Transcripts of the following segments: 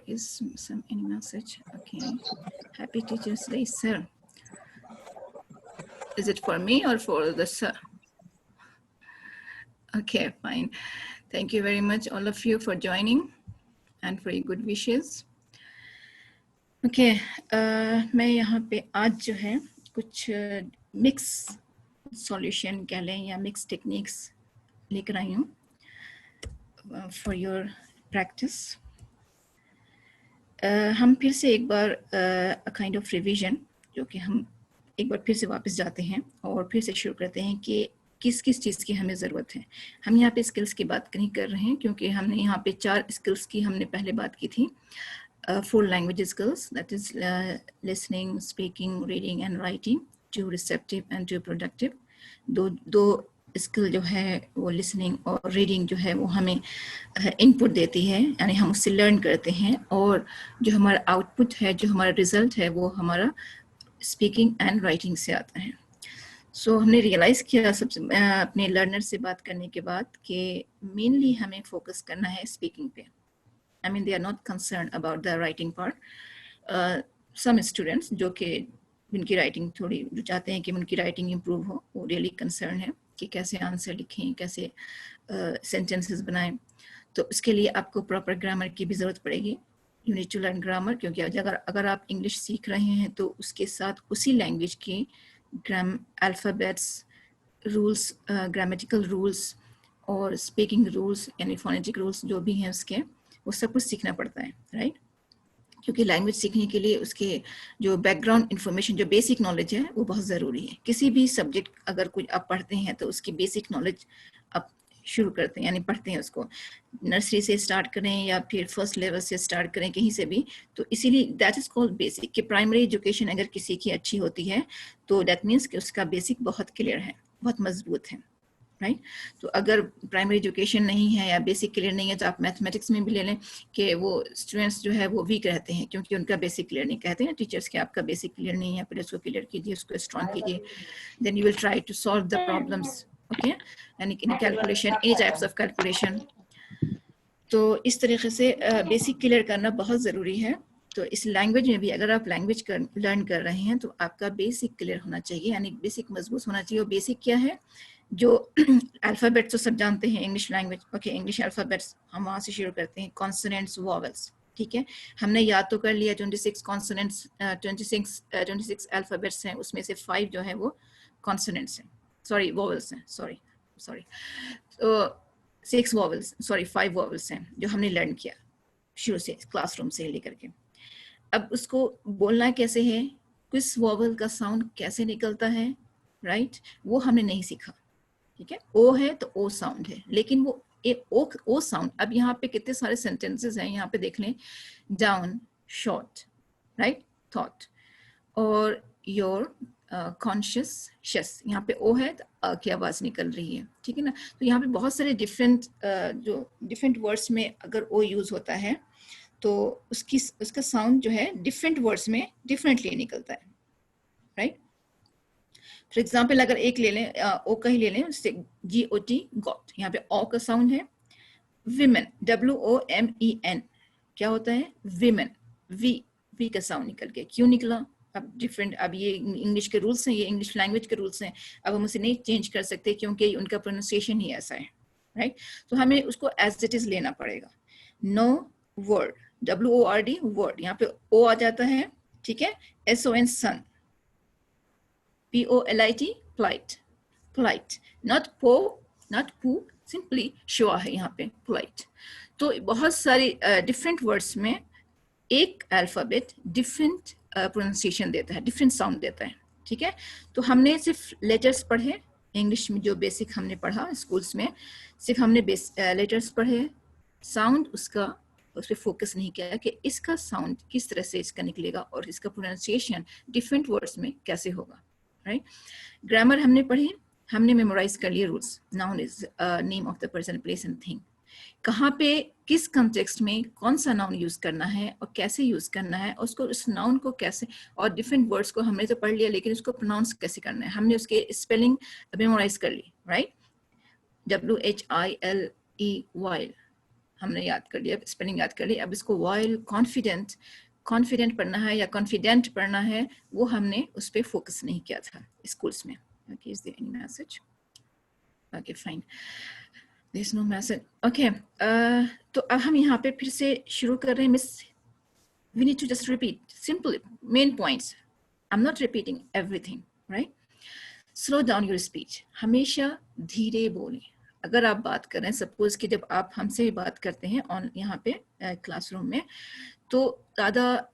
is any message. Okay. Happy Teachers Day, sir. Is it for me or for the sir? Okay, fine. Thank you very much, all of you, for joining and for your good wishes. Okay, मैं यहाँ पे आज जो है कुछ mix solution कह लें या मिक्स टेक्निक्स लेकर आई हूँ फॉर योर प्रैक्टिस। हम फिर से एक बार काइंड ऑफ रिवीजन, जो कि हम एक बार फिर से वापस जाते हैं और फिर से शुरू करते हैं कि किस किस चीज़ की हमें ज़रूरत है। हम यहाँ पे स्किल्स की बात नहीं कर रहे हैं क्योंकि हमने यहाँ पे 4 स्किल्स की हमने पहले बात की थी। 4 language skills, that is listening, speaking, reading and writing, 2 receptive and 2 productive। दो स्किल जो है वो लिसनिंग और रीडिंग जो है वो हमें इनपुट देती है, यानी हम उससे लर्न करते हैं, और जो हमारा आउटपुट है, जो हमारा रिजल्ट है, वो हमारा स्पीकिंग एंड राइटिंग से आता है। सो हमने रियलाइज़ किया सबसे अपने लर्नर से बात करने के बाद कि मेनली हमें फोकस करना है स्पीकिंग पे। I mean, they are not concerned about the writing part. Some students जो कि उनकी राइटिंग थोड़ी जो चाहते हैं कि उनकी राइटिंग इम्प्रूव हो, वो रियली कंसर्न है कि कैसे आंसर लिखें, कैसे सेंटेंसेस बनाएं। तो उसके लिए आपको प्रॉपर ग्रामर की भी ज़रूरत पड़ेगी। You need to learn grammar, क्योंकि अगर आप इंग्लिश सीख रहे हैं तो उसके साथ उसी लैंग्वेज की अल्फ़ाबेट्स, रूल्स, ग्रामेटिकल रूल्स और स्पीकिंग रूल्स यानी फोनेटिक रूल्स जो भी हैं उसके, वो सब कुछ सीखना पड़ता है, राइट? क्योंकि लैंग्वेज सीखने के लिए उसके जो बैकग्राउंड इन्फॉर्मेशन, जो बेसिक नॉलेज है, वो बहुत ज़रूरी है। किसी भी सब्जेक्ट अगर कुछ आप पढ़ते हैं तो उसकी बेसिक नॉलेज आप शुरू करते हैं, यानी पढ़ते हैं उसको, नर्सरी से स्टार्ट करें या फिर फर्स्ट लेवल से स्टार्ट करें, कहीं से भी। तो इसीलिए दैट इज़ कॉल्ड बेसिक। कि प्राइमरी एजुकेशन अगर किसी की अच्छी होती है तो दैट मीन्स कि उसका बेसिक बहुत क्लियर है, बहुत मजबूत है, राइट? तो अगर प्राइमरी एजुकेशन नहीं है या बेसिक क्लियर नहीं है तो आप मैथमेटिक्स में भी ले लें कि वो स्टूडेंट्स जो है वो वीक रहते हैं क्योंकि उनका बेसिक क्लियर नहीं। कहते हैं टीचर्स कि आपका बेसिक क्लियर नहीं है, फिर उसको क्लियर कीजिए, उसको स्ट्रॉन्ग कीजिए, then you will try to solve the problems. Okay, यानी कि calculation, any types of calculation. तो इस तरीके से बेसिक क्लियर करना बहुत ज़रूरी है। तो इस लैंग्वेज में भी अगर आप लैंग्वेज लर्न कर रहे हैं तो आपका बेसिक क्लियर होना चाहिए, यानी बेसिक मजबूत होना चाहिए। और बेसिक क्या है? जो अल्फ़ाबेट्स तो सब जानते हैं English language. Okay, English alphabets हम वहाँ से शुरू करते हैं, कॉन्सोनेंट्स, वॉवेल्स, ठीक है? हमने याद तो कर लिया 26 कॉन्सोनेंट्स, 26 अल्फ़ाबेट्स हैं, उसमें से 5 जो है वो कॉन्सोनेंट्स हैं, सॉरी वॉवेल्स हैं, सॉरी तो 6 वॉवेल्स, सॉरी 5 वॉवेल्स हैं जो हमने लर्न किया शुरू से क्लासरूम से लेकर के। अब उसको बोलना कैसे है, किस वॉवेल का साउंड कैसे निकलता है, राइट? वो हमने नहीं सीखा, ठीक है? ओ है तो ओ साउंड है, लेकिन वो ओ साउंड, अब यहाँ पे कितने सारे सेंटेंसेस हैं, यहाँ पे देख लें, डाउन, शॉर्ट, राइट, थॉट, और योर, कॉन्शियस, शस, यहाँ पे ओ है तो की आवाज़ निकल रही है, ठीक है ना? तो यहाँ पे बहुत सारे जो डिफरेंट वर्ड्स में अगर ओ यूज़ होता है तो उसका साउंड जो है डिफरेंट वर्ड्स में डिफरेंटली निकलता है, राइट? फॉर एग्जाम्पल अगर एक ले लें, ओ का ही ले लें, GOT, गॉट, यहाँ पे ओ का साउंड है। विमेन, WOMEN, क्या होता है? विमेन, वी का साउंड निकल गया। क्यों निकला? अब डिफरेंट, अब ये इंग्लिश के रूल्स हैं, ये इंग्लिश लैंग्वेज के रूल्स हैं, अब हम उसे नहीं चेंज कर सकते क्योंकि उनका प्रोनाउंसिएशन ही ऐसा है, राइट? तो हमें उसको एज इट इज लेना पड़ेगा। नो वर्ड, WORD, वर्ड, यहाँ पे ओ आ जाता है, ठीक है? SON, sun, POLIT, polite, not poo, simply sure है यहाँ पे, polite। तो बहुत सारी डिफरेंट वर्ड्स में एक अल्फ़ाबेट डिफरेंट प्रोनाउंसिएशन देता है, डिफरेंट साउंड देता है, ठीक है? तो हमने सिर्फ लेटर्स पढ़े, इंग्लिश में जो बेसिक हमने पढ़ा स्कूल्स में, सिर्फ हमने लेटर्स पढ़े, साउंड उसका उस पर फोकस नहीं किया कि इसका साउंड किस तरह से इसका निकलेगा और इसका प्रोनाउंसिएशन डिफरेंट वर्ड्स में कैसे होगा, राइट? ग्रामर हमने पढ़ी, हमने मेमोराइज कर लिए rules. Noun is name of the person, place and thing. कहाँ पे, किस कॉन्टेक्स्ट में कौन सा नाउन यूज करना है और कैसे यूज करना है, उसको, उस नाउन को कैसे, और डिफरेंट वर्ड्स को हमने तो पढ़ लिया, लेकिन उसको प्रोनाउंस कैसे करना है, हमने उसके स्पेलिंग मेमोराइज कर ली, राइट? WHILEY, हमने याद कर लिया, स्पेलिंग याद कर ली। अब इसको while कॉन्फिडेंट पढ़ना है या कॉन्फिडेंट पढ़ना है, वो हमने उस पर फोकस नहीं किया था स्कूल्स में। Okay, is there any message? Okay fine, there is no message. Okay, तो अब हम यहाँ पे फिर से शुरू कर रहे हैं। Miss, we need to just repeat simple main points. I'm not repeating everything, right? Slow down your speech. हमेशा धीरे बोलें। अगर आप बात कर रहे हैं, सपोज कि जब आप हमसे बात करते हैं ऑन यहाँ पे क्लासरूम में, तो ज़्यादा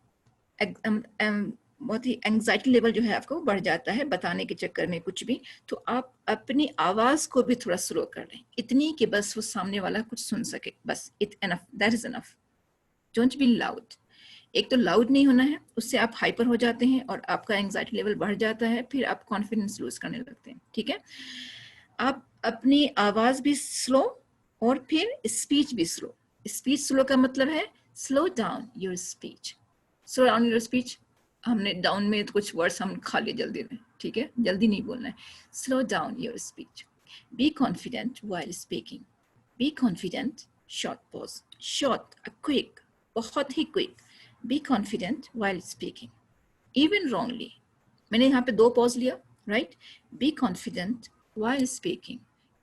बहुत ही एंग्जाइटी लेवल जो है आपको बढ़ जाता है बताने के चक्कर में कुछ भी। तो आप अपनी आवाज़ को भी थोड़ा स्लो कर लें, इतनी कि बस वो सामने वाला कुछ सुन सके, बस it enough, that is enough. Don't be loud. एक तो लाउड नहीं होना है, उससे आप हाइपर हो जाते हैं और आपका एंग्जाइटी लेवल बढ़ जाता है, फिर आप कॉन्फिडेंस लूज करने लगते हैं। ठीक है, आप अपनी आवाज़ भी स्लो और फिर स्पीच भी स्लो। स्पीच स्लो का मतलब है slow down your speech. Slow down your speech, हमने डाउन में तो कुछ वर्ड्स हम खा लिए जल्दी में, ठीक है, जल्दी नहीं बोलना है। Slow down your speech. Be confident while speaking. Be confident, short pause, short, quick, बहुत ही quick. Be confident while speaking, even wrongly. मैंने यहाँ पे 2 पॉज लिया, right. Be confident while speaking,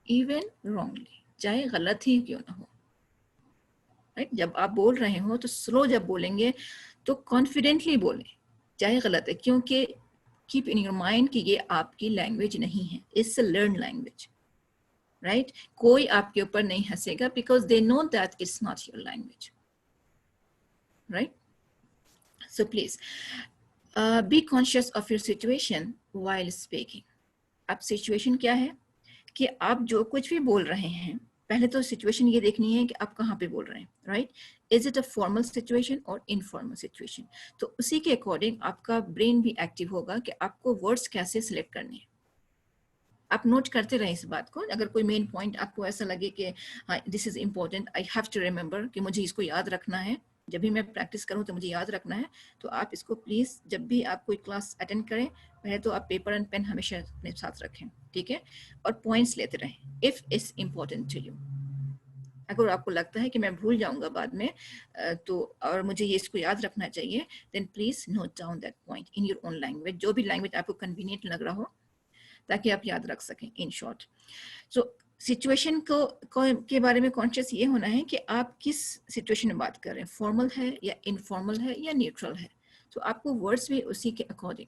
even wrongly, चाहे गलत ही क्यों ना हो, राइट। जब आप बोल रहे हो तो स्लो जब बोलेंगे तो कॉन्फिडेंटली बोलें, चाहे गलत है, क्योंकि कीप इन योर माइंड कि ये आपकी लैंग्वेज नहीं है, it's a learn language, right. कोई आपके ऊपर नहीं हंसेगा because they know that it's not your language, right. So please be conscious of your situation while speaking. अब सिचुएशन क्या है कि आप जो कुछ भी बोल रहे हैं, पहले तो सिचुएशन ये देखनी है कि आप कहाँ पे बोल रहे हैं, right. Is it a formal situation और इनफॉर्मल सिचुएशन? तो उसी के अकॉर्डिंग आपका ब्रेन भी एक्टिव होगा कि आपको वर्ड्स कैसे सिलेक्ट करने हैं। आप नोट करते रहें इस बात को। अगर कोई मेन पॉइंट आपको ऐसा लगे कि हाँ this is important, I have to remember, कि मुझे इसको याद रखना है, जब भी मैं प्रैक्टिस करूं तो मुझे याद रखना है, तो आप इसको प्लीज़ जब भी आप कोई क्लास अटेंड करें, पहले तो आप पेपर एंड पेन हमेशा अपने साथ रखें, ठीक है, और पॉइंट्स लेते रहें if it's important to you. अगर आपको लगता है कि मैं भूल जाऊंगा बाद में तो और मुझे ये इसको याद रखना चाहिए, then please note down that point in your own language, जो भी लैंग्वेज आपको कन्वीनियंट लग रहा हो, ताकि आप याद रख सकें इन शॉर्ट। सो सिचुएशन को के बारे में कॉन्शियस ये होना है कि आप किस सिचुएशन में बात कर रहे हैं, फॉर्मल है या इनफॉर्मल है या न्यूट्रल है। तो आपको वर्ड्स भी उसी के अकॉर्डिंग,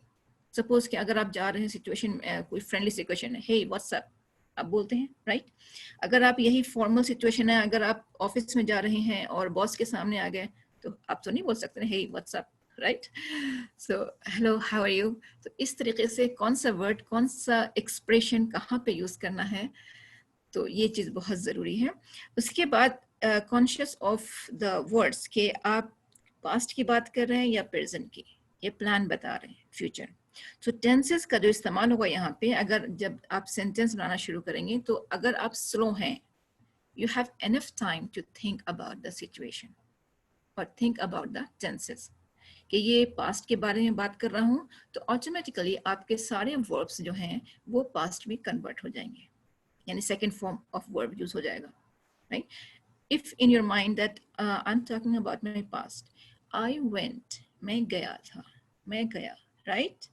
सपोज कि अगर आप जा रहे हैं सिचुएशन कोई फ्रेंडली सिचुएशन है, हे व्हाट्सअप आप बोलते हैं, राइट। अगर आप यही फॉर्मल सिचुएशन है, अगर आप ऑफिस में जा रहे हैं और बॉस के सामने आ गए, तो आप तो नहीं बोल सकते hey what's up, right. So hello how are you. तो इस तरीके से कौन सा वर्ड, कौन सा एक्सप्रेशन कहाँ पे यूज करना है, तो ये चीज बहुत जरूरी है। उसके बाद कॉन्शियस ऑफ द वर्ड्स के आप पास्ट की बात कर रहे हैं या प्रेजेंट की, ये प्लान बता रहे हैं, फ्यूचर। तो टेंसेस का जो इस्तेमाल होगा यहाँ पे, अगर जब आप सेंटेंस बनाना शुरू करेंगे, तो अगर आप स्लो हैं, you have enough time to think about the situation or think about the tenses, कि ये पास्ट के बारे में बात कर रहा हूँ, तो ऑटोमेटिकली आपके सारे वर्ब्स जो हैं वो पास्ट में कन्वर्ट हो जाएंगे, यानी second form of verb use हो जाएगा, right. If in your mind that I am talking about my past, I went, मैं गया था, मैं गया, राइट।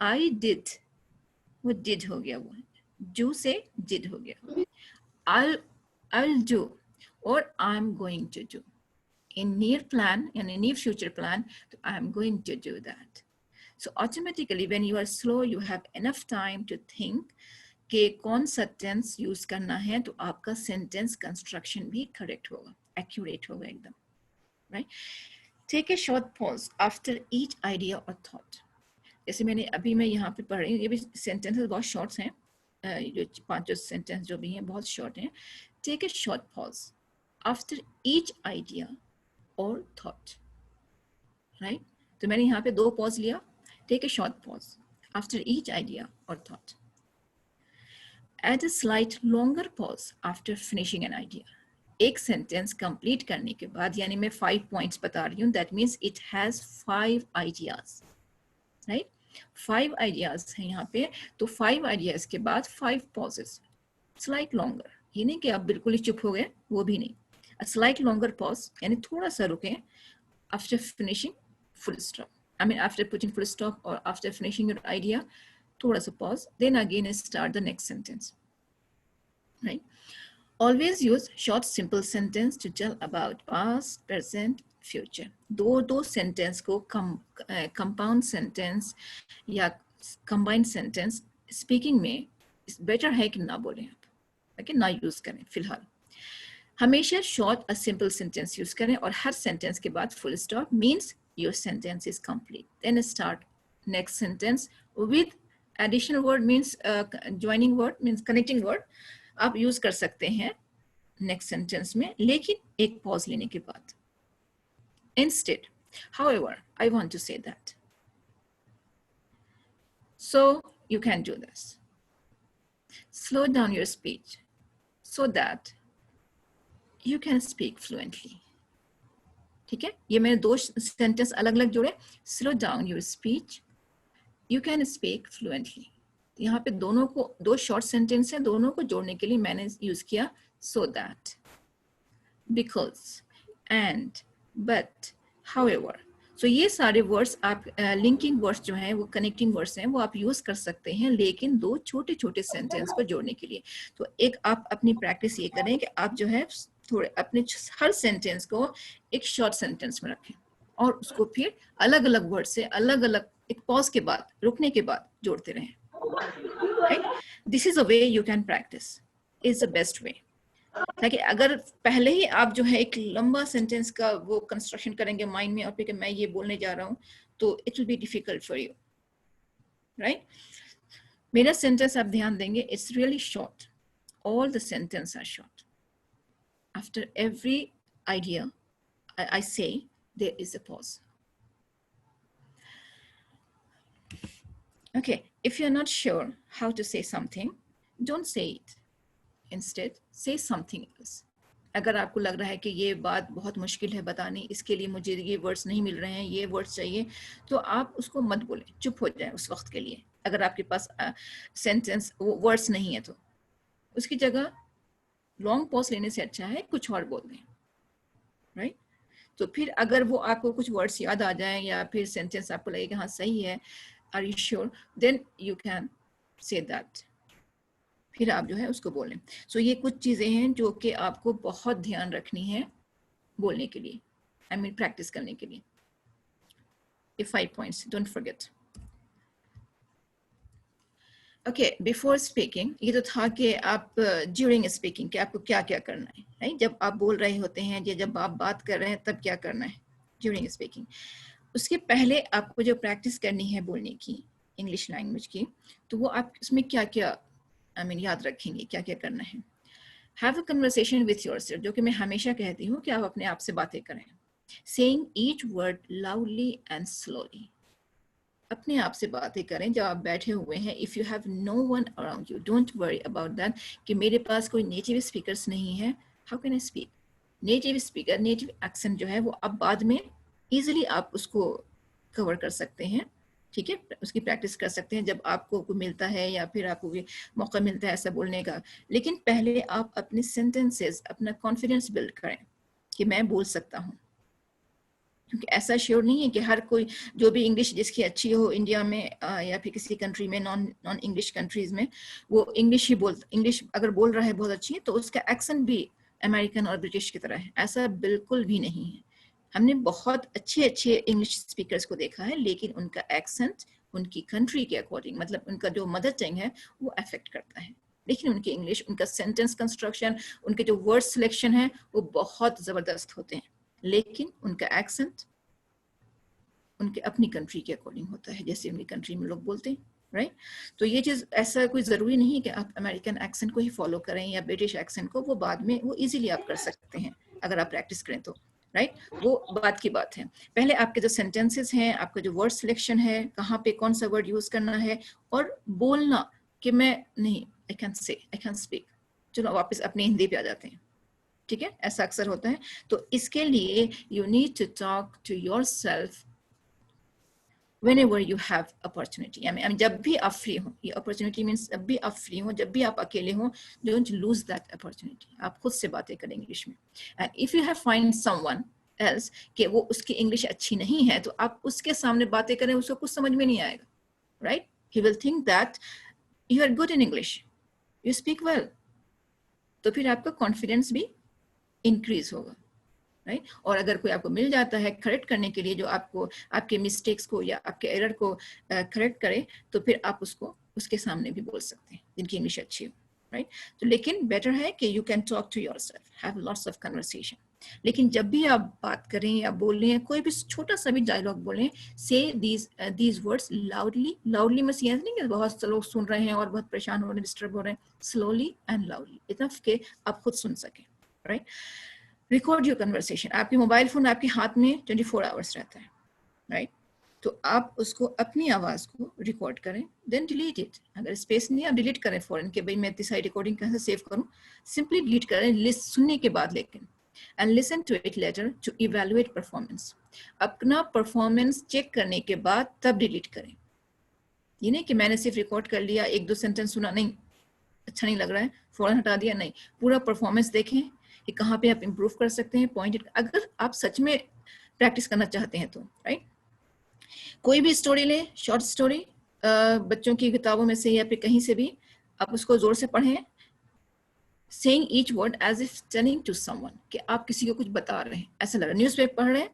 आई डिड, वो डिड हो गया, वो डू से डिड हो गया। I'll do or I'm going to do. In near plan and in near future plan, I'm going to do that. So automatically when you are slow, you have enough time to think कि कौन सा tense use करना है, तो आपका sentence construction भी correct होगा, accurate होगा एकदम, right. Take a short pause after each idea और थॉट। जैसे मैंने अभी मैं यहाँ पे पढ़ रही हूँ, ये भी सेंटेंसेस बहुत शॉर्ट्स हैं, जो 5 सेंटेंस जो भी हैं बहुत शॉर्ट हैं। Take a short pause after each idea or thought, right? तो मैंने यहाँ पे 2 pause लिया. Take a short pause after each idea or thought. Add a slight longer pause after finishing an idea. एक sentence complete करने के बाद, यानी मैं 5 points बता रही हूँ, that means it has 5 ideas, right? 5 ideas हैं यहाँ पे, तो 5 ideas के बाद 5 pauses, slight longer. ये नहीं कि आप बिल्कुल ही चुप हो गए, वो भी नहीं, A slight longer pause, यानी थोड़ा सा रुकें after finishing full stop. I mean after putting full stop or after finishing your idea, थोड़ा सा pause, then again start the next sentence. Right? Always use short simple sentence to tell about past, present, future. दो sentence को compound sentence या combined sentence speaking में better है कि ना बोलें आप, okay? ना use करें फिलहाल. हमेशा short a simple sentence use करें और हर sentence के बाद full stop means your sentence is complete. Then start next sentence with additional word means joining word means connecting word. आप use कर सकते हैं next sentence में, लेकिन एक pause लेने के बाद. Instead, however, I want to say that. So you can do this. Slow down your speech so that you can speak fluently. ठीक है, ये मैंने दो सेंटेंस अलग अलग जोड़े. Slow down your speech, you can speak fluently. यहाँ पे दोनों को दो शॉर्ट सेंटेंस है, दोनों को जोड़ने के लिए मैंने यूज किया so that, because, and, but, however. So ये सारे वर्ड्स आप लिंकिंग वर्ड्स जो हैं वो कनेक्टिंग वर्ड्स हैं, वो आप यूज कर सकते हैं, लेकिन दो छोटे छोटे सेंटेंस को जोड़ने के लिए. तो एक आप अपनी प्रैक्टिस ये करें कि आप जो है थोड़े अपने हर सेंटेंस को एक शॉर्ट सेंटेंस में रखें और उसको फिर अलग अलग वर्ड से अलग अलग एक पॉज के बाद, रुकने के बाद जोड़ते रहें. Right? This is a way you can practice. Is the best way. ताकि अगर पहले ही आप जो है एक लंबा सेंटेंस का वो कंस्ट्रक्शन करेंगे माइंड में और फिर मैं ये बोलने जा रहा हूँ तो it will be difficult for you. Right? मेरा सेंटेंस आप ध्यान देंगे, it's really short. All the sentence are short. After every idea I say there is a pause. Okay, if you're not sure how to say something, don't say it. Instead, say something else. अगर आपको लग रहा है कि ये बात बहुत मुश्किल है बतानी, इसके लिए मुझे ये वर्ड्स नहीं मिल रहे हैं, ये वर्ड्स चाहिए, तो आप उसको मत बोलें, चुप हो जाए उस वक्त के लिए. अगर आपके पास सेंटेंस वर्ड्स नहीं है तो उसकी जगह लॉन्ग पॉज लेने से अच्छा है कुछ और बोल दें. राइट? तो फिर अगर वो आपको कुछ वर्ड्स याद आ जाए या फिर सेंटेंस आपको लगे कि हाँ सही है, are you sure, then you can say that. फिर आप जो है उसको बोलें. सो ये कुछ चीज़ें हैं जो कि आपको बहुत ध्यान रखनी है बोलने के लिए, आई मीन प्रैक्टिस करने के लिए. ये 5 points, don't forget. Okay, before speaking ये तो था कि आप ड्यूरिंग स्पीकिंग कि आपको क्या क्या करना है. राइट? जब आप बोल रहे होते हैं या जब आप बात कर रहे हैं तब क्या करना है ड्यूरिंग स्पीकिंग. उसके पहले आपको जो प्रैक्टिस करनी है बोलने की इंग्लिश लैंग्वेज की, तो वो आप इसमें क्या क्या याद रखेंगे, क्या क्या करना है. Have a conversation with yourself, जो कि मैं हमेशा कहती हूँ कि आप अपने आप से बातें करें. Saying each word loudly and slowly, अपने आप से बातें करें जब आप बैठे हुए हैं. If you have no one around you, don't worry about that कि मेरे पास कोई नेटिव स्पीकर्स नहीं है, how can I speak. Native speaker, native accent जो है वो अब बाद में ईजिली आप उसको कवर कर सकते हैं. ठीक है, उसकी प्रैक्टिस कर सकते हैं जब आपको मिलता है या फिर आपको मौका मिलता है ऐसा बोलने का. लेकिन पहले आप अपने सेंटेंसेस, अपना कॉन्फिडेंस बिल्ड करें कि मैं बोल सकता हूँ. क्योंकि ऐसा श्योर नहीं है कि हर कोई जो भी इंग्लिश जिसकी अच्छी हो इंडिया में या फिर किसी कंट्री में, नॉन इंग्लिश कंट्रीज में, वो इंग्लिश अगर बोल रहा है बहुत अच्छी है तो उसका एक्सेंट भी अमेरिकन और ब्रिटिश की तरह है. ऐसा बिल्कुल भी नहीं है. हमने बहुत अच्छे अच्छे इंग्लिश स्पीकर्स को देखा है, लेकिन उनका एक्सेंट उनकी कंट्री के अकॉर्डिंग, मतलब उनका जो मदर टंग है वो अफेक्ट करता है. लेकिन उनकी इंग्लिश, उनका सेंटेंस कंस्ट्रक्शन, उनके जो वर्ड सिलेक्शन है वो बहुत ज़बरदस्त होते हैं. लेकिन उनका एक्सेंट उनके अपनी कंट्री के अकॉर्डिंग होता है, जैसे उनकी कंट्री में लोग बोलते हैं. राइट? तो ये चीज़, ऐसा कोई ज़रूरी नहीं है कि आप अमेरिकन एक्सेंट को ही फॉलो करें या ब्रिटिश एक्सेंट को. वो बाद में वो इजीली आप कर सकते हैं अगर आप प्रैक्टिस करें तो. राइट? वो बात की बात है. पहले आपके जो सेंटेंसेस हैं, आपका जो वर्ड सिलेक्शन है, कहाँ पे कौन सा वर्ड यूज़ करना है, और बोलना कि मैं नहीं, आई कैन स्पीक. चलो वापस अपनी हिंदी पे आ जाते हैं. ठीक है, ऐसा अक्सर होता है. तो इसके लिए you need to talk to yourself whenever you have opportunity. I mean जब भी आप फ्री हो, ये opportunity means जब भी आप फ्री हो, जब भी आप अकेले हो, don't lose that opportunity. आप खुद से बातें करें इंग्लिश में. And if you have find someone else कि वो उसकी इंग्लिश अच्छी नहीं है, तो आप उसके सामने बातें करें, उसको कुछ समझ में नहीं आएगा, right? He will think that you are good in English, you speak well. तो फिर आपका confidence भी increase होगा. राइट और अगर कोई आपको मिल जाता है करेक्ट करने के लिए, जो आपको आपके मिस्टेक्स को या आपके एरर को करेक्ट करे, तो फिर आप उसको उसके सामने भी बोल सकते हैं जिनकी इंग्लिश अच्छी हो, राइट. तो लेकिन बेटर है कि you can talk to yourself, have lots of conversation. लेकिन जब भी आप बात करें या बोल रहे हैं, कोई भी छोटा सा भी डायलॉग बोलें, से दीज वर्ड्स लाउडली. लाउडली में ये नहीं कि बहुत लोग सुन रहे हैं और बहुत परेशान हो रहे हैं, डिस्टर्ब हो रहे हैं. स्लोली एंड लाउडली, इतना कि आप खुद सुन सकें, राइट. Record your conversation. आपके मोबाइल फोन आपके हाथ में 24 आवर्स रहता है, राइट. तो आप उसको अपनी आवाज को रिकॉर्ड करें, देन डिलीट इट. अगर स्पेस नहीं है आप डिलीट करें फौरन कि भाई मैं इतनी सारी रिकॉर्डिंग कैसे सेव करूं. सिंपली डिलीट करें लिस्ट सुनने के बाद, लेकिन and listen to it later to evaluate performance. अपना परफॉर्मेंस चेक करने के बाद तब डिलीट करें. ये नहीं कि मैंने सिर्फ रिकॉर्ड कर लिया, एक दो सेंटेंस सुना, नहीं अच्छा नहीं लग रहा है फौरन हटा दिया, नहीं. पूरा परफॉर्मेंस देखें कि कहाँ पे आप इम्प्रूव कर सकते हैं, पॉइंट. अगर आप सच में प्रैक्टिस करना चाहते हैं तो, राइट. कोई भी स्टोरी ले, शॉर्ट स्टोरी, बच्चों की किताबों में से या फिर कहीं से भी, आप उसको जोर से पढ़ें. saying each word as if telling to someone, कि आप किसी को कुछ बता रहे हैं, ऐसा लग रहा है. न्यूज़पेपर पढ़ रहे हैं,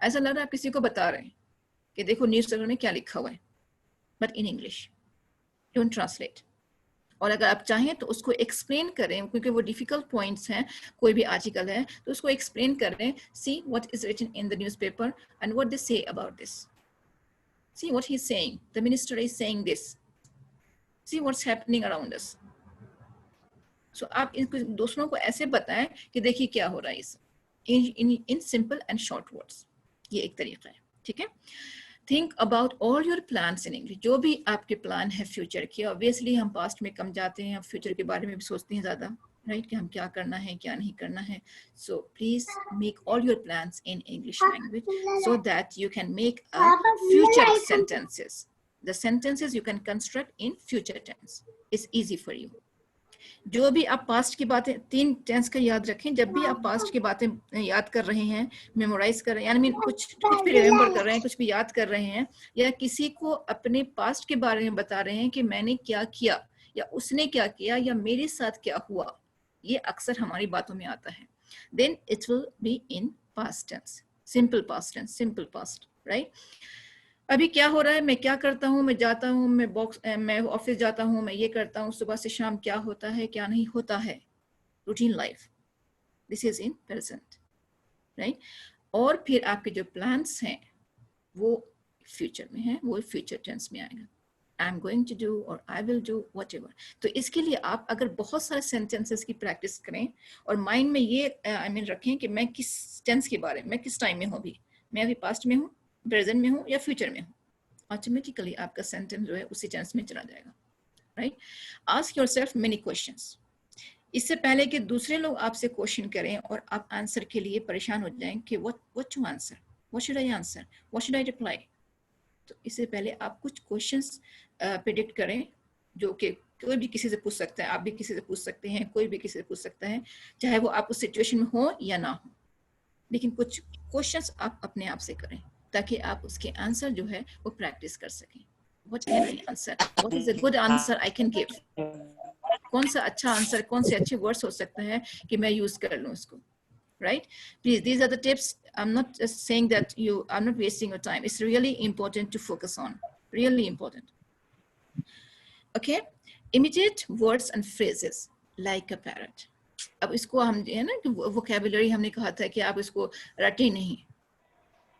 ऐसा लग रहा है आप किसी को बता रहे हैं कि देखो न्यूज़पेपर में क्या लिखा हुआ है, but in English. Don't translate. और अगर आप चाहें तो उसको एक्सप्लेन करें, क्योंकि वो डिफिकल्ट पॉइंट्स हैं, कोई भी आर्टिकल है तो उसको एक्सप्लेन करें. See what is written in the newspaper and what they say about this. See what he is saying, the minister is saying this. See what's happening around us. So आप दूसरों को ऐसे बताएं कि देखिए क्या हो रहा है इस in simple and short words. ये एक तरीका है, ठीक है. Think about all your plans in English. जो भी आपके प्लान है फ्यूचर के, ऑब्वियसली हम पास्ट में कम जाते हैं, हम फ्यूचर के बारे में भी सोचते हैं ज़्यादा, राइट, कि हम क्या करना है क्या नहीं करना है. So please make all your plans in English language so that you can make a future sentences. The sentences you can construct in future tense. It's easy for you. जो भी आप पास्ट की बातें, 3 टेंस का याद रखें. जब भी आप पास्ट की बातें याद कर रहे हैं, मेमोराइज कर रहे हैं, यानी कुछ भी रिमेम्बर कर रहे हैं, कुछ भी याद कर रहे हैं, या किसी को अपने पास्ट के बारे में बता रहे हैं कि मैंने क्या किया या उसने क्या किया या मेरे साथ क्या हुआ, ये अक्सर हमारी बातों में आता है. Then it will be in past tense, simple past tense, simple past, right. अभी क्या हो रहा है, मैं क्या करता हूँ, मैं जाता हूँ, मैं ऑफिस जाता हूँ, मैं ये करता हूँ, सुबह से शाम क्या होता है क्या नहीं होता है, routine life. This is in present, right. और फिर आपके जो प्लान्स हैं वो फ्यूचर में है, वो फ्यूचर टेंस में आएगा. I am going to do और आई विल डू व्हाटएवर. तो इसके लिए आप अगर बहुत सारे सेंटेंसेस की प्रैक्टिस करें और माइंड में ये रखें कि मैं किस टेंस के बारे में, मैं किस टाइम में हूँ, अभी मैं अभी पास्ट में हूँ, प्रेजेंट में हूँ या फ्यूचर में हूँ, ऑटोमेटिकली आपका सेंटेंस जो है उसी टेंस में चला जाएगा, right. Ask yourself many questions. इससे पहले कि दूसरे लोग आपसे क्वेश्चन करें और आप आंसर के लिए परेशान हो जाएं कि what to answer, what should I answer, what should I reply. तो इससे पहले आप कुछ क्वेश्चंस प्रेडिक्ट करें, जो कि कोई भी किसी से पूछ सकता है, आप भी किसी से पूछ सकते हैं, कोई भी किसी से पूछ सकता है, चाहे वो आप उस सिचुएशन में हो या ना हो. लेकिन कुछ क्वेश्चंस आप अपने आप से करें ताकि आप उसके आंसर जो है वो प्रैक्टिस कर सकें. What can I answer, what is a good answer I can give. कौन सा अच्छा आंसर, कौन से अच्छे वर्ड्स हो सकते हैं कि मैं यूज कर लूं उसको, right. Please, these are the tips. I'm not just saying that I'm not wasting your time. It's really important to focus on, really important. Okay, imitate words and phrases like a parrot. अब इसको हम है ना कि vocabulary हमने कहा था कि आप इसको रटें नहीं,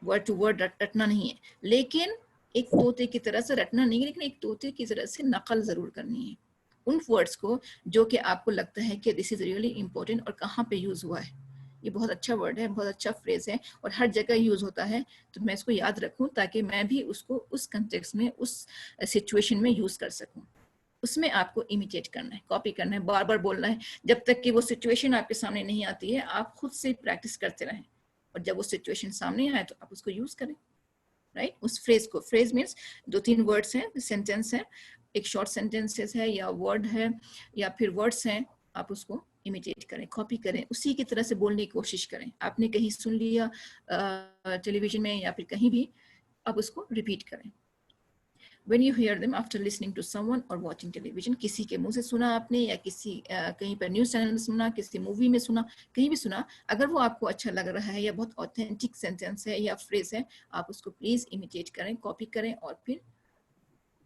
word to word रटना नहीं है, लेकिन एक तोते की तरह से रटना नहीं है, लेकिन एक तोते की तरह से नकल जरूर करनी है उन वर्ड्स को जो कि आपको लगता है कि दिस इज रियली इंपॉर्टेंट और कहाँ पे यूज हुआ है. ये बहुत अच्छा वर्ड है, बहुत अच्छा फ्रेज है और हर जगह यूज होता है, तो मैं इसको याद रखूं ताकि मैं भी उसको उस कंटेक्स्ट में, उस सिचुएशन में यूज कर सकूं. उसमें आपको इमिटेट करना है, कॉपी करना है, बार बार बोलना है, जब तक कि वो सिचुएशन आपके सामने नहीं आती है. आप खुद से प्रैक्टिस करते रहें और जब वो सिचुएशन सामने आए तो आप उसको यूज करें. राइट, उस फ्रेज को, फ्रेज मीन्स 2-3 वर्ड्स हैं, सेंटेंस है, एक शॉर्ट सेंटेंसेस है या वर्ड है या फिर वर्ड्स हैं, आप उसको इमिटेट करें, कॉपी करें, उसी की तरह से बोलने की कोशिश करें। आपने कहीं सुन लिया टेलीविजन में या फिर कहीं भी, आप उसको रिपीट करें। When you hear them after listening to someone or watching television, किसी के मुंह से सुना आपने या किसी कहीं पर न्यूज़ चैनल में सुना, किसी मूवी में सुना, कहीं भी सुना, अगर वो आपको अच्छा लग रहा है या बहुत ऑथेंटिक सेंटेंस है या फ्रेज है, आप उसको प्लीज इमिटेट करें, कॉपी करें और फिर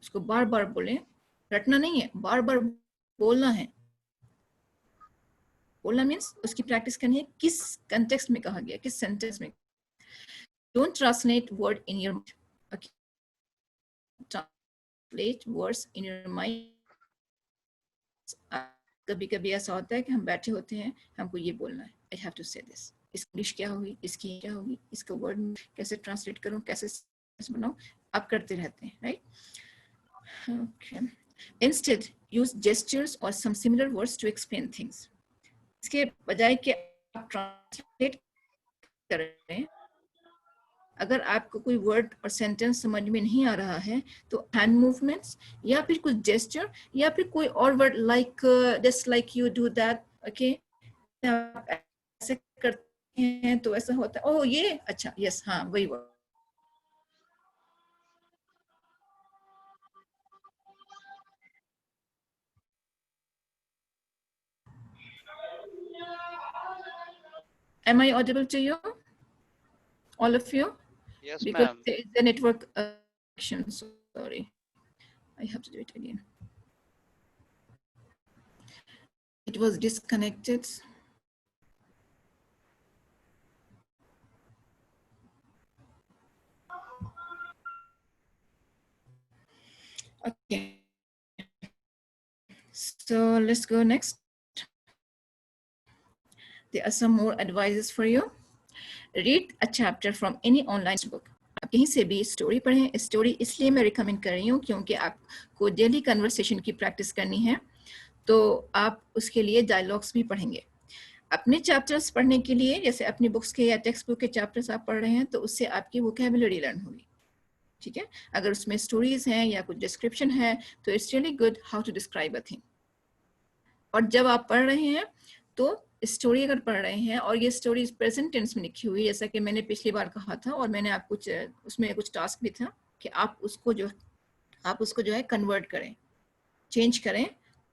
उसको बार बार बोलें। रटना नहीं है, बार बार बोलना है। बोलना मीन्स उसकी प्रैक्टिस करनी है, किस कंटेक्स्ट में कहा गया, किस सेंटेंस में। Don't translate word in your mind, translate words in your mind. कभी कभी ऐसा होता है कि हम बैठे होते हैं, हमको ये बोलना है, आई हैव टू से दिस, इसकी इंग्लिश क्या होगी, इसकी क्या होगी, इसका वर्ड कैसे ट्रांसलेट करूं, कैसे बनाऊं, आप करते रहते हैं, right. Okay. Instead, use gestures or some similar words to explain things. इसके बजाय कि आप ट्रांसलेट करें, अगर आपको कोई वर्ड और सेंटेंस समझ में नहीं आ रहा है तो हैंड मूवमेंट्स या फिर कुछ जेस्चर या फिर कोई और word like just like you do that, okay, आप ऐसे करते हैं तो ऐसा होता है, ओह ये अच्छा, यस, हाँ वही word. Am I audible to you, all of you? Yes, Because ma'am. there is a network connection. Sorry, I have to do it again. It was disconnected. Okay. So let's go next. There are some more advices for you. Read a chapter from any online book. आप कहीं से भी story पढ़ें। Story इसलिए मैं recommend कर रही हूँ क्योंकि आपको डेली कन्वर्सेशन की प्रैक्टिस करनी है, तो आप उसके लिए डायलॉग्स भी पढ़ेंगे। अपने चैप्टर्स पढ़ने के लिए, जैसे अपनी बुक्स के या टेक्स्ट बुक के चैप्टर्स आप पढ़ रहे हैं, तो उससे आपकी वोकैबुलरी लर्न होगी, ठीक है। अगर उसमें स्टोरीज हैं या कुछ डिस्क्रिप्शन है तो it's really good how to describe a thing. और जब आप पढ़ रहे हैं तो स्टोरी अगर पढ़ रहे हैं और ये स्टोरी प्रेजेंट टेंस में लिखी हुई, जैसा कि मैंने पिछली बार कहा था और मैंने आपको उसमें कुछ टास्क भी था कि आप उसको जो है कन्वर्ट करें, चेंज करें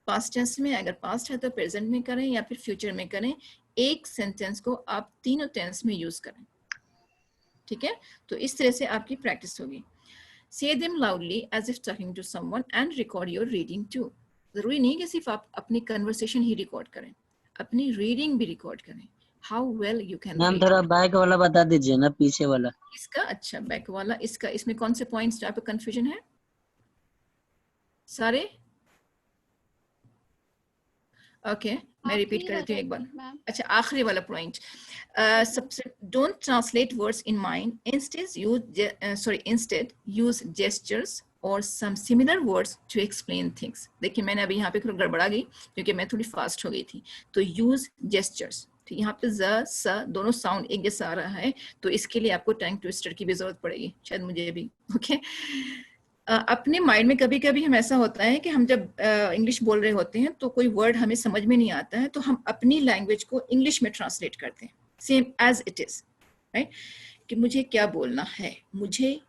पास्ट टेंस में। अगर पास्ट है तो प्रेजेंट में करें या फिर फ्यूचर में करें। एक सेंटेंस को आप तीनों टेंस में यूज करें, ठीक है। तो इस तरह से आपकी प्रैक्टिस होगी। Say them loudly as if talking to someone and record your reading too. जरूरी नहीं कि सिर्फ आप अपनी कन्वर्सेशन ही रिकॉर्ड करें, अपनी रीडिंग भी रिकॉर्ड करें। How well you can ma'am read. थोड़ा बैक वाला बता दीजिए ना, पीछे वाला। इसका अच्छा बैक वाला, इसका इसमें कौन से पॉइंट्स आपको कंफ्यूजन है सारे? ओके, मैं रिपीट कर देती हूँ एक बार। अच्छा, आखिरी वाला पॉइंट, सबसे don't translate words in mind, instead use gestures और some similar words to explain things. देखिए मैंने अभी यहाँ पे थोड़ा गड़बड़ा गई क्योंकि मैं थोड़ी फास्ट हो गई थी। तो यूज जेस्चर्स, तो यहाँ पे ज स दोनों साउंड एक जैसा आ रहा है, तो इसके लिए आपको टंग ट्विस्टर की भी जरूरत पड़ेगी, शायद मुझे भी। ओके, अपने माइंड में कभी कभी हम ऐसा होता है कि हम जब इंग्लिश बोल रहे होते हैं तो कोई वर्ड हमें समझ में नहीं आता है, तो हम अपनी लैंग्वेज को इंग्लिश में ट्रांसलेट करते हैं same as it is, right. कि मुझे क्या बोलना है, मुझे,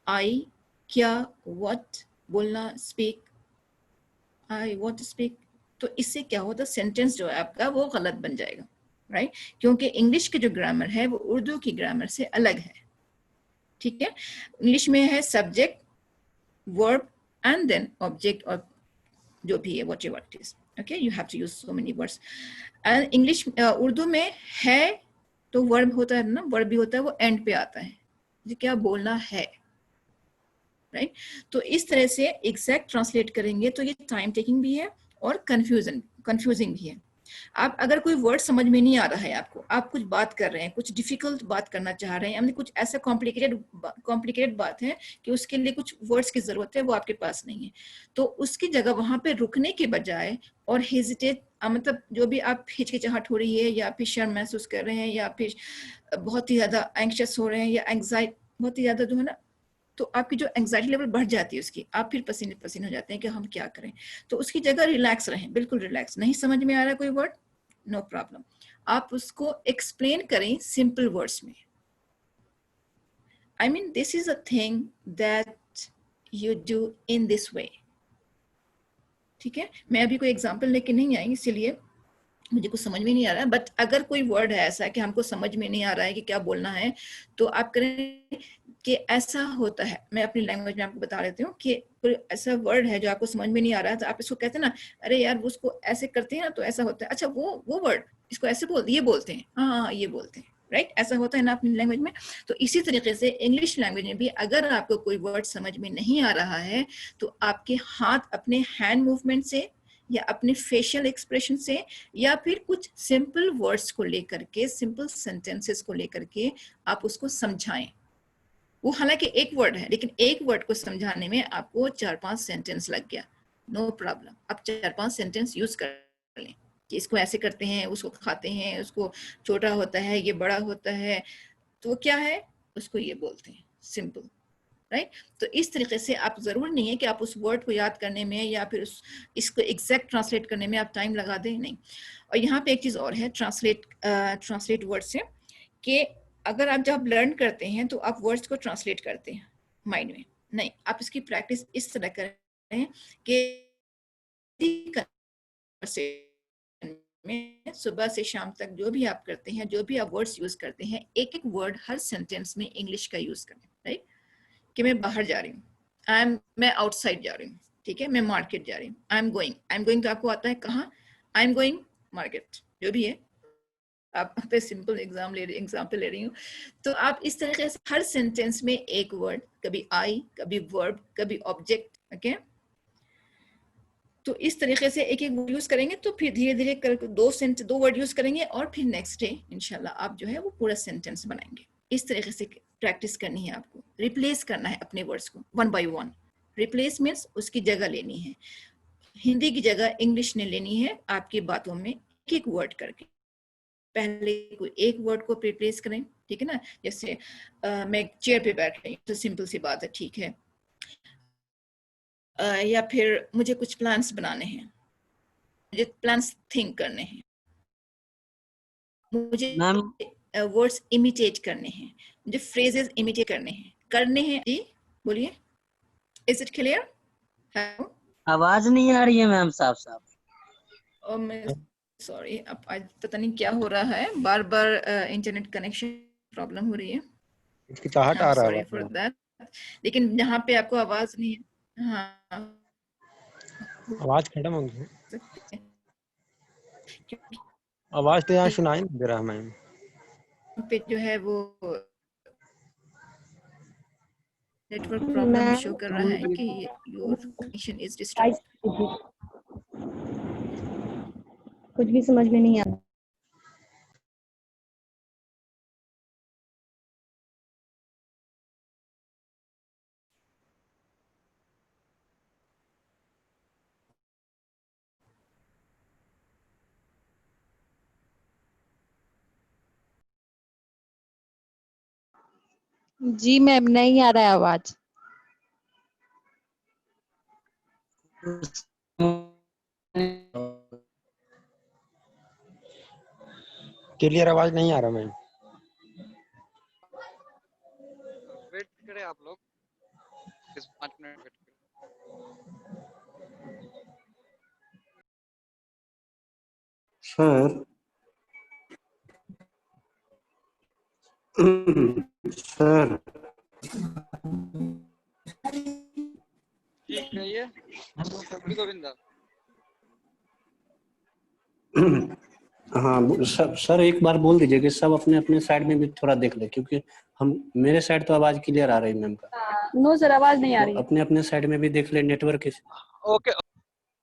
आई, क्या, व्हाट बोलना, speak, I want to speak. तो इससे क्या होता है, सेंटेंस जो है आपका वो गलत बन जाएगा, राइट। क्योंकि इंग्लिश की जो ग्रामर है वो उर्दू की ग्रामर से अलग है, ठीक है। इंग्लिश में है subject, verb and then object or जो भी है whatever it is, okay, you have to use so many words. and English Urdu में है तो verb होता है ना, verb भी होता है, वो end पे आता है, जो क्या बोलना है, राइट। तो इस तरह से एग्जैक्ट ट्रांसलेट करेंगे तो ये टाइम टेकिंग भी है और कंफ्यूजिंग भी है। आप अगर कोई वर्ड समझ में नहीं आ रहा है आपको, आप कुछ बात कर रहे हैं, कुछ डिफिकल्ट बात करना चाह रहे हैं, यानी कुछ ऐसा कॉम्प्लिकेटेड बात है कि उसके लिए कुछ वर्ड्स की जरूरत है, वो आपके पास नहीं है, तो उसकी जगह वहां पे रुकने के बजाय और हेजिटेट, मतलब जो भी आप हिचकिचाहट हो रही है या फिर शर्म महसूस कर रहे हैं या फिर बहुत ही ज्यादा एंग्शियस हो रहे हैं या एंग्जाइटी बहुत ही ज्यादा जो है ना तो आपकी जो एंग्जाइटी लेवल बढ़ जाती है उसकी, आप फिर पसीने पसीने हो जाते हैं कि हम क्या करें। तो उसकी जगह रिलैक्स रहें, बिल्कुल रिलैक्स। नहीं समझ में आ रहा कोई वर्ड, नो प्रॉब्लम, आप उसको एक्सप्लेन करें सिंपल वर्ड्स में। I mean, this is a thing that you do in this way. ठीक है, मैं अभी कोई एग्जांपल लेके नहीं आई, इसीलिए मुझे कुछ समझ में नहीं आ रहा है। बट अगर कोई वर्ड है ऐसा कि हमको समझ में नहीं आ रहा है कि क्या बोलना है, तो आप करें कि ऐसा होता है, मैं अपनी लैंग्वेज में आपको बता देती हूँ कि कोई ऐसा वर्ड है जो आपको समझ में नहीं आ रहा है, तो आप इसको कहते हैं ना, अरे यार वो उसको ऐसे करते हैं ना तो ऐसा होता है, अच्छा वो वर्ड इसको ऐसे ये बोलते हैं, हाँ ये बोलते हैं, राइट, ऐसा होता है ना अपनी लैंग्वेज में। तो इसी तरीके से इंग्लिश लैंग्वेज में भी अगर आपको कोई वर्ड समझ में नहीं आ रहा है, तो आपके हाथ अपने हैंड मूवमेंट से या अपने फेशियल एक्सप्रेशन से या फिर कुछ सिंपल वर्ड्स को लेकर के, सिंपल सेंटेंसेस को लेकर के आप उसको समझाएं। वो हालांकि एक वर्ड है, लेकिन एक वर्ड को समझाने में आपको 4-5 सेंटेंस लग गया, नो प्रॉब्लम, आप 4-5 सेंटेंस यूज कर लें कि इसको ऐसे करते हैं, उसको खाते हैं, उसको छोटा होता है, ये बड़ा होता है, तो क्या है उसको ये बोलते हैं, सिंपल, राइट। तो इस तरीके से आप जरूर नहीं है कि आप उस वर्ड को याद करने में या फिर इसको एग्जैक्ट ट्रांसलेट करने में आप टाइम लगा दें, नहीं। और यहाँ पे एक चीज और है ट्रांसलेट वर्ड से, कि अगर आप जब लर्न करते हैं तो आप वर्ड्स को ट्रांसलेट करते हैं माइंड में, नहीं, आप इसकी प्रैक्टिस इस तरह करें कि में सुबह से शाम तक जो भी आप करते हैं, जो भी आप वर्ड्स यूज करते हैं, एक एक वर्ड हर सेंटेंस में इंग्लिश का यूज करें, राइट। कि मैं बाहर जा रही हूँ, मैं आउटसाइड जा रही हूँ, ठीक है, मैं मार्केट जा रही हूँ, आई एम गोइंग तो आपको आता है कहाँ, आई एम गोइंग मार्केट, जो भी है, आप पे सिंपल एग्जाम्पल ले रही हूँ। तो आप इस तरीके से हर सेंटेंस में एक वर्ड, कभी आई, कभी वर्ब, कभी ऑब्जेक्ट, ओके। तो इस तरीके से एक एक वर्ड यूज करेंगे, तो फिर धीरे धीरे कर दो वर्ड यूज करेंगे, और फिर नेक्स्ट डे इंशाल्लाह आप जो है वो पूरा सेंटेंस बनाएंगे। इस तरीके से प्रैक्टिस करनी है आपको, रिप्लेस करना है अपने वर्ड्स को one by one. Replace means उसकी जगह लेनी है, हिंदी की जगह इंग्लिश ने लेनी है आपकी बातों में, एक एक वर्ड करके। पहले कोई एक वर्ड को रिप्लेस करें, ठीक है ना, जैसे मैं चेयर पे बैठ रही हूँ, तो सिंपल सी बात है, ठीक है। या फिर मुझे कुछ प्लान्स बनाने हैं, मुझे प्लान्स थिंक करने हैं, मुझे मैम वर्ड्स इमिटेट करने हैं, मुझे फ्रेजेस इमिटेट करने हैं जी, बोलिए, इज इट क्लियर? हेलो, आवाज नहीं आ रही है मैम साफ साफ। और मैं सॉरी, अब आज पता नहीं क्या हो रहा है, बार बार इंटरनेट कनेक्शन प्रॉब्लम हो रही है, हिचकिचाहट आ रहा सॉरी है फॉर दैट। लेकिन यहाँ पे आपको आवाज नहीं है, हाँ आवाज खत्म हो गई, सकते हैं, क्योंकि आवाज तो यहाँ सुनाई नहीं दे रहा मैम। पे जो है वो नेटवर्क प्रॉब्लम शो कर रहा है कि योर कनेक्शन इज डिस्टर्ब। कुछ भी समझ में नहीं आता। जी मैम, नहीं आ रहा है आवाज। क्लियर आवाज नहीं आ रहा मैम। वेट करें आप लोग, 5 मिनट वेट करें। सर सर जी कहिए गोविंदा। हाँ सर एक बार बोल दीजिए कि सब अपने अपने साइड में भी थोड़ा देख ले, क्योंकि हम मेरे साइड तो आवाज क्लियर आ रही है मैम का। नो सर, आवाज नहीं आ तो रही। अपने अपने साइड में भी देख ले, नेटवर्क ओके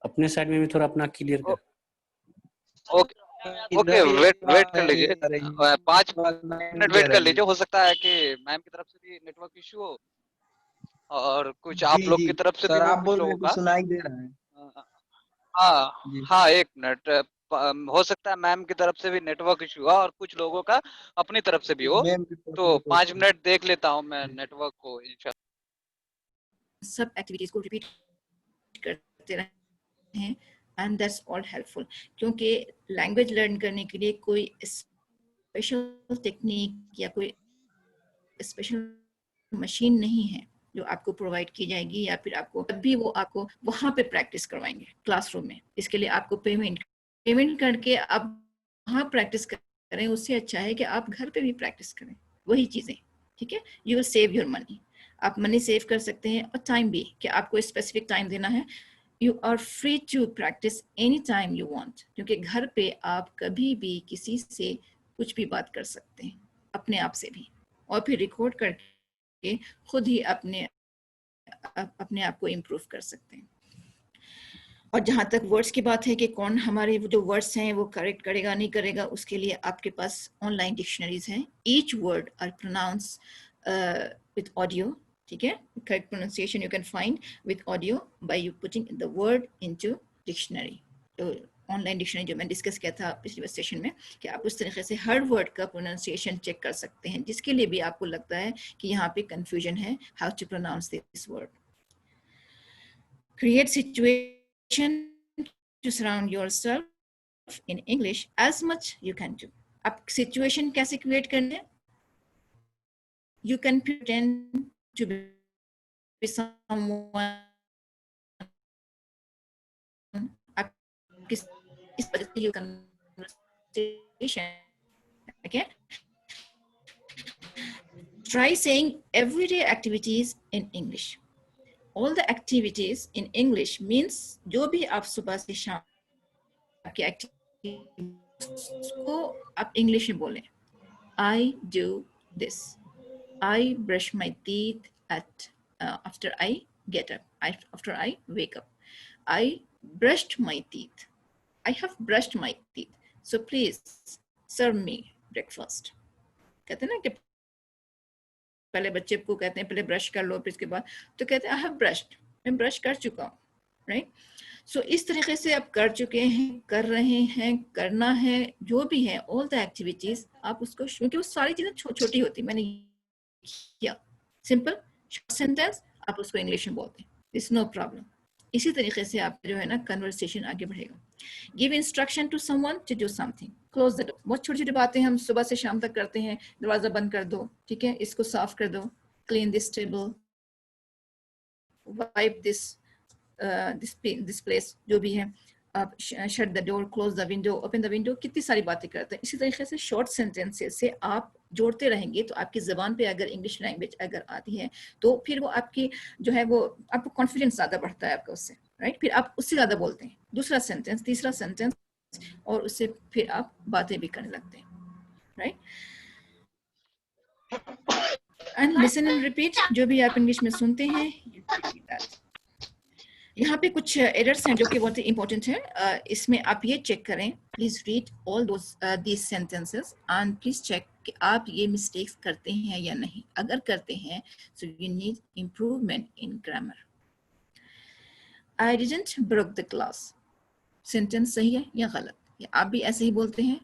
अपने साइड में भी थोड़ा अपना क्लियर कर। ओके ओके, वेट कर लीजिए, 5 मिनट वेट कर लीजिए। हो सकता है कि मैम की तरफ से भी नेटवर्क इशू हो और कुछ आप लोग की तरफ से भी हो, कुछ लोगों का सुनाई दे रहा है। हाँ हाँ, 1 मिनट, हो सकता है मैम की तरफ से भी नेटवर्क इशू हुआ और कुछ लोगों का अपनी तरफ से भी हो, तो 5 मिनट देख लेता हूँ मैं नेटवर्क को इंशाल्लाह। सब एक्टिविटीज को रिपीट करते रहें एंड दैट्स ऑल हेल्पफुल, क्योंकि लैंग्वेज लर्न करने के लिए कोई स्पेशल टेक्निक या कोई स्पेशल मशीन नहीं है जो आपको प्रोवाइड की जाएगी या फिर आपको भी वो आपको वहां पे प्रैक्टिस करवाएंगे क्लासरूम में। इसके लिए आपको पेमेंट करके आप वहां प्रैक्टिस करें, उससे अच्छा है कि आप घर पे भी प्रैक्टिस करें वही चीजें, ठीक है। You will save your money, आप मनी सेव कर सकते हैं और टाइम भी, कि आपको स्पेसिफिक टाइम देना है। You are free to practise any time you want, क्योंकि घर पे आप कभी भी किसी से कुछ भी बात कर सकते हैं अपने आप से भी, और फिर रिकॉर्ड करके खुद ही अपने आप को इम्प्रूव कर सकते हैं। और जहाँ तक वर्ड्स की बात है कि कौन हमारे जो वर्ड्स हैं वो करेक्ट करेगा नहीं करेगा, उसके लिए आपके पास ऑनलाइन डिक्शनरीज हैं। Each word are pronounce with audio, ठीक है। Correct pronunciation you can find with audio by you putting the word into dictionary. तो ऑनलाइन डिक्शनरी जो मैंने डिस्कस किया था पिछले सेशन में, कि आप उस तरीके से हर वर्ड का प्रोनाउंसिएशन चेक कर सकते हैं, जिसके लिए भी आपको लगता है कि यहाँ पे कंफ्यूजन है how to pronounce this word. Create situation to surround yourself in English as much you can do. आप सिचुएशन कैसे क्रिएट करने, you can pretend to be someone, इस वजह से conversation, okay? Try saying everyday activities in English. All the activities in English means जो भी आप सुबह से शाम की एक्टिविटीज को आप इंग्लिश में बोलें। I do this. I brush my teeth at after I get up. After I wake up. I brushed my teeth. I have brushed my teeth. So please serve me breakfast. कहते हैं ना कि पहले बच्चे को कहते हैं पहले ब्रश कर लो, फिर इसके बाद तो कहते हैं I have brushed. मैं ब्रश कर चुका हूँ, राइट। सो इस तरीके से आप कर चुके हैं, कर रहे हैं, करना है, जो भी है ऑल द एक्टिविटीज आप उसको, क्योंकि वो सारी चीजें छोटी होती, मैंने किया सिंपल शॉर्ट सेंटेंस आप उसको इंग्लिश में बोलते हैं, इट्स नो प्रॉब्लम। इसी तरीके से आप जो है ना कन्वर्सेशन आगे बढ़ेगा। Give instruction to someone to do something, close the door. बहुत छोटी छोटी बातें हम सुबह से शाम तक करते हैं, दरवाजा बंद कर दो, ठीक है, इसको साफ कर दो, clean this table, wipe this place, जो भी है, आप shut the door, close the window, open the window, कितनी सारी बातें करते हैं। इसी तरीके से शॉर्ट सेंटेंसेस से आप जोड़ते रहेंगे तो आपकी ज़बान पे अगर इंग्लिश लैंग्वेज अगर आती है तो फिर वो आपकी जो है वो आपको कॉन्फिडेंस ज़्यादा बढ़ता है आपका उससे, राइट। फिर आप उससे ज़्यादा बोलते हैं, दूसरा सेंटेंस, तीसरा सेंटेंस, और उससे फिर आप बातें भी करने लगते हैं, right. And listen and repeat, जो भी आप इंग्लिश में सुनते हैं यहाँ पे कुछ एरर्स हैं जो कि बहुत ही इंपॉर्टेंट है। इसमें आप ये चेक करें, please read all these sentences and please check कि आप ये मिस्टेक्स करते हैं या नहीं। अगर करते हैं so you need improvement in grammar. I didn't break the glass, sentence सही है या गलत, या आप भी ऐसे ही बोलते हैं।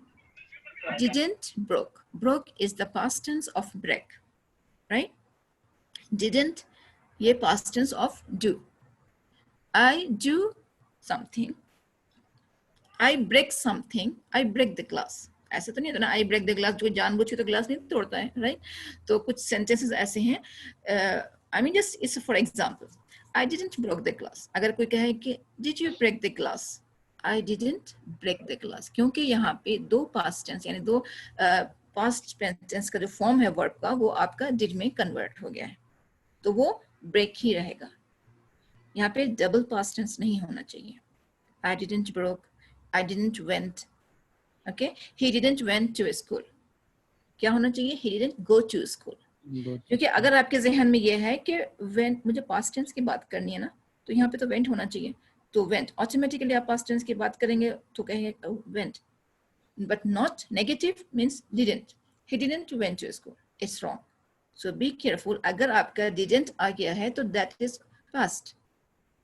Didn't broke, broke is the past tense of break, right. Didn't ये past tense of do. I do something, I break something, I break the glass। ऐसा तो नहीं होता ना I break the glass, जो जानबूझ के तो ग्लास नहीं तोड़ता है, राइट। तो कुछ सेंटेंसेस ऐसे हैं, I mean just it's for example, I didn't break the glass। अगर कोई कहे कि did you break the glass, I didn't break the glass, क्योंकि यहाँ पे दो पास्ट टेंस यानी दो पास्ट टेंस का जो फॉर्म है वर्ब का वो आपका did में कन्वर्ट हो गया है, तो वो ब्रेक ही रहेगा। यहाँ पे डबल पास्ट टेंस नहीं होना चाहिए। I didn't broke, I didn't went, okay? He didn't went to school। क्या होना चाहिए? He didn't go to school। क्योंकि अगर आपके जहन में ये है कि went, मुझे पास्ट टेंस की बात करनी है ना, तो यहाँ पे तो went होना चाहिए, तो went ऑटोमेटिकली आप पास्ट टेंस की बात करेंगे तो कहेंगे went, but not negative means didn't। He didn't went to school, it's wrong। So be careful, अगर आपका didn't आ गया है तो that is past,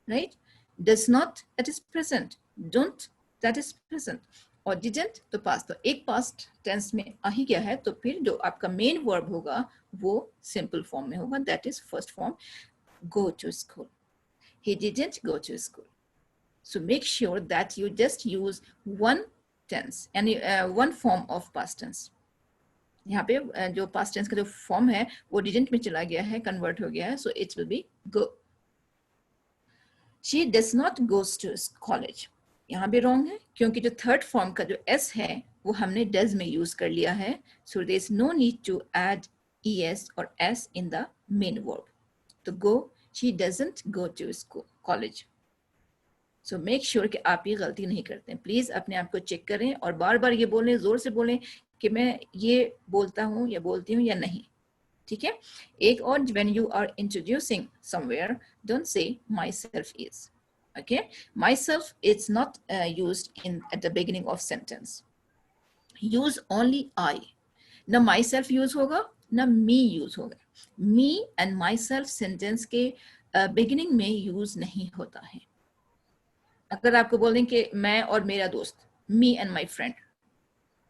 right? Does not, that is present। Don't, that is present। और didn't तो past, तो एक past tense में आ ही गया है तो फिर जो आपका main verb होगा वो simple form में होगा, that is first form। go to school. He didn't go to school. So make sure that you just use one tense, यानी one form of past tense. यहाँ पे जो past tense का जो form है वो didn't में चला गया है, convert हो गया है, so it will be go. She does not goes to college. यहाँ भी wrong है क्योंकि जो third form का जो s है वो हमने does में use कर लिया है, so there is no need to add es or s in the main verb. तो go, she doesn't go to school, college. So make sure कि आप ये गलती नहीं करते हैं. प्लीज अपने आप को चेक करें और बार बार ये बोलें, जोर से बोलें कि मैं ये बोलता हूँ या बोलती हूँ या नहीं. ठीक है. एक और, when you are introducing somewhere, don't say myself is. Okay, myself is not used at the beginning of sentence. Use only I. ना myself use होगा ना me use होगा. Me and myself sentence के beginning में use नहीं होता है. अगर आपको बोलें कि मैं और मेरा दोस्त, me and my friend,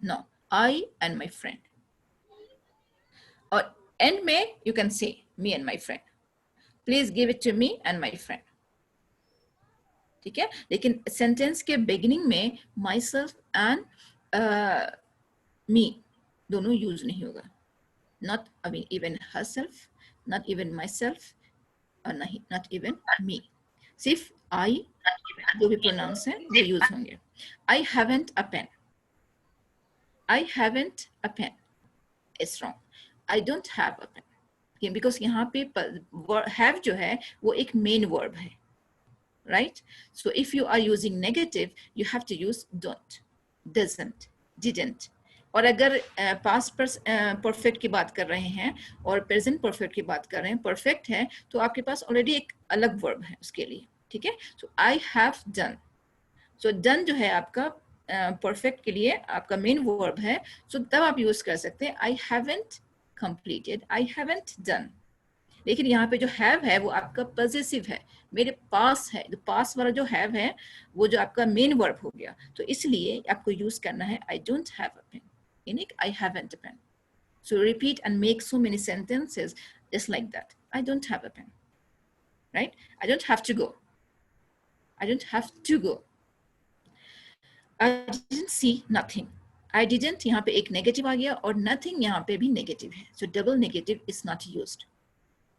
no, I and my friend. और end में you can say me and my friend. Please give it to me and my friend. ठीक है. लेकिन सेंटेंस के बिगिनिंग में myself and me दोनों यूज नहीं होगा. Not even herself, not even myself, और नहीं, not even me. सिर्फ I जो भी प्रोनाउंस है वो यूज होंगे. I haven't a pen. I haven't a pen. It's wrong. I don't have a pen. Because यहाँ पे have जो है वो एक main verb है. Right? So if you are using negative, you have to use don't, doesn't, didn't. और अगर past perfect की बात कर रहे हैं और present perfect की बात कर रहे हैं, perfect है तो आपके पास already एक अलग verb है उसके लिए. ठीक है. So I have done. So done जो है आपका perfect के लिए आपका main verb है. So तब आप use कर सकते हैं I haven't completed, I haven't done. लेकिन यहाँ पे जो have है वो आपका possessive है, मेरे पास है. जो पास वाला जो have है वो जो आपका main verb हो गया. तो इसलिए आपको use करना है I don't have a pen. यानी I haven't a pen. So repeat and make so many sentences just like that. I don't have a pen. Right? I don't have to go. I don't have to go. I didn't see nothing. I didn't यहाँ पे एक negative आ गया और nothing यहाँ पे भी negative है. So double negative is not used.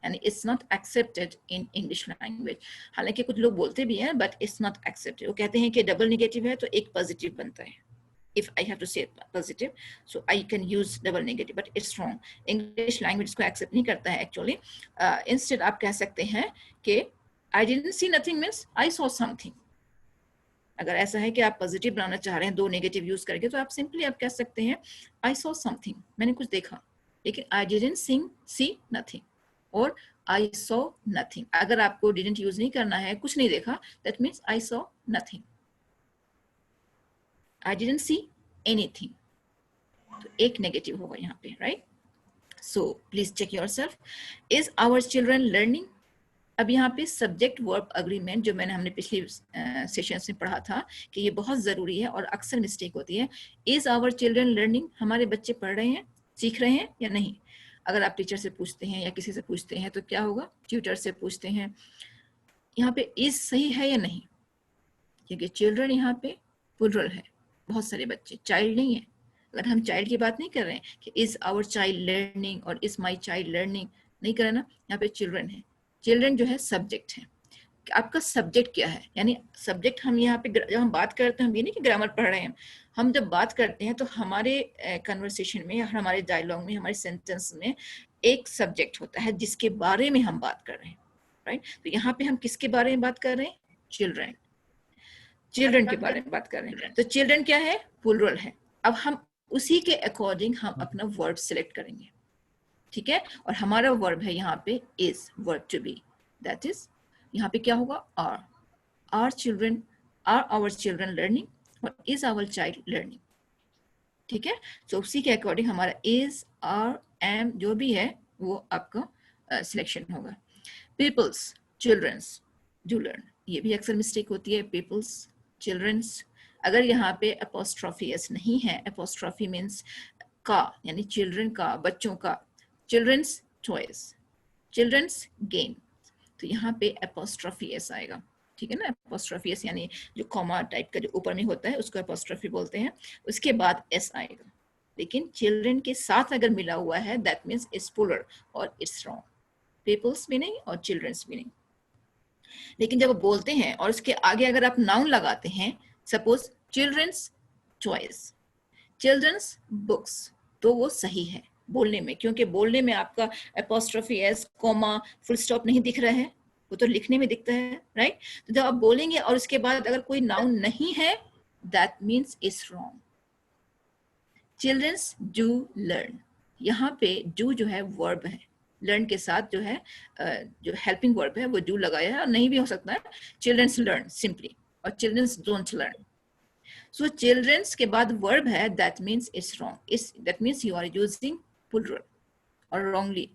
And it's not accepted in English language. हालांकि कुछ लोग बोलते भी हैं, but it's not accepted. वो कहते हैं कि double negative है तो एक positive बनता है. If I have to say positive, so I can use double negative, but it's wrong. English language इसको accept नहीं करता है actually. Instead आप कह सकते हैं कि I didn't see nothing means I saw something. अगर ऐसा है कि आप पॉजिटिव बनाना चाह रहे हैं दो नेगेटिव यूज करके तो आप सिंपली आप कह सकते हैं I saw something, मैंने कुछ देखा. लेकिन I didn't see nothing और I saw nothing. अगर आपको didn't यूज नहीं करना है, कुछ नहीं देखा, that means I saw nothing. I didn't see anything. तो एक नेगेटिव होगा यहाँ पे, right? So please check yourself. Is our children learning? अब यहाँ पे सब्जेक्ट वर्ब अग्रीमेंट जो हमने पिछली सेशंस में पढ़ा था कि ये बहुत ज़रूरी है और अक्सर मिस्टेक होती है. Is our children learning? हमारे बच्चे पढ़ रहे हैं, सीख रहे हैं या नहीं? अगर आप टीचर से पूछते हैं या किसी से पूछते हैं तो क्या होगा? ट्यूटर से पूछते हैं. यहाँ पे इज सही है या नहीं? क्योंकि चिल्ड्रन यहाँ पे प्लूरल है, बहुत सारे बच्चे, चाइल्ड नहीं है. अगर हम चाइल्ड की बात नहीं कर रहे हैं कि इज आवर चाइल्ड लर्निंग और इज माई चाइल्ड लर्निंग, नहीं कर रहे ना. यहाँ पे चिल्ड्रन है. चिल्ड्रन जो है सब्जेक्ट है. आपका सब्जेक्ट क्या है? यानी सब्जेक्ट हम यहाँ पे जब हम बात करते हैं, हम ये नहीं कि ग्रामर पढ़ रहे हैं. हम जब बात करते हैं तो हमारे कन्वर्सेशन में, हमारे डायलॉग में, हमारे सेंटेंस में एक सब्जेक्ट होता है जिसके बारे में हम बात कर रहे हैं, राइट? तो यहाँ पे हम किसके बारे में बात कर रहे हैं? चिल्ड्रन. चिल्ड्रन के बारे में बात कर रहे हैं. तो चिल्ड्रन क्या है? प्लूरल है. अब हम उसी के अकॉर्डिंग हम अपना वर्ब सिलेक्ट करेंगे. ठीक है. और हमारा वर्ब है यहाँ पे is, verb to be. That is यहाँ पे क्या होगा? Are. Are children, are our children learning और इज आवर चाइल्ड लर्निंग. ठीक है. तो उसी के अकॉर्डिंग हमारा इज, आर, एम जो भी है वो आपका सिलेक्शन होगा. Peoples, childrens do learn. ये भी अक्सर मिस्टेक होती है. Peoples, childrens. अगर यहाँ पे अपोस्ट्रोफी एस नहीं है, अपोस्ट्रोफी मीन्स का, यानी चिल्ड्रन का, बच्चों का. Childrens toys, childrens game. तो यहाँ पे एपोस्ट्रोफी एस आएगा, ठीक है ना। एपोस्ट्रोफी एस यानी जो कॉमा टाइप का जो ऊपर में होता है उसको एपोस्ट्रोफी बोलते हैं, उसके बाद एस आएगा। लेकिन चिल्ड्रन के साथ अगर मिला हुआ है दैट मीन्स इट्स प्लूरल और इट्स रॉन्ग, पीपल्स भी नहीं और चिल्ड्रंस भी नहीं। लेकिन जब बोलते हैं और उसके आगे अगर आप नाउन लगाते हैं, suppose childrens choice, childrens books, तो वो सही है बोलने में, क्योंकि बोलने में आपका apostrophe S comma full stop नहीं दिख रहा है, वो तो लिखने में दिखता है, राइट। तो जब आप बोलेंगे और उसके बाद अगर कोई नाउन नहीं है that means it's wrong. Childrens do learn, यहाँ पे डू जो है वर्ब है, लर्न के साथ जो है जो हेल्पिंग वर्ब है वो डू लगाया है, और नहीं भी हो सकता है चिल्ड्रंस लर्न सिंपली, और childrens don't learn. So childrens के बाद वर्ब है that means it's wrong, that means you are using plural और रॉन्गली।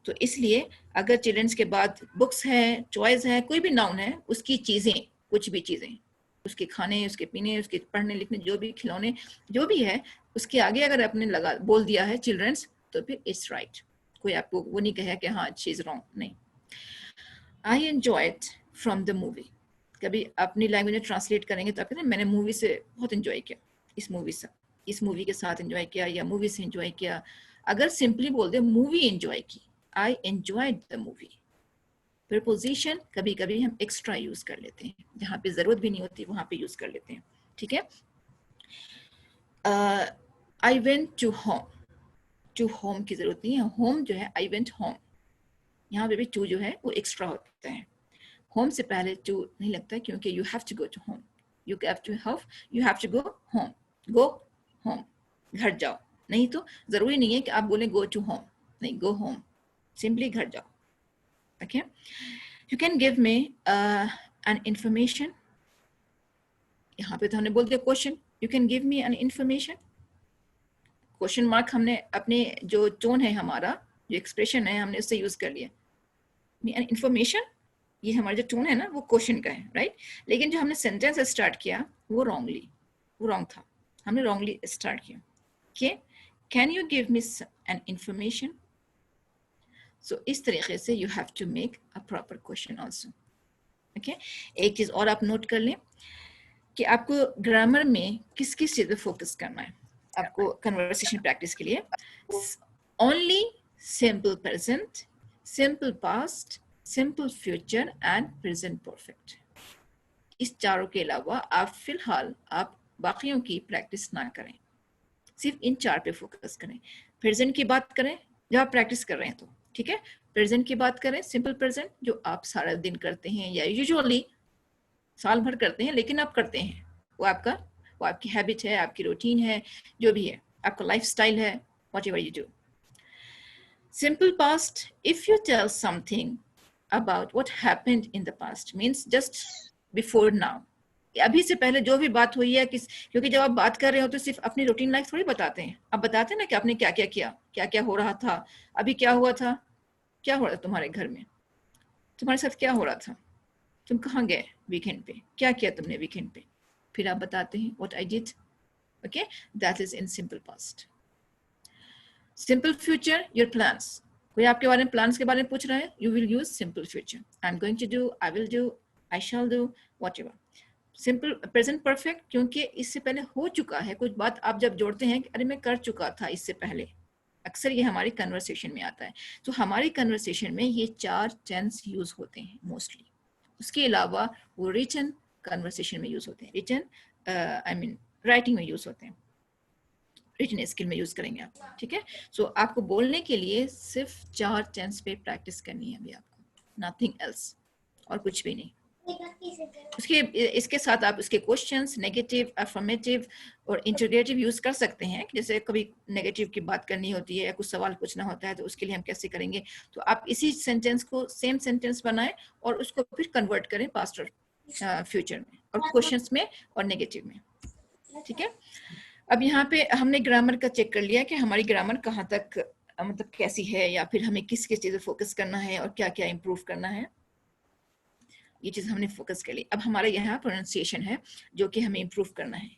तो इसलिए अगर चिल्ड्रंस के बाद बुक्स है, चॉइस है, कोई भी नाउन है, उसकी चीजें, कुछ भी चीजें, उसके खाने, उसके पीने, उसके पढ़ने लिखने, जो भी खिलौने, जो भी है, उसके आगे अगर आपने लगा बोल दिया है चिल्ड्रंस, तो फिर इट्स राइट। कोई आपको वो नहीं कहे कि हाँ शी इज रॉन्ग, नहीं। I enjoyed from the movie, कभी अपनी लैंग्वेज में ट्रांसलेट करेंगे तो आप कहते हैं मैंने मूवी से बहुत एंजॉय किया, इस मूवी से, इस मूवी के साथ एंजॉय किया या मूवी से एंजॉय किया। अगर सिंपली बोल दे मूवी एंजॉय की, I enjoyed the movie. Preposition कभी कभी हम एक्स्ट्रा यूज कर लेते हैं, जहाँ पे जरूरत भी नहीं होती वहां पे यूज कर लेते हैं, ठीक है। I went to home, to home की जरूरत नहीं है, होम जो है आई वेंट होम, यहाँ पे भी टू जो है वो एक्स्ट्रा होता है। होम से पहले टू नहीं लगता है क्योंकि you have to go to home, you have to go home, go home, घर जाओ। नहीं तो जरूरी नहीं है कि आप बोले गो टू होम, नहीं, गो होम, सिंपली घर जाओ, okay. You can give me an information, यहाँ पे तो हमने बोल दिया question, you can give me an information, question mark हमने अपने जो टोन है हमारा, जो एक्सप्रेशन है हमने उससे यूज कर लिया। एन इंफॉर्मेशन, ये हमारा जो टोन है ना वो क्वेश्चन का है, राइट। लेकिन जो हमने सेंटेंस स्टार्ट किया वो रॉन्ग था, हमने रॉन्गली स्टार्ट किया, okay. Can you give me an information, so इस तरीके से you have to make a proper question also, okay. एक चीज और आप नोट कर लें कि आपको ग्रामर में किस किस चीज पे फोकस करना है आपको कन्वर्सेशन प्रैक्टिस के लिए। Only simple present, simple past, simple future and present perfect, इस चारों के अलावा आप फिलहाल आप बाकियों की प्रैक्टिस ना करें, सिर्फ इन चार पे फोकस करें। प्रेजेंट की बात करें जब आप प्रैक्टिस कर रहे हैं तो ठीक है, प्रेजेंट की बात करें, सिंपल प्रेजेंट जो आप सारा दिन करते हैं या यूजुअली साल भर करते हैं लेकिन आप करते हैं, वो आपकी हैबिट है, आपकी रूटीन है, जो भी है, आपका लाइफस्टाइल है, whatever you do. Simple past, if you tell something about what happened in the past means just before now, अभी से पहले जो भी बात हुई है, क्योंकि जब आप बात कर रहे हो तो सिर्फ अपनी रूटीन लाइफ थोड़ी बताते हैं, आप बताते हैं ना कि आपने क्या क्या किया, क्या क्या हो रहा था, अभी क्या हुआ था, क्या हो रहा था तुम्हारे घर में, तुम्हारे साथ क्या हो रहा था, तुम कहाँ गए वीकेंड पे, क्या किया तुमने वीकेंड पे, फिर आप बताते हैं what I did, okay, that is in simple past. Simple future, your plans, कोई आपके बारे में प्लान्स के बारे में पूछ रहा है, you will use simple future, I am going to do, I will do, I shall do, whatever. Simple present perfect, क्योंकि इससे पहले हो चुका है कुछ बात, आप जब जोड़ते हैं कि अरे मैं कर चुका था इससे पहले, अक्सर ये हमारी कन्वर्सेशन में आता है, तो हमारी कन्वर्सेशन में ये 4 टेंस यूज होते हैं मोस्टली। उसके अलावा वो रिटन कन्वर्सेशन में यूज होते हैं, रिटन आई मीन राइटिंग में यूज होते हैं, रिटन स्किल में यूज करेंगे आप, ठीक है। सो आपको बोलने के लिए सिर्फ 4 टेंस पे प्रैक्टिस करनी है अभी आपको, नथिंग एल्स, और कुछ भी नहीं। इसके साथ आप उसके क्वेश्चंस, नेगेटिव, अफर्मेटिव और इंटरोगेटिव यूज कर सकते हैं। जैसे कभी नेगेटिव की बात करनी होती है या कुछ सवाल पूछना होता है तो उसके लिए हम कैसे करेंगे, तो आप इसी सेंटेंस को सेम सेंटेंस बनाएं और उसको फिर कन्वर्ट करें पास्ट और फ्यूचर में, और क्वेश्चंस में और नेगेटिव में, ठीक है। अब यहाँ पे हमने ग्रामर का चेक कर लिया कि हमारी ग्रामर कहाँ तक मतलब कैसी है, या फिर हमें किस किस चीज़ पे फोकस करना है और क्या क्या इम्प्रूव करना है, ये चीज़ हमने फोकस कर ली। अब हमारा यहाँ प्रोनाउंसिएशन है जो कि हमें इम्प्रूव करना है।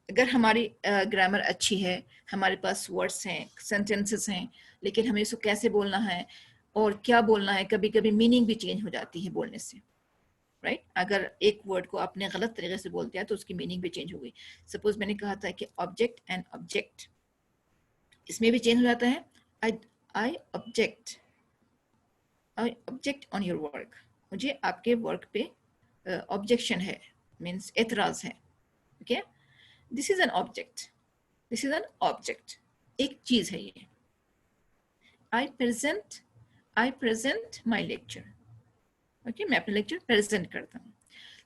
अगर हमारी ग्रामर अच्छी है, हमारे पास वर्ड्स हैं, सेंटेंसेस हैं, लेकिन हमें इसको कैसे बोलना है, और क्या बोलना है, कभी कभी मीनिंग भी चेंज हो जाती है बोलने से, राइट अगर एक वर्ड को आपने गलत तरीके से बोल दिया तो उसकी मीनिंग भी चेंज हो गई। सपोज मैंने कहा था कि ऑब्जेक्ट एंड ऑब्जेक्ट, इसमें भी चेंज हो जाता है। I object on your work, मुझे आपके वर्क पे ऑब्जेक्शन है, मीन्स एतराज है। Okay, this is an object, this is an object, एक चीज है ये। आई प्रेजेंट माई लेक्चर, ओके मैं अपना लेक्चर प्रेजेंट करता हूँ।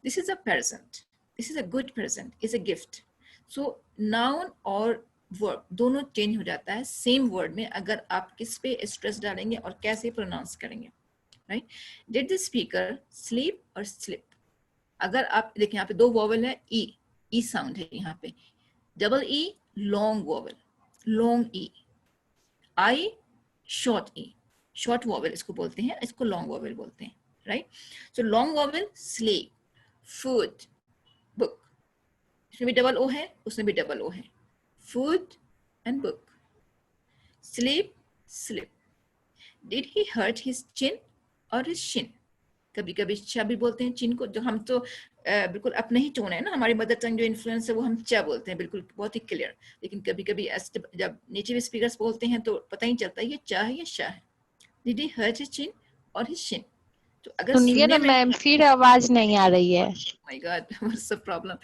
This is a present, this is a good present, is a gift. So noun और वर्ब दोनों चेंज हो जाता है सेम वर्ड में अगर आप किस पे स्ट्रेस डालेंगे और कैसे प्रोनाउंस करेंगे, right. Did the speaker sleep और स्लिप, अगर आप देखिए यहाँ पे दो वॉवल है, ई साउंड है यहाँ पे, double E long vowel, long E. I short E, short vowel इसको बोलते हैं, इसको लॉन्ग वॉवल बोलते हैं, right. So long vowel sleep, food, book, इसमें भी डबल ओ है, उसमें भी डबल ओ है, food and book. Sleep, slip. Did he hurt his chin और हिज शिन, कभी कभी चा भी बोलते हैं चिन को, जो हम तो बिल्कुल अपने ही टोन है ना, हमारी मदर टंग जो इन्फ्लुएंस है वो हम चा बोलते हैं, बिल्कुल बहुत ही क्लियर। लेकिन कभी कभी जब नेटिव स्पीकर्स बोलते हैं तो पता ही चलता है ये चा है या शाह है। Did he hurt his chin और हिज शिन, तो अगर सुनिए ना सुनने में, मैम, फिर आवाज नहीं आ रही है। My God what's the problem,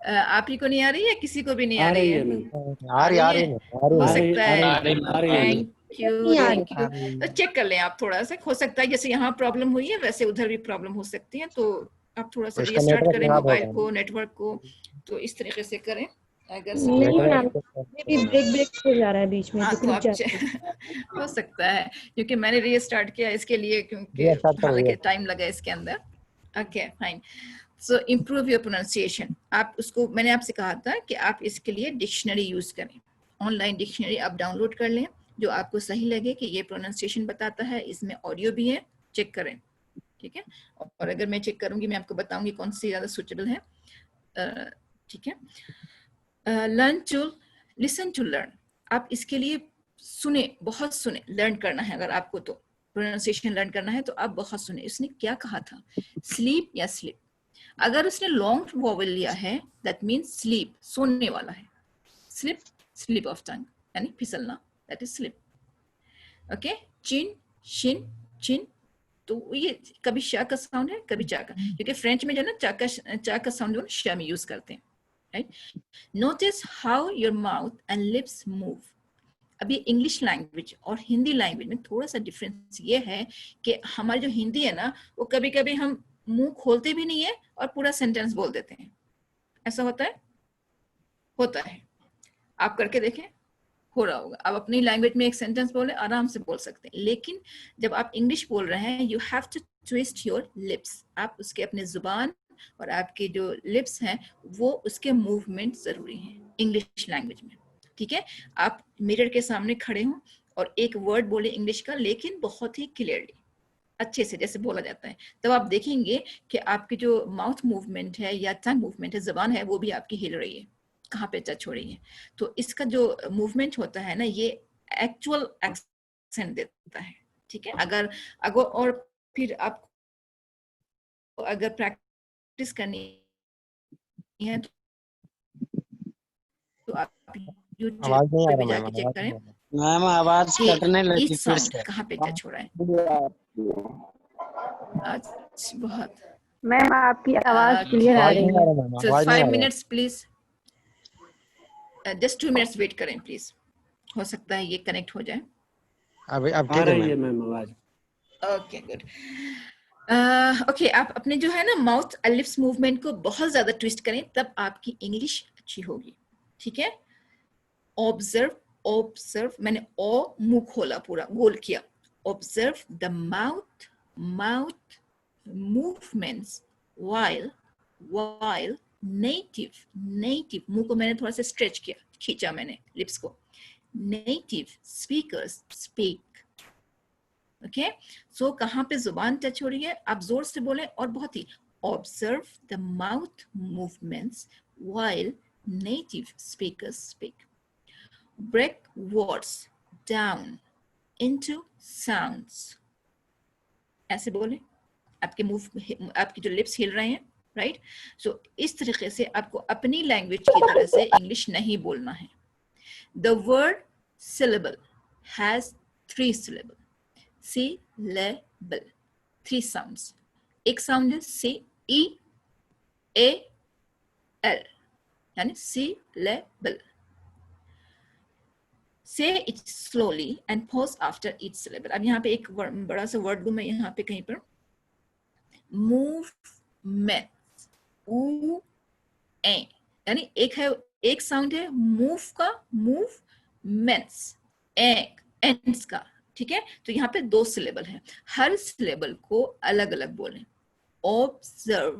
आप ही को नहीं आ रही है, किसी को भी नहीं आ आ रही रही है? है मैम, आ रही है? है हो आ रही सकता आ है, रही आ रही है मैम। थैंक यू नहीं आ थैंक यू। तो चेक कर लें आप थोड़ा सा, हो सकता है जैसे यहाँ प्रॉब्लम हुई है वैसे उधर भी प्रॉब्लम हो सकती है, तो आप थोड़ा सा उसका रीस्टार्ट नेटवर्क करें खराब मोबाइल होगा। को, नेटवर्क को, तो इस तरीके से करें अगर नहीं सपोज। आ नेटवर्क रही, भी ब्रेक हो जा रहा है बीच में, हाँ रुक तो रुक आप जाता है। हो सकता है क्योंकि मैंने रीस्टार्ट किया इसके लिए, क्योंकि रीस्टार्ट तो हालांकि भैया टाइम लगा इसके अंदर। Okay fine. So improve your pronunciation, आप उसको, मैंने आपसे कहा था कि आप इसके लिए डिक्शनरी यूज करें, ऑनलाइन डिक्शनरी आप डाउनलोड कर लें जो आपको सही लगे कि ये प्रोनाउंसिएशन बताता है, इसमें ऑडियो भी है, चेक करें, ठीक है। और अगर मैं चेक करूंगी मैं आपको बताऊंगी कौन सी ज्यादा सुटेबल है, ठीक है। Learn to listen to learn, आप इसके लिए सुने, बहुत सुने, लर्न करना है अगर आपको तो प्रोनाउंसिएशन लर्न करना है तो आप बहुत सुने। उसने क्या कहा था, स्लीप या स्लिप, अगर उसने लॉन्ग वॉवल लिया है दैट मीन्स स्लीप, सोने वाला है। स्लिप, स्लिप ऑफ टंग यानी फिसलना, that is slip. Okay, chin, shin, chin, तो ये कभी शाह का साउंड है कभी चा का, क्योंकि फ्रेंच में जो है ना चा का साउंड जो है शाह में यूज करते हैं, right. Notice how your mouth and lips move, अभी इंग्लिश लैंग्वेज और हिंदी लैंग्वेज में थोड़ा सा डिफरेंस ये है कि हमारी जो हिंदी है ना वो कभी कभी हम मुंह खोलते भी नहीं है और पूरा सेंटेंस बोल देते हैं, ऐसा होता है, होता है, आप करके देखें, हो रहा होगा। आप अपनी लैंग्वेज में एक सेंटेंस बोले आराम से बोल सकते हैं, लेकिन जब आप इंग्लिश बोल रहे हैं you have to twist your lips, आप उसके अपने जुबान और आपके जो लिप्स हैं वो उसके मूवमेंट जरूरी हैं इंग्लिश लैंग्वेज में, ठीक है। आप मिरर के सामने खड़े हों और एक वर्ड बोले इंग्लिश का, लेकिन बहुत ही क्लियरली, अच्छे से जैसे बोला जाता है, तब आप देखेंगे कि आपकी जो माउथ मूवमेंट है या टंग मूवमेंट है, जबान है, वो भी आपकी हिल रही है, कहाँ पे टच हो रही है। तो इसका जो मूवमेंट होता है ना ये एक्चुअल एक्सेंट देता है, ठीक है। अगर और फिर आपको अगर प्रैक्टिस करनी है तो आप यूट्यूब आवाज नहीं आ पे रहा भी मैम, जाके चेक आवाज करें नहीं आ मैम आवाज कि कटने लगी ईच फिर साउंड से। कहाँ पे टच हो रहा है। आज बहुत मैम आपकी आवाज क्लियर आ आवाज रही नहीं आ है। रहा मैम, So आवाज नहीं 5 आ रहा। minutes please, just 2 minutes wait करें प्लीज, हो सकता है ये कनेक्ट हो जाए। अब आ ठीक है रही है मैम। मैम आवाज। Okay good. ओके, आप अपने जो है ना माउथ और लिप्स मूवमेंट को बहुत ज्यादा ट्विस्ट करें तब आपकी इंग्लिश अच्छी होगी, ठीक है। ऑब्जर्व, ऑब्जर्व, मैंने ओ मुंह खोला पूरा गोल किया, observe the mouth, mouth movements while native मुंह को मैंने थोड़ा सा स्ट्रेच किया, खींचा मैंने लिप्स को, नेटिव स्पीकर्स स्पीक, ओके। सो कहाँ पे जुबान टच हो रही है, आप जोर से बोलें और बहुत ही, observe the mouth movements while native speakers speak. Break words down into sounds ऐसे बोले, आपके मुंह, आपकी जो लिप्स हिल रहे हैं, राइट? सो इस तरीके से आपको अपनी लैंग्वेज की तरह से इंग्लिश नहीं बोलना है. The word syllable has 3 syllable. Syllable, 3 sounds. एक sound है C E A L, यानी syllable. Say it slowly and pause after each syllable. अब यहाँ पे एक बड़ा सा वर्ड लूँ मैं यहाँ पे कहीं पर, movement, u ए, यानी एक साउंड है मूव का, मूवमेंट्स, एंड्स का, ठीक है? तो यहाँ पे 2 सिलेबल है, हर सिलेबल को अलग अलग बोलें. Observe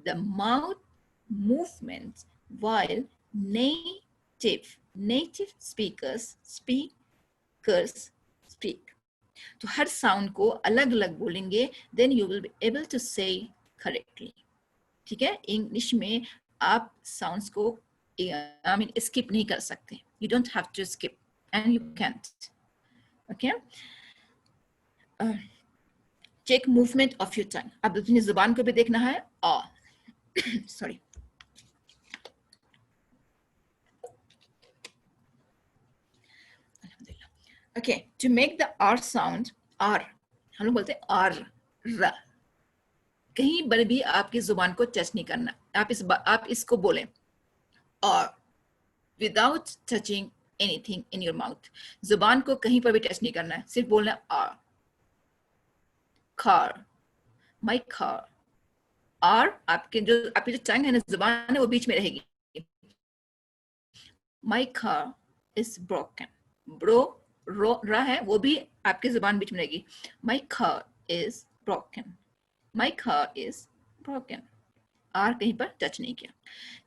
the mouth movements while native speakers speak. तो हर साउंड को अलग अलग बोलेंगे, then you will be able to say correctly. ठीक है? इंग्लिश में आप साउंड्स को स्किप नहीं कर सकते. You don't have to skip and you can't. Okay? Check movement of your tongue. अब अपनी जुबान को भी देखना है. Sorry. Okay, to make the R sound, R, हम लोग बोलते हैं R, R. कहीं पर भी आपकी जुबान को टच नहीं करना. आप इसको बोलें और without touching anything in your mouth. जुबान को कहीं पर भी टच नहीं करना है, सिर्फ बोलना है R. Car, my car. R आपकी जो टंग है ना, जुबान है, वो बीच में रहेगी. My car is broken. रा है, वो भी आपकी जुबान बीच में रहेगी. My car is broken. My car is broken. R कहीं पर टच नहीं किया.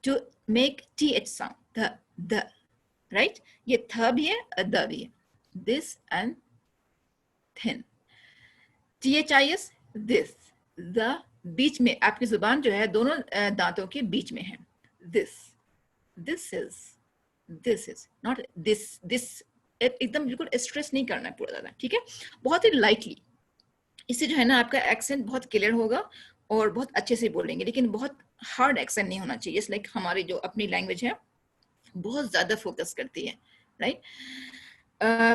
To make th sound, the, right? ये th भी है, द भी है. This and thin. this, this. The बीच में, आपकी जुबान जो है दोनों दांतों के बीच में है. This is not this. एकदम बिल्कुल स्ट्रेस नहीं करना है पूरा ज़्यादा, ठीक है? बहुत ही लाइटली. इससे जो है ना आपका एक्सेंट बहुत क्लियर होगा और बहुत अच्छे से बोलेंगे, लेकिन बहुत हार्ड एक्सेंट नहीं होना चाहिए. लाइक हमारी जो अपनी लैंग्वेज है बहुत ज्यादा फोकस करती है, right?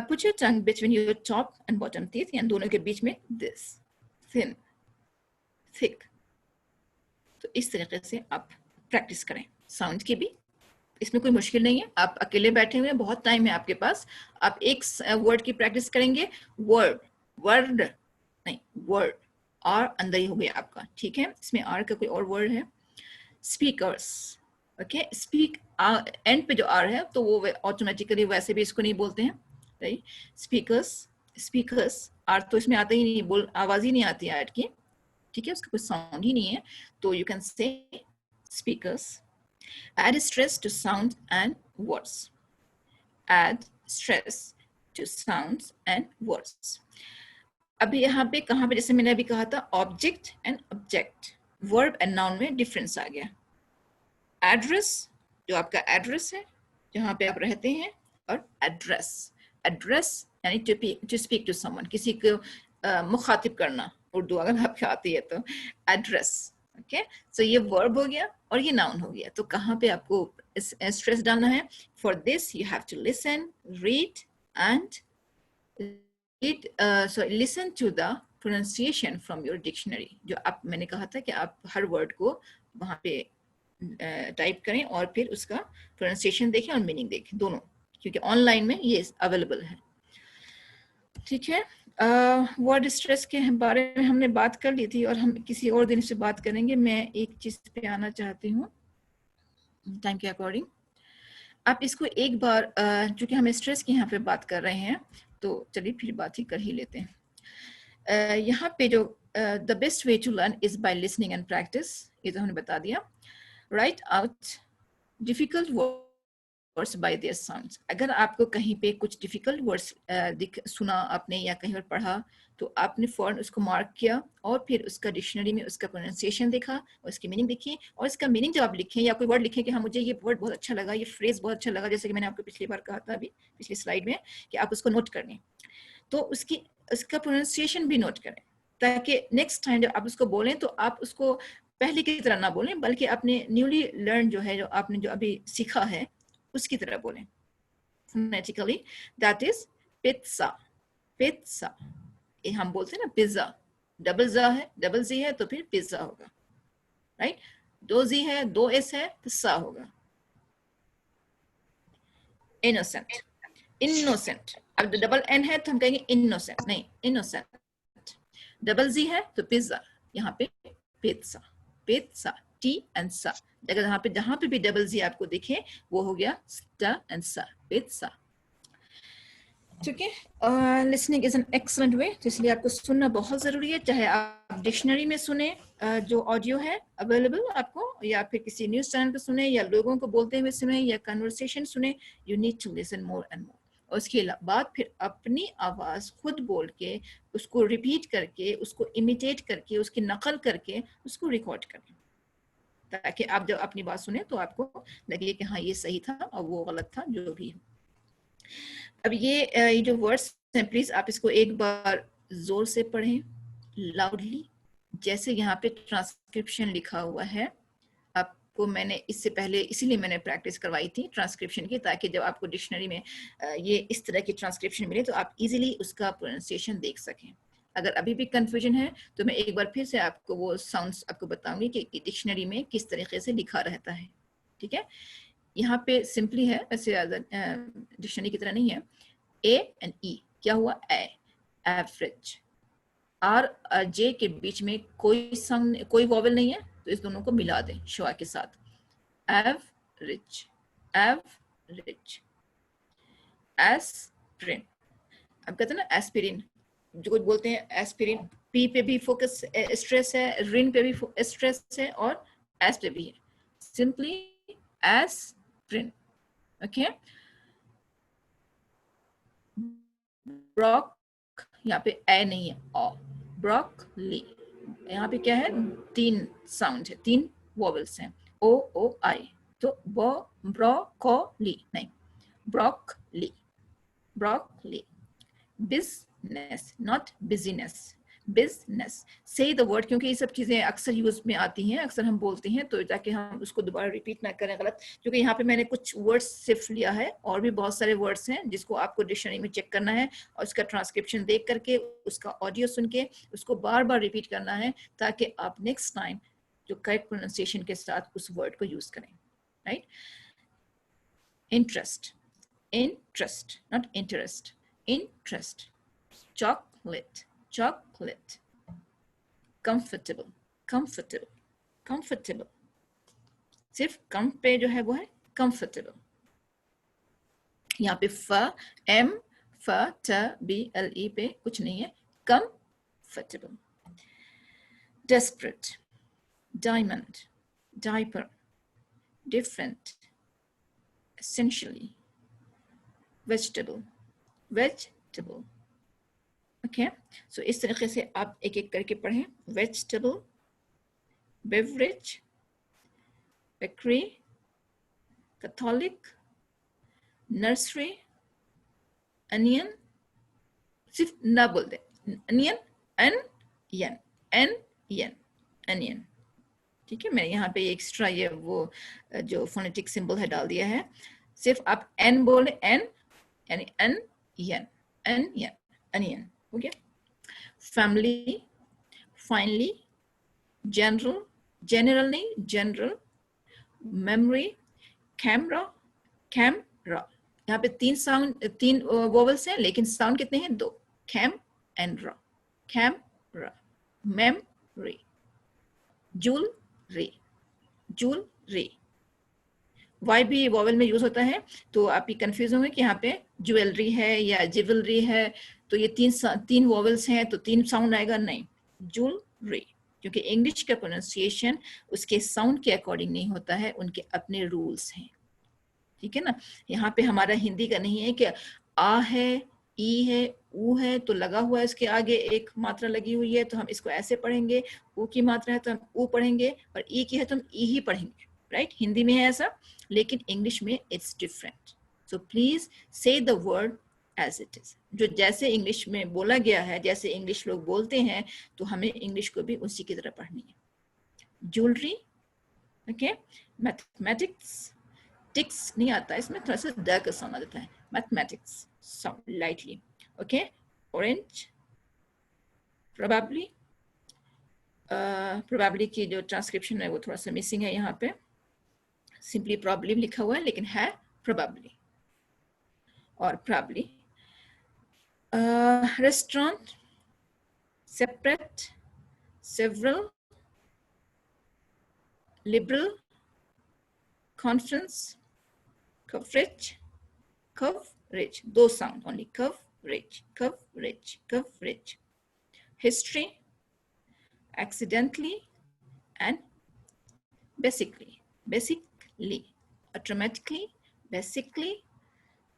Put your tongue between your top and bottom teeth, यानी दोनों के बीच में. This, thin, thick. तो इस तरीके से आप प्रैक्टिस करें साउंड की भी. इसमें कोई मुश्किल नहीं है. आप अकेले बैठे हुए हैं, बहुत टाइम है आपके पास. आप एक वर्ड की प्रैक्टिस करेंगे. वर्ड नहीं, वर्ड. आर अंदर ही हो गया आपका, ठीक है? इसमें आर का कोई और वर्ड है. Speakers, okay? स्पीक एंड पे जो आर है तो वो ऑटोमेटिकली वैसे भी इसको नहीं बोलते हैं, राइट? स्पीकर्स आर तो इसमें आता ही नहीं, आवाज ही नहीं आती है आर की, ठीक है? उसका कोई साउंड ही नहीं है. तो यू कैन से speakers. Add stress to sounds and words. Add stress to sounds and words. अभी यहाँ पे कहाँ पे, जैसे मैंने अभी कहा था, object and object, verb and noun में डिफरेंस आ गया. एड्रेस, जो आपका एड्रेस है जहाँ पे आप रहते हैं, और एड्रेस यानी टू स्पीक टू समवन, किसी को मुखातिब करना. उर्दू अगर आपको आती है तो एड्रेस, ओके? सो ये वर्ब हो गया और ये नाउन हो गया. तो कहाँ पे आपको स्ट्रेस डालना है? For this you have to listen, read and listen to the pronunciation from your dictionary. जो आप, मैंने कहा था कि आप हर वर्ड को वहाँ पे टाइप करें और फिर उसका प्रोनाउंसिएशन देखें और मीनिंग देखें, दोनों, क्योंकि ऑनलाइन में ये अवेलेबल है, ठीक है? वर्ड स्ट्रेस के बारे में हमने बात कर ली थी और हम किसी और दिन से बात करेंगे. मैं एक चीज पे आना चाहती हूँ टाइम के अकॉर्डिंग. आप इसको एक बार, चूंकि हम स्ट्रेस की यहाँ पे बात कर रहे हैं तो चलिए फिर बात ही कर ही लेते हैं. यहाँ पे जो the best way to learn is by listening and practice, ये तो हमने बता दिया. Write out difficult words by their sounds. अगर आपको कहीं पे कुछ डिफिकल्ट वर्ड्स सुना आपने या कहीं पर पढ़ा तो आपने फौरन उसको मार्क किया और फिर उसका डिक्शनरी में उसका प्रोनाउंसिएशन देखा और उसकी मीनिंग देखी. और इसका मीनिंग जब आप लिखें या कोई वर्ड लिखें कि हाँ मुझे ये वर्ड बहुत अच्छा लगा, ये फ्रेज बहुत अच्छा लगा, जैसे कि मैंने आपको पिछली बार कहा था, अभी पिछली स्लाइड में, कि आप उसको नोट कर लें, तो उसका प्रोनाउंसिएशन भी नोट करें. ताकि नेक्स्ट टाइम जब आप उसको बोलें तो आप उसको पहले की तरह ना बोलें, बल्कि अपने न्यूली लर्न जो है, जो आपने जो अभी सीखा है उसकी तरह बोलें phonetically. That is pizza, pizza. ये हम बोलते हैं ना पिज्जा, डबल ज़ा है, डबल जी है तो फिर पिज्जा होगा, राइट। दो जी है, दो एस है तो सा होगा। Innocent, innocent. अब डबल एन है तो हम कहेंगे इनोसेंट, नहीं इनोसेंट। डबल जी है तो पिज्जा, यहाँ पे पिज्जा, पिज्जा, टी एंड सा। अगर जहाँ पे भी डबल जी आपको दिखे वो हो गया sta एंड सा, पिज्जा। ठीक है। लिसनिंग इज एन एक्सलेंट वे, तो इसलिए आपको सुनना बहुत जरूरी है, चाहे आप डिक्शनरी में सुने जो ऑडियो है अवेलेबल आपको, या फिर किसी न्यूज चैनल पे सुने, या लोगों को बोलते हुए सुने, या कन्वर्सेशन सुने। You need to listen more and more. और उसके बाद फिर अपनी आवाज खुद बोल के, उसको रिपीट करके, उसको इमिटेट करके, उसकी नकल करके उसको रिकॉर्ड करें, ताकि आप जब अपनी बात सुने तो आपको लगे कि हाँ ये सही था और वो गलत था, जो भी हो। अब ये जो वर्ड्स हैं, प्लीज आप इसको एक बार जोर से पढ़ें, लाउडली, जैसे यहाँ पे ट्रांसक्रिप्शन लिखा हुआ है। आपको मैंने इससे पहले इसीलिए मैंने प्रैक्टिस करवाई थी ट्रांसक्रिप्शन की, ताकि जब आपको डिक्शनरी में ये इस तरह की ट्रांसक्रिप्शन मिले तो आप इजीली उसका प्रोनाउंसिएशन देख सकें। अगर अभी भी कंफ्यूजन है तो मैं एक बार फिर से आपको वो साउंड्स आपको बताऊंगी कि डिक्शनरी में किस तरीके से लिखा रहता है। ठीक है, यहाँ पे सिंपली है, ऐसे डिक्शनरी की तरह नहीं है। ए एंड ई, क्या हुआ? ए, एवरेज। आर और जे के बीच में कोई साउंड, कोई वॉवेल नहीं है, तो इस दोनों को मिला दें श्वा के साथ। Average, average. एस्पिरिन, अब कहते हैं ना एस्पिरिन, जो कुछ बोलते हैं एस्पिरिन। पी पे भी फोकस स्ट्रेस है, रिन पे भी स्ट्रेस है, और एस पे भी है। Simply aspirin. ओके। ब्रॉक, यहाँ पे ए नहीं है, ओ। ब्रोकली, यहाँ पे क्या है? तीन साउंड है, तीन वॉवेल्स हैं, ओ ओ आई। तो ब्रोकोली नहीं, broccoli, broccoli. Business, not business, business. से द वर्ड, क्योंकि ये सब चीजें अक्सर यूज में आती हैं, अक्सर हम बोलते हैं, तो ताकि हम उसको दोबारा रिपीट ना करें गलत। क्योंकि यहाँ पे मैंने कुछ वर्ड्स सिर्फ लिया है, और भी बहुत सारे वर्ड्स हैं जिसको आपको डिक्शनरी में चेक करना है, और उसका ट्रांसक्रिप्शन देख करके, उसका ऑडियो सुन के उसको बार बार रिपीट करना है, ताकि आप नेक्स्ट टाइम जो करेक्ट प्रोनाउंसिएशन के साथ उस वर्ड को यूज करें, right. Interest, interest, not interest, interest. chocolate, chocolate. Comfortable, comfortable, comfortable. सिर्फ कम पे जो है वो है comfortable. यहाँ पे फ, एम, फ, ट, बी, एल, ई पे कुछ नहीं है, comfortable. Desperate, diamond, diaper, different, essentially, vegetable, vegetable. Okay, so इस तरीके से आप एक एक करके पढ़ें। Vegetable, beverage, bakery, Catholic, nursery, onion. सिर्फ ना बोल दे, onion, onion, onion, onion. ठीक है, मैंने यहाँ पे एक्स्ट्रा ये वो जो फोनेटिक सिंबल है डाल दिया है। सिर्फ आप एन बोले, एन यानी एन यन, onion, onion. Okay. Family, finally, general, general नहीं, general, memory, camera, camera. यहाँ पे तीन साउंड, तीन वोवेल्स हैं, लेकिन साउंड कितने हैं? दो। cam and ra, camera, memory, jewelry, jewelry. Y भी वॉवेल में यूज होता है, तो आप ये कंफ्यूज होंगे कि यहाँ पे ज्वेलरी है या जिवलरी है, तो ये तीन वॉवेल्स हैं तो तीन साउंड आएगा, नहीं, ज्वेलरी। क्योंकि इंग्लिश का प्रोनाउंसिएशन उसके साउंड के अकॉर्डिंग नहीं होता है, उनके अपने रूल्स हैं। ठीक है ना, यहाँ पे हमारा हिंदी का नहीं है कि आ है, ई है, ऊ है, तो लगा हुआ है इसके आगे एक मात्रा लगी हुई है तो हम इसको ऐसे पढ़ेंगे, ऊ की मात्रा है तो हम ऊ पढ़ेंगे, और ई की है तो हम ई ही पढ़ेंगे, राइट। हिंदी में है ऐसा, लेकिन इंग्लिश में इट्स डिफरेंट। सो प्लीज से the word as it is. जो जैसे इंग्लिश में बोला गया है, जैसे इंग्लिश लोग बोलते हैं, तो हमें इंग्लिश को भी उसी की तरह पढ़नी है. ज्वेलरी, ओके, मैथमेटिक्स, टिक्स नहीं आता, इसमें थोड़ा सा द का साउंड आ जाता है. Mathematics sound lightly, okay. Orange, probably की जो ट्रांसक्रिप्शन है वो थोड़ा सा मिसिंग है यहाँ पे. सिंपली प्रॉब्ली लिखा हुआ है लेकिन है प्रोबेबली और probably. Restaurant, separate, several, liberal, conference, coverage, coverage, those sound only, coverage, coverage, coverage. History, accidentally and basically, basically, automatically, basically.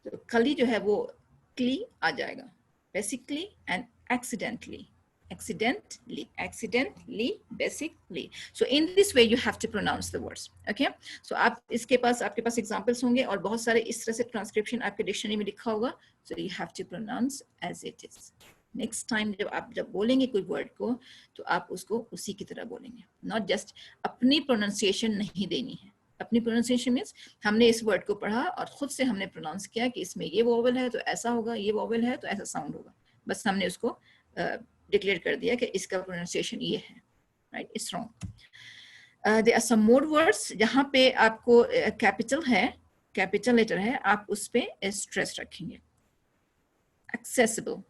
तो कली जो है वो क्ली आ जाएगा. Basically and accidentally. Accidentally, accidentally, basically. So in this way you have to pronounce the words. Okay. So आपके पास examples होंगे और बहुत सारे इस तरह से transcription आपके dictionary में लिखा होगा. So you have to pronounce as it is. Next time जब बोलेंगे कोई word को तो आप उसको उसी की तरह बोलेंगे. Not just अपनी pronunciation नहीं देनी है. अपनी pronunciation means हमने इस word को पढ़ा और खुद से हमने pronounce किया कि इसमें ये vowel है तो ऐसा होगा, ये vowel है तो ऐसा sound होगा. बस हमने उसको डिक्लेयर कर दिया कि इसका प्रोनाउंसिएशन ये है. Right, it's wrong. There are some more words जहाँ पे आपको कैपिटल है, कैपिटल लेटर है, आप उस पे स्ट्रेस रखेंगे. Accessible,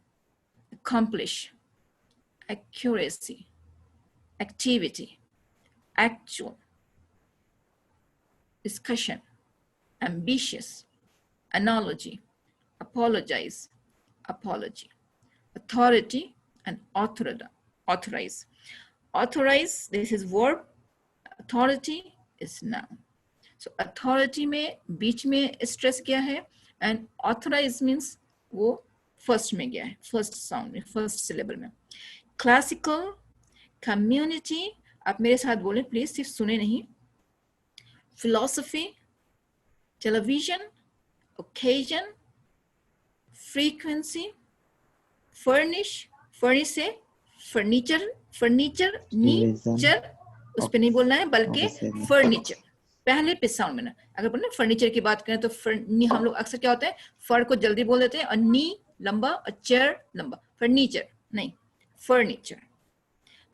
accomplish, accuracy, activity, actual, discussion, ambitious, analogy, apologize, apology, authority, and authorize. Authorize, this is verb. Authority is noun. So authority में बीच में stress क्या है, and authorize means वो first में गया है, first sound में, first syllable में. Classical, community, आप मेरे साथ बोलें प्लीज, सिर्फ सुने नहीं. Philosophy, television, occasion, frequency, furnish, furnish से furniture, furniture, nature, उस पे नहीं बोलना है बल्कि furniture, पहले पे साउंड में ना. अगर बोलना फर्नीचर की बात करें तो हम लोग अक्सर क्या होता है, फर को जल्दी बोल देते हैं और नी लंबा और चेयर लंबा. फर्नीचर नहीं, furniture.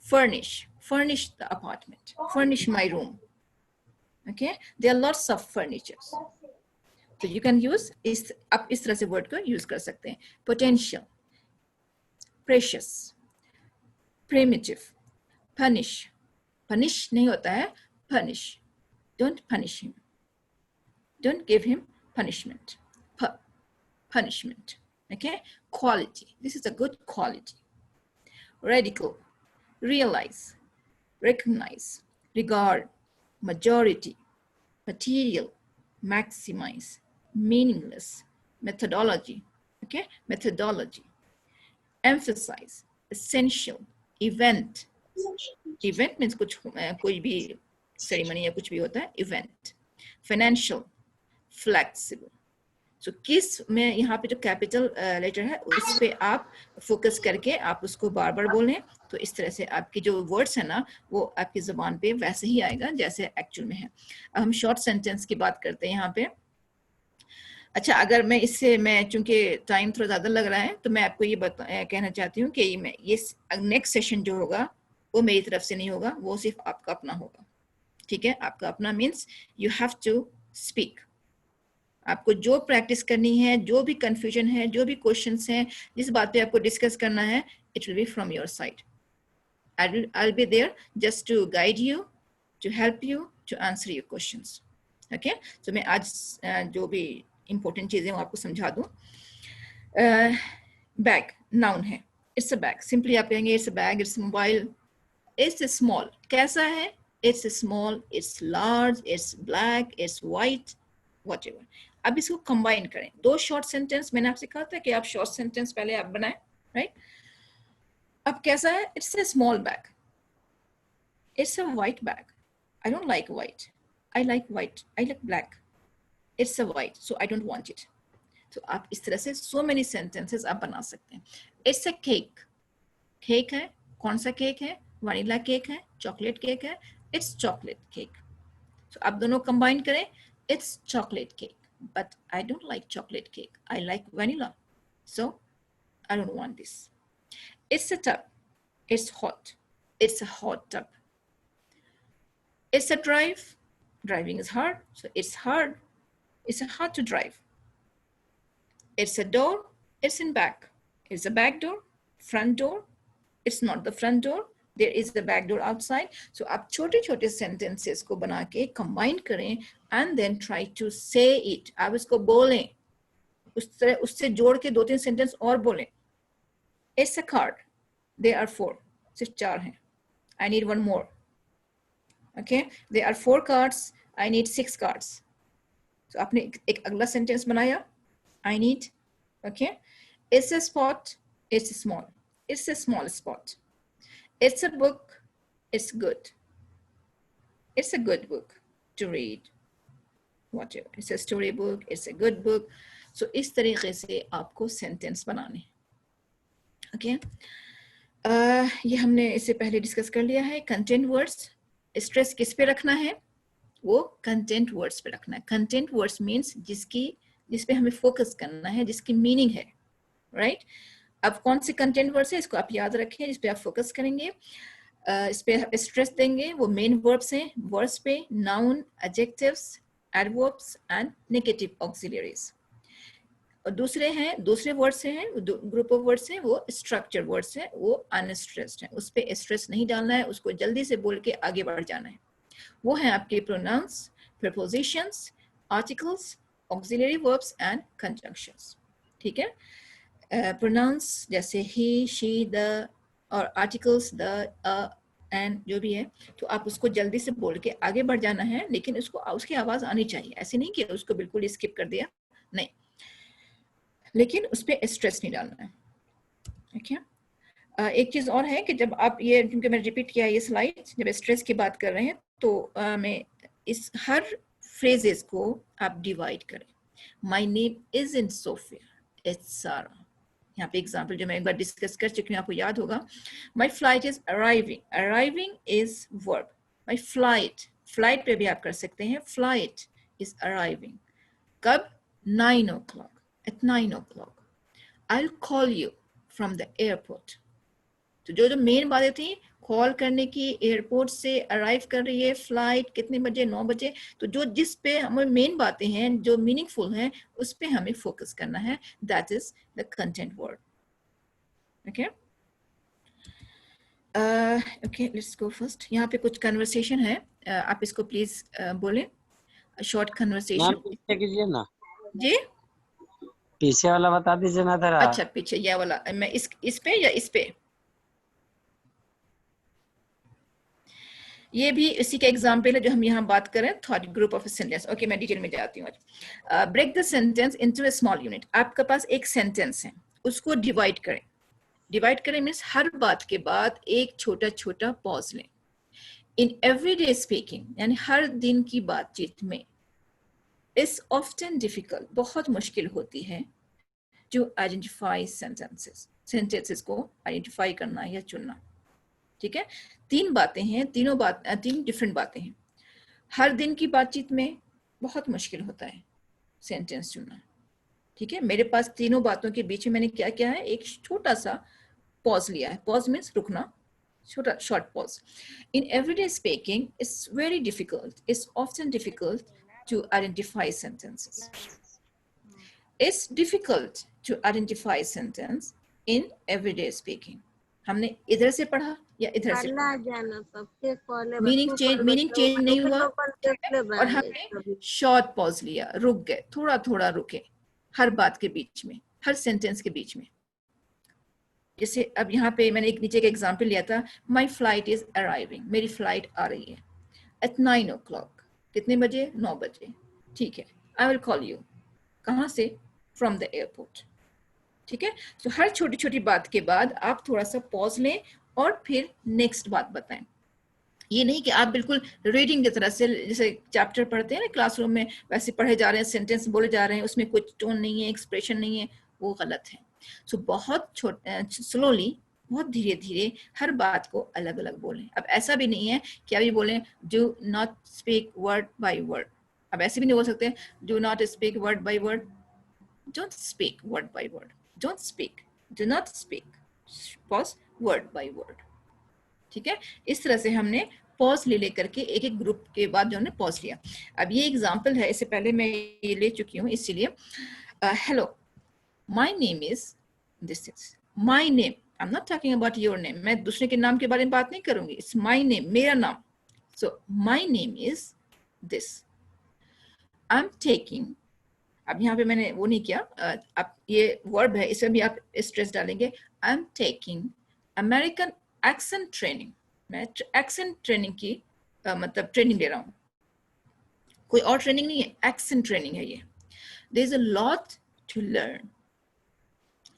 Furnish, furnish the apartment, furnish my room. Okay, there are lots of furnitures. So you can use आप इस तरह से वर्ड को यूज कर सकते हैं. Potential, precious, primitive, punish, punish नहीं होता है, punish. Don't punish him. Don't give him punishment. Punishment. Okay? Quality. This is a good quality. Radical. Realize. Recognize. Regard. Majority. Material. Maximize. Meaningless. Methodology. Okay? Methodology. Emphasize. Essential. Event. Event means कुछ कोई भी ceremony या कुछ भी होता है, event. Financial, flexible. सो किस में यहाँ पे जो कैपिटल लेटर है उस पे आप फोकस करके आप उसको बार बार बोलें, तो इस तरह से आपकी जो वर्ड्स है ना वो आपकी जबान पे वैसे ही आएगा जैसे एक्चुअल में है. अब हम शॉर्ट सेंटेंस की बात करते हैं यहाँ पे. अच्छा, अगर मैं चूंकि टाइम थोड़ा ज्यादा लग रहा है तो मैं आपको ये कहना चाहती हूँ कि ये नेक्स्ट सेशन जो होगा वो मेरी तरफ से नहीं होगा, वो सिर्फ आपका अपना होगा. ठीक है, आपका अपना means you have to speak. आपको जो प्रैक्टिस करनी है, जो भी कंफ्यूजन है, जो भी क्वेश्चंस हैं, जिस बात पे आपको डिस्कस करना है, it will be from your side. I will be there just to guide you, to help you, to answer your questions. Okay, तो मैं आज जो भी इंपॉर्टेंट चीजें वो आपको समझा दूं. बैग नाउन है, इट्स अ बैग. सिंपली आप कहेंगे it's a bag, it's mobile. It's small, कैसा है? It's small, it's large, it's black, it's white, whatever. अब इसको combine करें. 2 short sentence मैंने आपसे कहा था कि आप short sentence पहले आप बनाएं, right? अब कैसा है? It's a small bag. It's a white bag. I don't like white. I like white. I like black. It's a white, so I don't want it. तो आप इस तरह से so many sentences आप बना सकते हैं. It's a cake. केक है, कौन सा केक है? वनीला केक है, चॉकलेट केक है, इट्स चॉकलेट केक. तो आप दोनों कंबाइन करें, it's chocolate cake, but I don't like chocolate cake, I like vanilla, so I don't want this. It's a tub, it's hot, it's a hot tub. It's a drive, driving is hard, so it's hard, it's hard to drive. It's a door, it's in back, it's a back door, front door, it's not the front door, there is the back door outside. So आप छोटे छोटे sentences को बना के combine करें and then try to say it. आप इसको बोलें, उससे जोड़ के 2-3 sentence और बोलें. It's a card, there are 4, सिर्फ 4 हैं, I need 1 more. Okay, there are 4 cards, I need 6 cards. So आपने एक अगला sentence बनाया, I need, okay. It's a spot, it's small. It's a small spot. It's a book. It's good. It's a good book to read. Whatever. It's a story book. It's a good book. So इस तरीके से आपको sentence बनाने. Okay. ये हमने इससे पहले discuss कर लिया है. Content words. Stress किस पे रखना है? वो content words पे रखना है. Content words means जिस पे हमें focus करना है, जिसकी meaning है, right? अब कौन से कंटेंट वर्ड्स है इसको आप याद रखें, इस पे आप फोकस करेंगे, इस पे स्ट्रेस देंगे. वो मेन वर्ब्स हैं, वर्ड्स पे noun, adjectives, adverbs and negative auxiliaries. और दूसरे वर्ड्स हैं, ग्रुप ऑफ वर्ड्स हैं, वो स्ट्रक्चर वर्ड्स हैं, वो अनस्ट्रेस्ड हैं, उस पे स्ट्रेस नहीं डालना है, उसको जल्दी से बोल के आगे बढ़ जाना है. वो हैं आपके pronouns, prepositions, articles, auxiliary verbs and conjunctions. ठीक है. प्रोनाउंस जैसे ही, शी, द, और आर्टिकल्स द, एंड जो भी है, तो आप उसको जल्दी से बोल के आगे बढ़ जाना है, लेकिन उसकी आवाज आनी चाहिए. ऐसे नहीं कि उसको बिल्कुल स्किप कर दिया, नहीं, लेकिन उस पर स्ट्रेस नहीं डालना है. ठीक है. एक चीज और है कि जब आप ये, क्योंकि मैंने रिपीट किया ये स्लाइड, जब स्ट्रेस की बात कर रहे हैं तो मैं इस हर फ्रेजेस को आप डिवाइड करें. My name is in Sophia, it's Sara. यहाँ पे एग्जाम्पल जो मैं एक बार डिस्कस कर चुकी हूँ, आपको याद होगा. My flight is arriving, arriving is verb. My flight पे भी आप कर सकते हैं, फ्लाइट इज अराइविंग. कब? 9 o'clock, at 9 o'clock. I'll call you from the airport. तो जो मेन बातें थी, कॉल करने की, एयरपोर्ट से अराइव कर रही है, फ्लाइट कितने बजे, 9 बजे, तो जिस पे हमें मेन बातें हैं, जो मीनिंगफुल हैं, उस पे हमें फोकस करना है. That is the content word. Okay okay, let's go first. यहाँ पे कुछ कन्वर्सेशन है, आप इसको प्लीज बोलें. Short conversation. पीछे कीजिए ना जी, पीछे वाला बता दीजिए ना जरा. अच्छा पीछे ये वाला, मैं इस पे या इस पे? ये भी इसी का एग्जाम्पल है जो हम यहाँ बात करें. Thought group of sentence. Okay, मैं डिटेल में जाती हूँ. Break the sentence into a small unit. आपके पास एक सेंटेंस है, उसको डिवाइड करें. डिवाइड करें मीन्स हर बात के बाद एक छोटा छोटा पॉज लें. इन एवरीडे स्पीकिंग, यानी हर दिन की बातचीत में, इट्स ऑफ्टन डिफिकल्ट, बहुत मुश्किल होती है, टू आइडेंटिफाई सेंटेंसेस को आइडेंटिफाई करना या चुनना. ठीक है. 3 बातें हैं, 3 डिफरेंट बातें हैं. हर दिन की बातचीत में बहुत मुश्किल होता है सेंटेंस चुनना. ठीक है. मेरे पास 3 बातों के बीच में मैंने क्या किया है, एक छोटा सा पॉज लिया है. पॉज मीन्स रुकना, छोटा short pause. In everyday speaking it's very difficult, it's often difficult to identify sentences. It's difficult to identify sentence in everyday speaking. हमने इधर से पढ़ा या इधर से पढ़ा, मीनिंग चेंज नहीं हुआ, और हमने शॉर्ट पॉज लिया, रुक गए, थोड़ा थोड़ा रुके हर बात के बीच में, हर सेंटेंस के बीच में. जैसे अब यहाँ पे मैंने एक नीचे का एग्जांपल लिया था, माई फ्लाइट इज अराइविंग, मेरी फ्लाइट आ रही है. एट 9 o'clock, कितने बजे? 9 बजे. ठीक है. आई विल कॉल यू, कहाँ से? From the airport. ठीक है. तो हर छोटी छोटी बात के बाद आप थोड़ा सा पॉज लें और फिर नेक्स्ट बात बताएं. ये नहीं कि आप बिल्कुल रीडिंग की तरह से जैसे चैप्टर पढ़ते हैं ना क्लासरूम में वैसे पढ़े जा रहे हैं, सेंटेंस बोले जा रहे हैं, उसमें कुछ टोन नहीं है, एक्सप्रेशन नहीं है, वो गलत है। सो बहुत स्लोली, बहुत धीरे धीरे हर बात को अलग अलग बोलें। अब ऐसा भी नहीं है कि अभी बोलें do not speak word by word, अब ऐसे भी नहीं बोल सकते do not speak word by word, don't speak word by word, don't speak, do not speak, pause word by word. ठीक है, इस तरह से हमने पॉज ले लेकर के एक एक ग्रुप के बाद जो हमने पॉज लिया। अब ये एग्जांपल है, इससे पहले मैं ये ले चुकी हूँ, इसीलिए hello my name is this is my name, I am not talking about your name, मैं दूसरे के नाम के बारे में बात नहीं करूंगी, इट्स माय नेम, मेरा नाम। So my name is this, I am taking, अब यहाँ पे मैंने वो नहीं किया, अब ये वर्ब है, इसमें भी आप स्ट्रेस डालेंगे, I am taking American accent training, मैं एक्सेंट ट्रेनिंग की मतलब ट्रेनिंग ले रहा हूँ, कोई और ट्रेनिंग नहीं है, एक्सेंट ट्रेनिंग है ये। There is a lot to learn,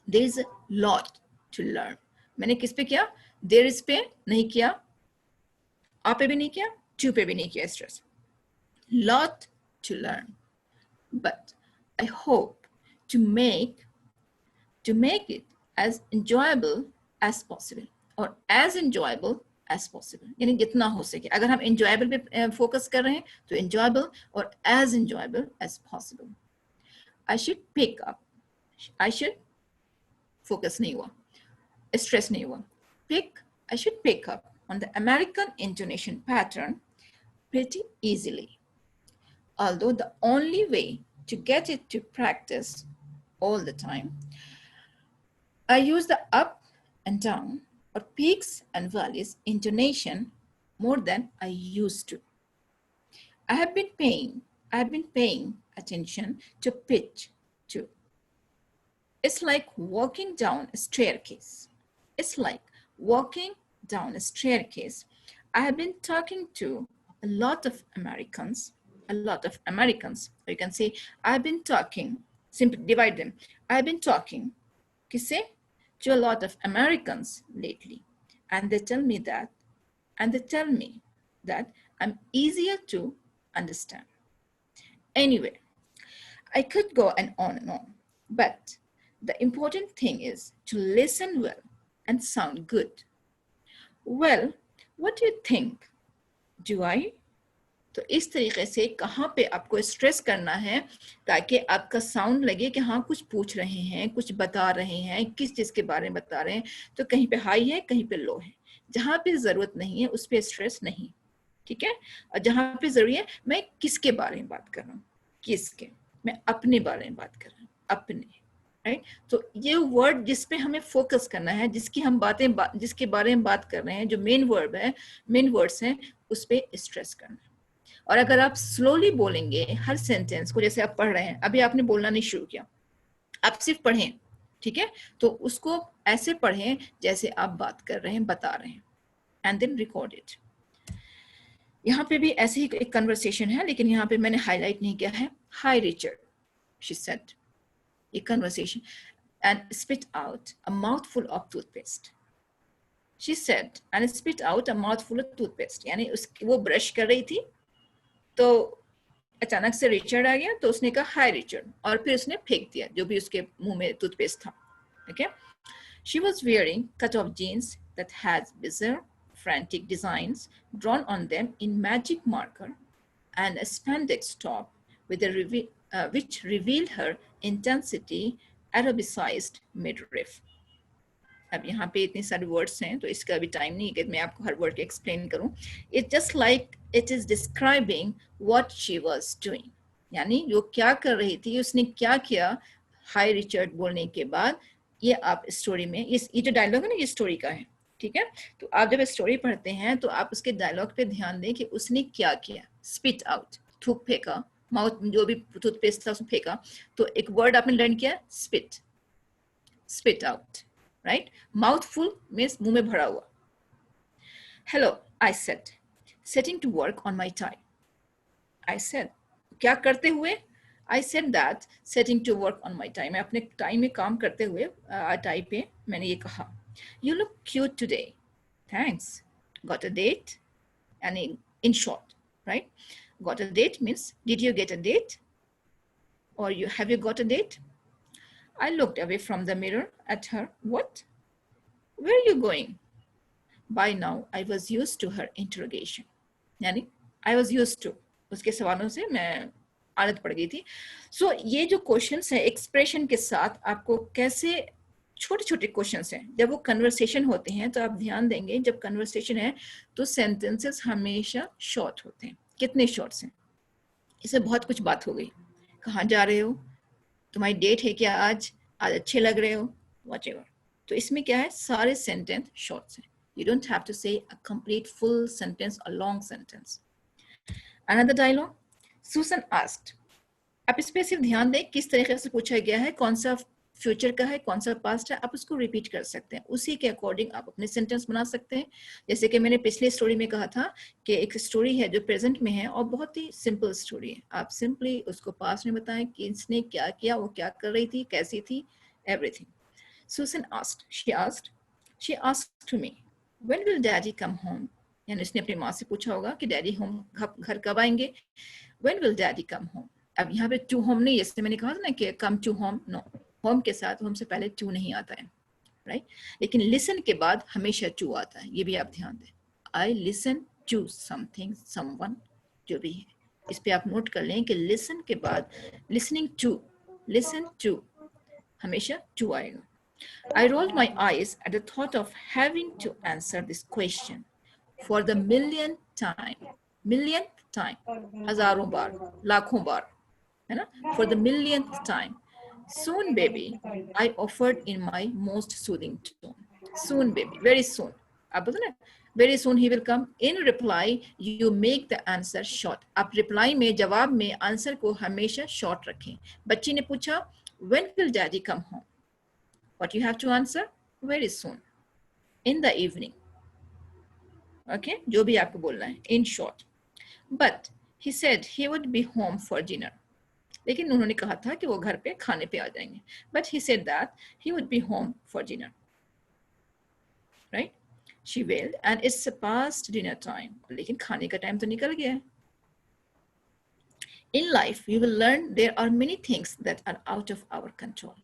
there is a lot to learn, मैंने किस पे किया, देयर इज पे नहीं किया, आ पे भी नहीं किया, टू पे भी नहीं किया stress, lot to learn, but I hope to make it as enjoyable as possible, और as enjoyable as possible, यानी जितना हो सके। अगर हम enjoyable पे फोकस कर रहे हैं तो enjoyable, और as enjoyable as possible। I should pick up, I should focus नहीं हुआ, स्ट्रेस नहीं हुआ, pick, I should pick up on the American intonation pattern pretty easily, although the only way to get it to practice all the time, I use the up and down or peaks and valleys intonation more than I used to. I have been paying attention to pitch too. It's like walking down a staircase. It's like walking down a staircase. I have been talking to a lot of Americans, or you can say I've been talking, simply divide them. I've been talking किससे, to a lot of Americans lately, and they tell me that I'm easier to understand. Anyway, I could go on and on, but the important thing is to listen well and sound good. Well, what do you think? Do I? तो इस तरीके से कहाँ पे आपको stress करना है ताकि आपका साउंड लगे कि हाँ कुछ पूछ रहे हैं, कुछ बता रहे हैं, किस चीज़ के बारे में बता रहे हैं। तो कहीं पे हाई है, कहीं पे लो है, जहाँ पे ज़रूरत नहीं है उस पर स्ट्रेस नहीं, ठीक है। और जहाँ पे ज़रूरी है, मैं किसके बारे में बात कर रहा हूँ, किसके, मैं अपने बारे में बात कर रहा हूँ, अपने, राइट। तो ये वर्ड जिस पे हमें फोकस करना है, जिसके बारे में बात कर रहे हैं, जो मेन वर्ब है, मेन वर्ड्स हैं, उस पर स्ट्रेस करना है। और अगर आप स्लोली बोलेंगे हर सेंटेंस को, जैसे आप पढ़ रहे हैं, अभी आपने बोलना नहीं शुरू किया, आप सिर्फ पढ़ें, ठीक है, तो उसको ऐसे पढ़ें जैसे आप बात कर रहे हैं, बता रहे हैं, एंड देन रिकॉर्ड इट। यहाँ पे भी ऐसे ही एक कन्वर्सेशन है, लेकिन यहाँ पे मैंने हाईलाइट नहीं किया है। हाय रिचर्ड, शी सेड, ये conversation, and spit out a mouthful of toothpaste. She said and spit out a mouthful of toothpaste, यानी वो ब्रश कर रही थी तो अचानक से रिचर्ड आ गया, तो उसने कहा हाय रिचर्ड, और फिर उसने फेंक दिया जो भी उसके मुंह में टूथपेस्ट था, ठीक है। She was wearing cut-off jeans that had bizarre, frantic designs drawn on them in magic marker, and a spandex top with which revealed her intensity aerobicized midriff. अब यहाँ पे इतने सारे वर्ड्स हैं तो इसका अभी टाइम नहीं है कि मैं आपको हर वर्ड एक्सप्लेन करूँ। It's just like it is describing what she was doing, यानी जो क्या कर रही थी, उसने क्या किया हाय रिचर्ड बोलने के बाद। ये आप स्टोरी में, ये जो डायलॉग है ना, ये स्टोरी का है, ठीक है। तो आप जब स्टोरी पढ़ते हैं तो आप उसके डायलॉग पे ध्यान दें कि उसने क्या किया। स्पिट आउट, थूक फेंका, माउथ जो भी टूथपेस्ट था उसने फेंका, तो एक वर्ड आपने लर्न किया spit, spit out, right. Mouthful means मुंह में भरा हुआ। Hello I said, setting to work on my tie. I said, क्या करते हुए, I said that setting to work on my tie, मैं अपने टाइम में काम करते हुए टाई पे मैंने ये कहा। You look cute today. Thanks. Got a date? यानी in short, right? Got a date means did you get a date, or have you got a date? I looked away from the mirror at her. What? Where are you going? By now I was used to her interrogation. यानी I was used to, उसके सवालों से मैं आदत पड़ गई थी. So ये जो क्वेश्चंस है एक्सप्रेशन के साथ, आपको कैसे छोटे छोटे क्वेश्चंस हैं. जब वो कन्वर्सेशन होते हैं तो आप ध्यान देंगे, जब कन्वर्सेशन है तो सेंटेंसेस हमेशा शॉर्ट होते हैं. कितने शॉर्ट्स हैं? इससे बहुत कुछ बात हो गई. कहाँ जा रहे हो? तुम्हारी डेट है क्या आज अच्छे लग रहे हो, whatever. तो इसमें क्या है, सारे सेंटेंस शॉर्ट्स हैं. You don't have to say a complete full sentence, a long sentence. Another dialogue. Susan asked. आप इस पे सिर्फ ध्यान दें किस तरीके से पूछा गया है, कौन सा फ्यूचर का है, कौन सा पास्ट है. आप उसको रिपीट कर सकते हैं, उसी के अकॉर्डिंग आप अपने सेंटेंस बना सकते हैं. जैसे कि मैंने पिछले स्टोरी में कहा था कि एक स्टोरी है जो प्रेजेंट में है और बहुत ही सिंपल स्टोरी है. आप सिंपली उसको पास्ट में बताएं कि इसने क्या किया, वो क्या कर रही थी, कैसी थी, everything. Susan asked. She asked to me, when will daddy come home? यानी उसने अपनी माँ से पूछा होगा कि डैडी होम घर कब आएंगे. When will daddy come home? अब यहाँ पे to home नहीं, जैसे मैंने कहा था ना कि come to home, no. home के साथ home से पहले to नहीं आता है, right? लेकिन listen के बाद हमेशा to आता है, ये भी आप ध्यान दें. I listen to something, someone, जो भी है. इस पे आप नोट कर लें कि listen के बाद listening to, listen to, हमेशा to आएगा. I rolled my eyes at the thought of having to answer this question for the millionth time, हजारों बार, लाखों बार, है ना? For the millionth time. Soon, baby, I offered in my most soothing tone. Soon, baby, very soon. आप बोलते ना, very soon he will come. In reply, you make the answer short. आप reply में, जवाब में आंसर को हमेशा short रखें. बच्ची ने पूछा, when will daddy come home? What you have to answer? Very soon. In the evening. Okay? जो भी आपको बोलना है. In short. But he said he would be home for dinner. लेकिन उन्होंने कहा था कि वो घर पे खाने पे आ जाएंगे. But he said that he would be home for dinner. Right? She wailed, and it's past dinner time. लेकिन खाने का टाइम तो निकल गया है. In life, you will learn there are many things that are out of our control.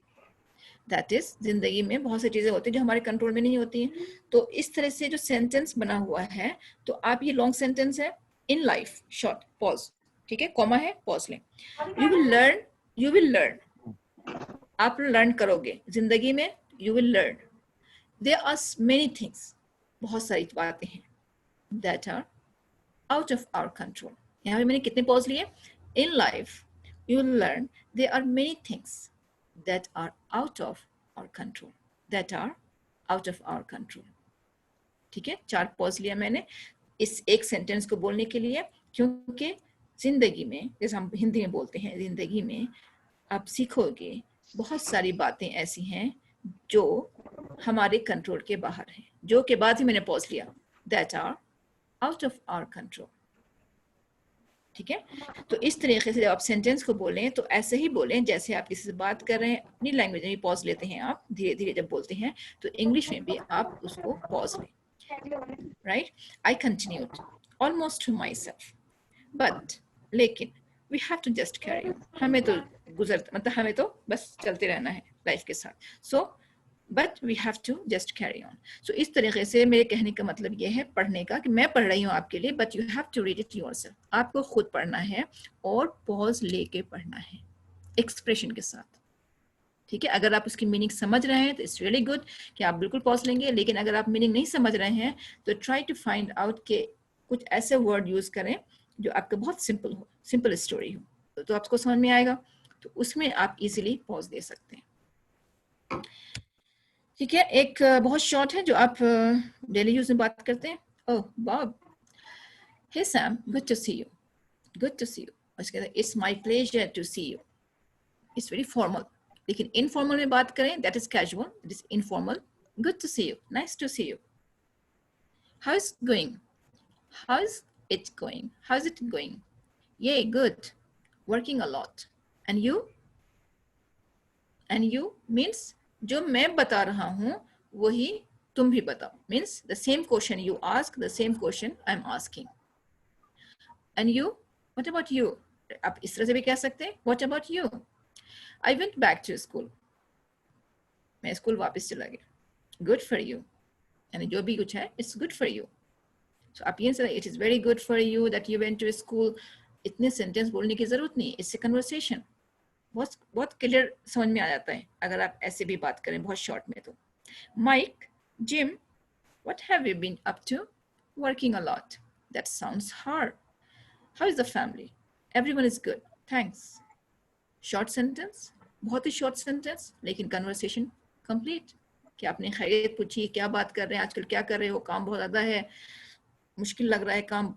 That is, जिंदगी में बहुत सी चीजें होती हैं जो हमारे कंट्रोल में नहीं होती हैं. तो इस तरह से जो सेंटेंस बना हुआ है, तो आप ये लॉन्ग सेंटेंस है. इन लाइफ, शॉर्ट, पॉज, ठीक है, कॉमा है, पॉज लें. you will learn, आप लर्न करोगे जिंदगी में. you will learn there are many things, बहुत सारी बातें हैं, that are out of our control. यहाँ पे मैंने कितने पॉज लिए? In life, you will learn there are many things that are out of our control. That are out of our control. ठीक है, 4 पॉज लिया मैंने इस एक सेंटेंस को बोलने के लिए, क्योंकि जिंदगी में, जैसे हम हिंदी में बोलते हैं, जिंदगी में आप सीखोगे बहुत सारी बातें ऐसी हैं जो हमारे कंट्रोल के बाहर हैं. जो के बाद ही मैंने पॉज लिया. That are out of our control. ठीक है, तो इस तरीके से जब आप सेंटेंस को बोलें तो ऐसे ही बोलें जैसे आप किसी से बात कर रहे हैं. अपनी लैंग्वेज में पॉज लेते हैं आप, धीरे धीरे जब बोलते हैं तो इंग्लिश में भी आप उसको पॉज लें. Right? I continued almost to myself, but, लेकिन, we have to just carry on, हमें तो मतलब हमें तो बस चलते रहना है लाइफ के साथ. सो but we have to just carry on. So इस तरीके से मेरे कहने का मतलब ये है पढ़ने का, कि मैं पढ़ रही हूँ आपके लिए, but you have to read it yourself. आपको खुद पढ़ना है और पॉज लेके पढ़ना है एक्सप्रेशन के साथ. ठीक है, अगर आप उसकी मीनिंग समझ रहे हैं तो इट्स रियली गुड कि आप बिल्कुल पॉज लेंगे. लेकिन अगर आप मीनिंग नहीं समझ रहे हैं तो ट्राई टू फाइंड आउट के कुछ ऐसे वर्ड यूज करें जो आपका बहुत सिंपल हो, सिंपल स्टोरी हो, तो आपको समझ में आएगा. तो उसमें आप इजीली पॉज दे सकते हैं. ठीक है, एक बहुत शॉर्ट है जो आप डेली यूज में बात करते हैं. Oh Bob, hey Sam, good to see you. Good to see you. उसके बाद it's my pleasure to see you. It's very formal. लेकिन इनफॉर्मल में बात करें that is casual, it is informal. Good to see you, nice to see you. How is going? How is it going? How is it going? ये good, working a lot. And you? And you means जो मैं बता रहा हूं वही तुम भी बताओ. Means the same question you ask, the same question I am asking. And you? What about you? आप इस तरह से भी कह सकते हैं, what about you? I went back to school. मैं स्कूल वापस चला गया. Good for you. यानी जो भी कुछ है, it's good for you. So आप ये it is very good for you that you went to school. इतने सेंटेंस बोलने की जरूरत नहीं. It's a conversation. बहुत क्लियर समझ में आ जाता है अगर आप ऐसे भी बात करें बहुत शॉर्ट में तो. Mike, Jim, what have you been up to? Working a lot. That sounds hard. How is the family? Everyone is good. Thanks. Short sentence. बहुत ही short sentence, लेकिन conversation complete. कि आपने खैरियत पूछी, क्या बात कर रहे हैं आजकल, क्या कर रहे हो, काम बहुत ज़्यादा है, मुश्किल लग रहा है काम,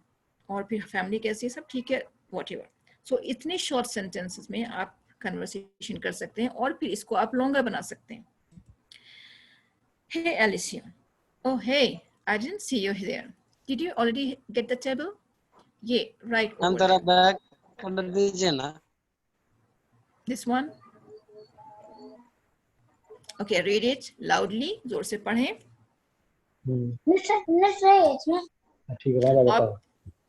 और फिर फैमिली कैसी है, सब ठीक है, whatever. So इतने short sentences में आप conversation कर सकते हैं और फिर इसको आप longer बना सकते हैं. Hey Alicia. Oh hey, I didn't see you there. Did you already get the table? Yeah, right हम over थोड़ा there. बैक कर दीजिए ना. This one. Okay, read it loudly. जोर से पढ़ें. ठीक है बाबा आप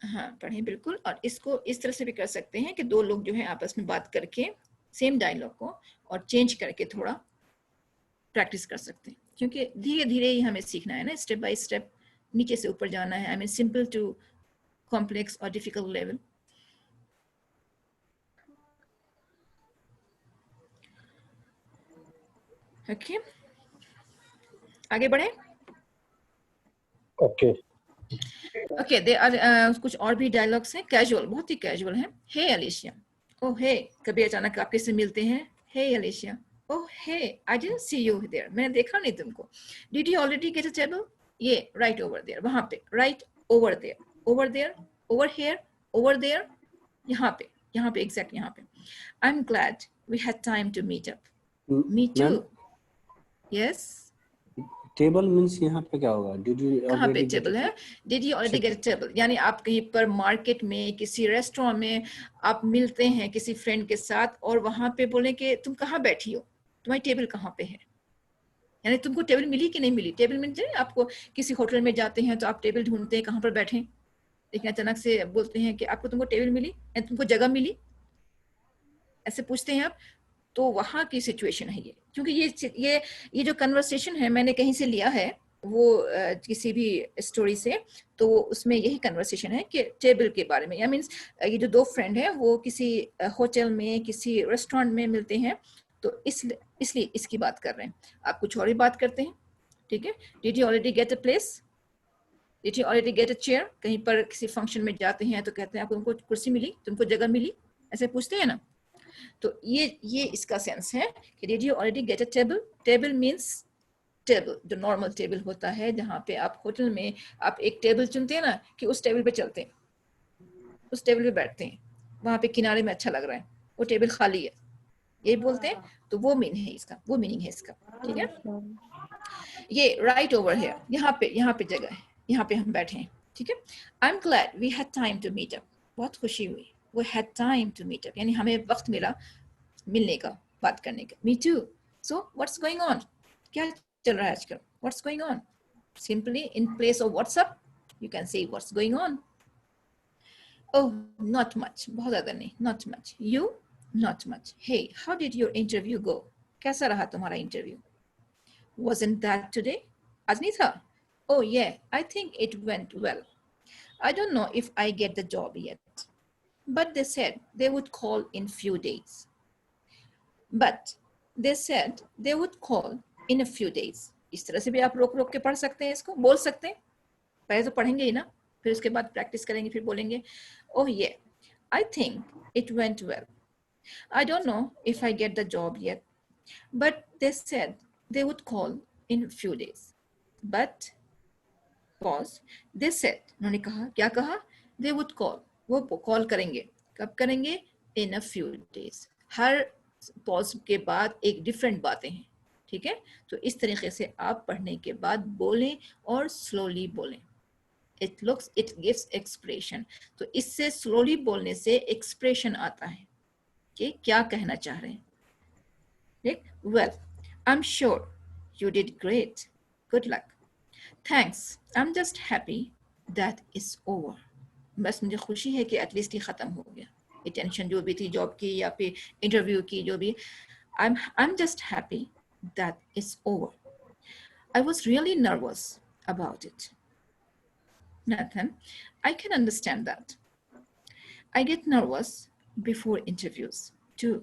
हाँ पढ़ें बिल्कुल. और इसको इस तरह से भी कर सकते हैं कि दो लोग जो है आपस में बात करके सेम डायलॉग को और चेंज करके थोड़ा प्रैक्टिस कर सकते हैं, क्योंकि धीरे धीरे ही हमें सीखना है ना, स्टेप बाय स्टेप नीचे से ऊपर जाना है. I mean simple to complex और डिफिकल्ट लेवल. ओके, आगे बढ़े. ओके ओके, दे आर कुछ और भी डायलॉग्स हैं, कैजुअल, बहुत ही कैजुअल हैं. Hey Alicia. ओह हे, कभी अचानक आप किससे मिलते हैं. Hey Alicia. Oh hey, I didn't see you there. मैंने देखा नहीं तुमको. Did you already get a table. ये राइट ओवर देयर, वहां पे. Right over there, over there, over here, over there, यहाँ पे एग्जैक्ट यहाँ पे. I am glad we had time to meet up. Me too. Yes. Table means यहाँ पे क्या होगा? डिड यू कहाँ पे ऑलरेडी टेबल है? Did you already gate table, यानी आप कहीं पर मार्केट में, किसी रेस्टोरेंट में आप मिलते हैं किसी फ्रेंड के साथ और वहां पे बोले कि तुम कहाँ बैठी हो, तुम्हारी टेबल कहाँ पे है. यानी तुमको टेबल मिली कि नहीं मिली. टेबल मिलते हैं आपको, किसी होटल में जाते हैं तो आप टेबल ढूंढते हैं कहाँ पर बैठे, लेकिन अचानक से बोलते हैं कि आपको तुमको टेबल मिली या तुमको जगह मिली, ऐसे पूछते हैं आप. तो वहाँ की सिचुएशन है ये, क्योंकि ये जो कन्वर्सेशन है मैंने कहीं से लिया है, वो किसी भी स्टोरी से, तो उसमें यही कन्वर्सेशन है कि टेबल के बारे में. या मीन्स ये जो दो फ्रेंड है वो किसी होटल में, किसी रेस्टोरेंट में मिलते हैं, तो इसलिए इसकी बात कर रहे हैं. आप कुछ और भी बात करते हैं, ठीक है. Did you already get a place. Did you already get a chair. कहीं पर किसी फंक्शन में जाते हैं तो कहते हैं आपको तुमको कुर्सी मिली, तुमको जगह मिली, ऐसे पूछते हैं ना. तो ये इसका सेंस है कि did you already get a table. Table means table, जो नॉर्मल टेबल होता है, जहाँ पे आप होटल में आप एक टेबल चुनते हैं ना, कि उस टेबल पे चलते हैं, उस टेबल पे बैठते हैं, वहाँ पे किनारे में अच्छा लग रहा है, वो टेबल खाली है, ये बोलते हैं. तो वो मीनिंग है इसका, वो मीनिंग है इसका, ठीक है. ये राइट ओवर हियर, यहाँ पे जगह है, यहाँ पे हम बैठे हैं, ठीक है. I am glad we had time to meet up. बहुत खुशी हुई. We had time to meet up, यानी हमें वक्त मिला मिलने का, बात करने का. Me too. So what's going on? क्या चल रहा है आजकल? What's going on? Simply in place of what's up, you can say what's going on. Oh, not much. बहुत ज़्यादा नहीं. Not much. You? Not much. Hey, how did your interview go? कैसा रहा तुम्हारा इंटरव्यू? Wasn't that today? आज नहीं था? Oh yeah, I think it went well. I don't know if I get the job yet. But they said they would call in few days. But they said they would call in a few days. इस तरह से भी आप रोक के पढ़ सकते हैं, इसको बोल सकते हैं. पहले तो पढ़ेंगे ही ना, फिर उसके बाद प्रैक्टिस करेंगे, फिर बोलेंगे. Oh yeah, I think it went well. I don't know if I get the job yet. But they said they would call in a few days. But pause. They said, उन्होंने कहा, क्या कहा? They would call. वो call करेंगे. कब करेंगे? In a few days. हर pause के बाद एक डिफरेंट बातें हैं, ठीक है. तो इस तरीके से आप पढ़ने के बाद बोलें और स्लोली बोलें. It gives expression. तो इससे स्लोली बोलने से एक्सप्रेशन आता है कि क्या कहना चाह रहे हैं. ठीक. Well, I am sure you did great. Good luck. Thanks. I am just happy that is over. बस मुझे खुशी है कि एटलीस्ट ये ख़त्म हो गया, ये टेंशन जो भी थी जॉब की या फिर इंटरव्यू की जो भी, I'm just happy that it's over. I was really nervous about it. Nathan, I can understand that. I get nervous before interviews too.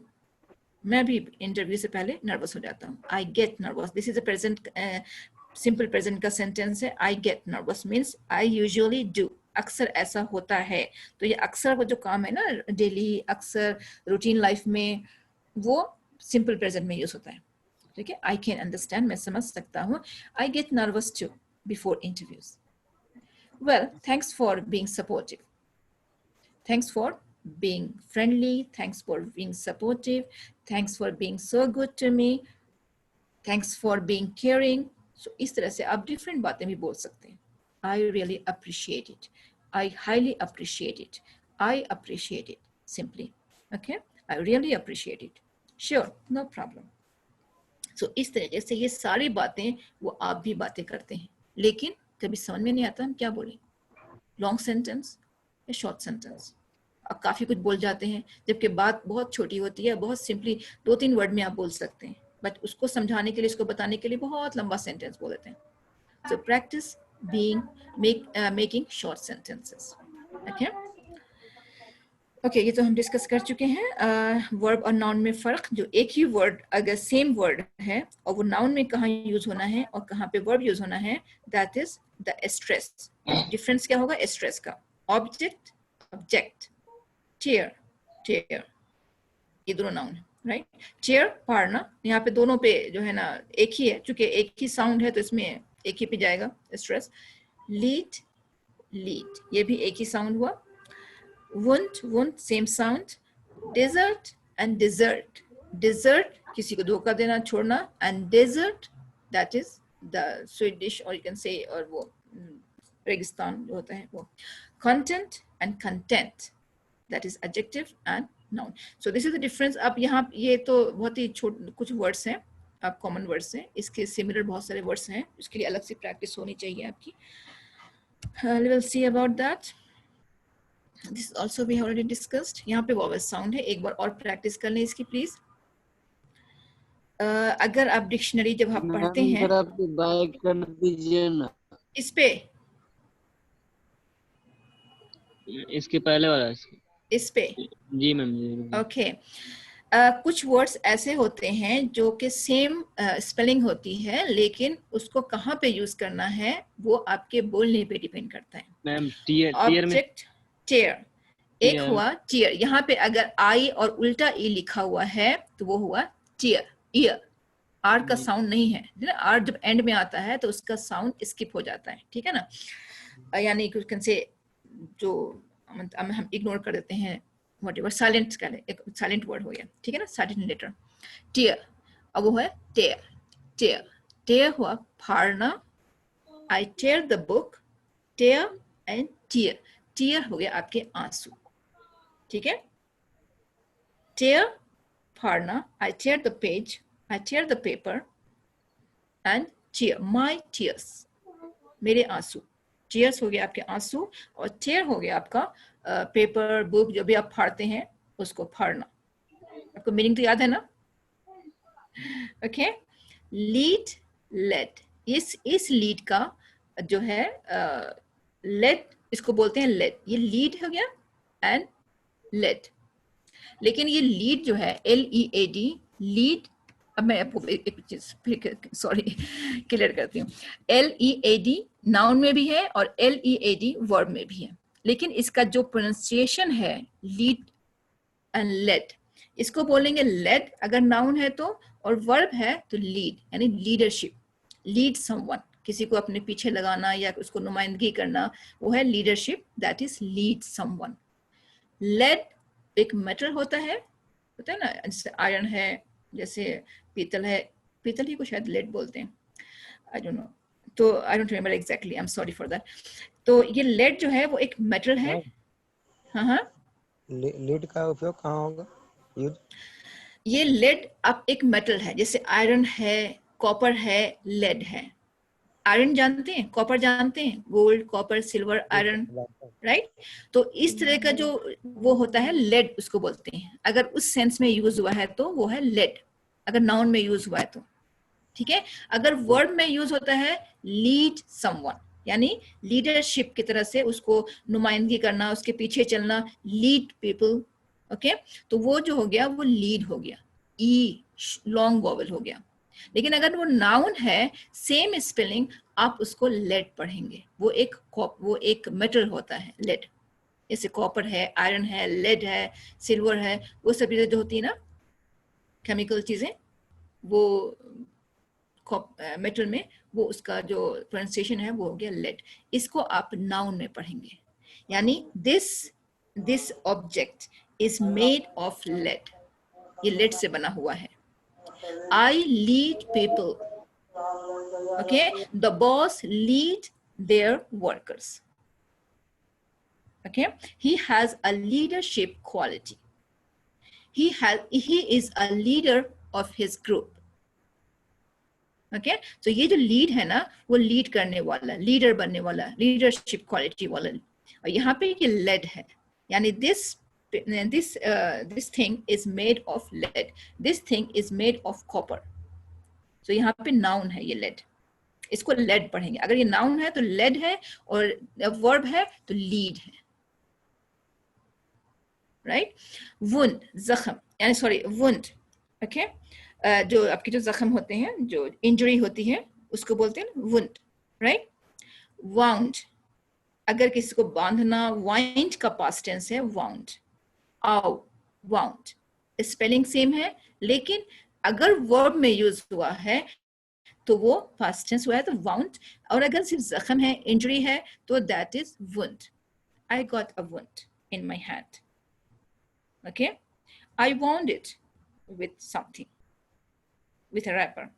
मैं भी इंटरव्यू से पहले नर्वस हो जाता हूँ. I get nervous. This is a present simple present का sentence है. I get nervous means I usually do. अक्सर ऐसा होता है. तो ये अक्सर वो जो काम है ना डेली अक्सर रूटीन लाइफ में, वो सिंपल प्रेजेंट में यूज होता है. ठीक है, आई कैन अंडरस्टैंड, मैं समझ सकता हूँ. I get nervous to before interviews. Well, thanks for being supportive, thanks for being friendly, thanks for being supportive, thanks for being so good to me, thanks for being caring. So इस तरह से आप different बातें भी बोल सकते हैं. I really appreciate it. I highly appreciate it. I appreciate it. Simply. Okay? I really appreciate it. Sure, no problem. So इस तरीके से ये सारी बातें वो आप भी बातें करते हैं, लेकिन कभी समझ में नहीं आता हम क्या बोलें. लॉन्ग सेंटेंस या शॉर्ट सेंटेंस. आप काफ़ी कुछ बोल जाते हैं, जबकि बात बहुत छोटी होती है, बहुत सिंपली 2-3 वर्ड में आप बोल सकते हैं, बट उसको समझाने के लिए, उसको बताने के लिए बहुत लंबा सेंटेंस बोल देते हैं. So practice making short sentences. Okay okay, ये तो हम डिस्कस कर चुके हैं. वर्ब और नाउन में फ़र्क, जो एक ही वर्ड अगर सेम वर्ड है और वो नाउन में कहाँ यूज़ होना है और कहाँ पे वर्ब यूज़ होना है, that is the stress. Difference क्या होगा स्ट्रेस का? Object, object. चेयर, चेयर, ये दोनों नाउन है, राइट. चेयर, पढ़ना, यहाँ पे दोनों पे जो है ना एक ही है, चूंकि एक ही साउंड है तो इसमें एक ही पे जाएगा स्ट्रेस. लीड, लीड, ये भी एक ही साउंड हुआ. Won't, won't, same sound. Dessert and desert, desert किसी को धोखा देना, छोड़ना, and dessert that is the sweet dish और यू कैन से, और वो रेगिस्तान जो होता है वो. Content and content, that is adjective and noun. So this is the difference. अब यहाँ ये तो बहुत ही कुछ वर्ड्स हैं, आप कॉमन वर्ड्स हैं, इसके सिमिलर बहुत सारे वर्ड्स हैं, इसके लिए अलग से प्रैक्टिस होनी चाहिए आपकी. We will see about that. This also we have already discussed. यहाँ पे वॉवेल साउंड है, एक बार और प्रैक्टिस कर लें इसकी प्लीज. अगर आप डिक्शनरी जब आप पढ़ते हैं, बाइक कर दीजिए ना इस पे, इसके पहले वाला, इस पे. जी मैम. ओके. कुछ वर्ड्स ऐसे होते हैं जो कि सेम स्पेलिंग होती है, लेकिन उसको कहाँ पे यूज करना है वो आपके बोलने पे डिपेंड करता है. मैम टीयर, ऑब्जेक्ट, टेयर, एक हुआ टीयर. यहाँ पे अगर आई और उल्टा ई लिखा हुआ है तो वो हुआ टीयर. ईयर, आर का साउंड नहीं है, आर जब एंड में आता है तो उसका साउंड स्किप हो जाता है. ठीक है ना, यानी कि जो हम इग्नोर कर देते हैं, व्हाटएवर, साइलेंट का एक साइलेंट वर्ड हो गया. ठीक है ना, साइलेंट लेटर. टीयर, अब वो है टेयर. टेयर, टेयर हुआ फाड़ना. I tear the book. Tear and tear, tear हो गया आपके आंसू. ठीक है, टेयर फाड़ना. I tear the page, I tear the paper, and tear, my tears, मेरे आंसू. टीयर्स हो गया आपके आंसू, और टेयर हो गया आपका पेपर, बुक, जो भी आप फाड़ते हैं उसको फाड़ना. आपको मीनिंग तो याद है ना? ओके. लीड, लेड, इस लीड का जो है लेड, इसको बोलते हैं लेड. ये लीड हो गया एंड लेड. लेकिन ये लीड जो है LEAD, लीड, अब मैं आपको एक चीज सॉरी क्लियर करती हूँ. LEAD नाउन में भी है और LEAD वर्ब में भी है, लेकिन इसका जो प्रोनाउंसिएशन है लीड एंड लेड, इसको बोलेंगे लेड अगर नाउन है तो, और वर्ब है तो लीड, यानी लीडरशिप. लीड समवन, किसी को अपने पीछे लगाना या उसको नुमाइंदगी करना, वो है leadership, that is lead someone. Lead एक मेटल होता है ना, जैसे आयरन है, जैसे पीतल है, पीतल ही को शायद लेड बोलते हैं, आई डोंट नो, तो I don't remember exactly, I am sorry for that. तो ये लेड जो है वो एक मेटल है. हाँ, लेड का उपयोग कहाँ होगा? ये लेड अब एक मेटल है, जैसे आयरन है, कॉपर है, लेड है. आयरन जानते हैं, कॉपर जानते हैं, gold, copper, silver, iron, right. तो इस तरह का जो वो होता है लेड उसको बोलते हैं। अगर उस सेंस में यूज हुआ है तो वो है लेड, अगर नाउन में यूज हुआ है तो, ठीक है। अगर वर्ब में यूज होता है लीड समवन, यानी लीडरशिप की तरह से उसको नुमाइंदगी करना, उसके पीछे चलना, लीड पीपल, ओके, तो वो जो हो गया वो लीड हो गया, ई लॉन्ग वॉवल हो गया। लेकिन अगर वो नाउन है, सेम स्पेलिंग, आप उसको लेड पढ़ेंगे। वो एक मेटल होता है लेड, जैसे कॉपर है, आयरन है, लेड है, सिल्वर है, वो सब चीजें जो होती है ना केमिकल चीजें, वो मेटल में, वो उसका जो प्रोनाउंसिएशन है वो हो गया लेड। इसको आप नाउन में पढ़ेंगे, यानी this object is made of lead, ये लेड से बना हुआ है। I lead people, okay, the boss lead their workers, okay, he has a leadership quality, he is a leader of his group, okay। तो ये जो लीड है ना, वो लीड करने वाला, लीडर बनने वाला, लीडरशिप क्वालिटी वाला, और यहाँ पे ये लेड है, यानी this thing is made of lead, this thing is made of copper। तो यहाँ पे नाउन है ये लेड, इसको लेड पढ़ेंगे। अगर ये नाउन है तो लेड है, और वर्ब है तो लीड है, राइट। वुंड जख्म, यानी सॉरी वुंड, ओके, जो आपके जो जख्म होते हैं, जो इंजरी होती है, उसको बोलते हैं वुंड, राइट। वाउंड, अगर किसी को बांधना, वाइंड का पास्ट टेंस है वाउंड, आउ वाउंड, स्पेलिंग सेम है, लेकिन अगर वर्ब में यूज हुआ है तो वो पास्ट टेंस हुआ है तो वाउंड, और अगर सिर्फ जख्म है, इंजरी है, तो that is wound. I got a wound in my hand, okay, I wound it with something, with a wrapper.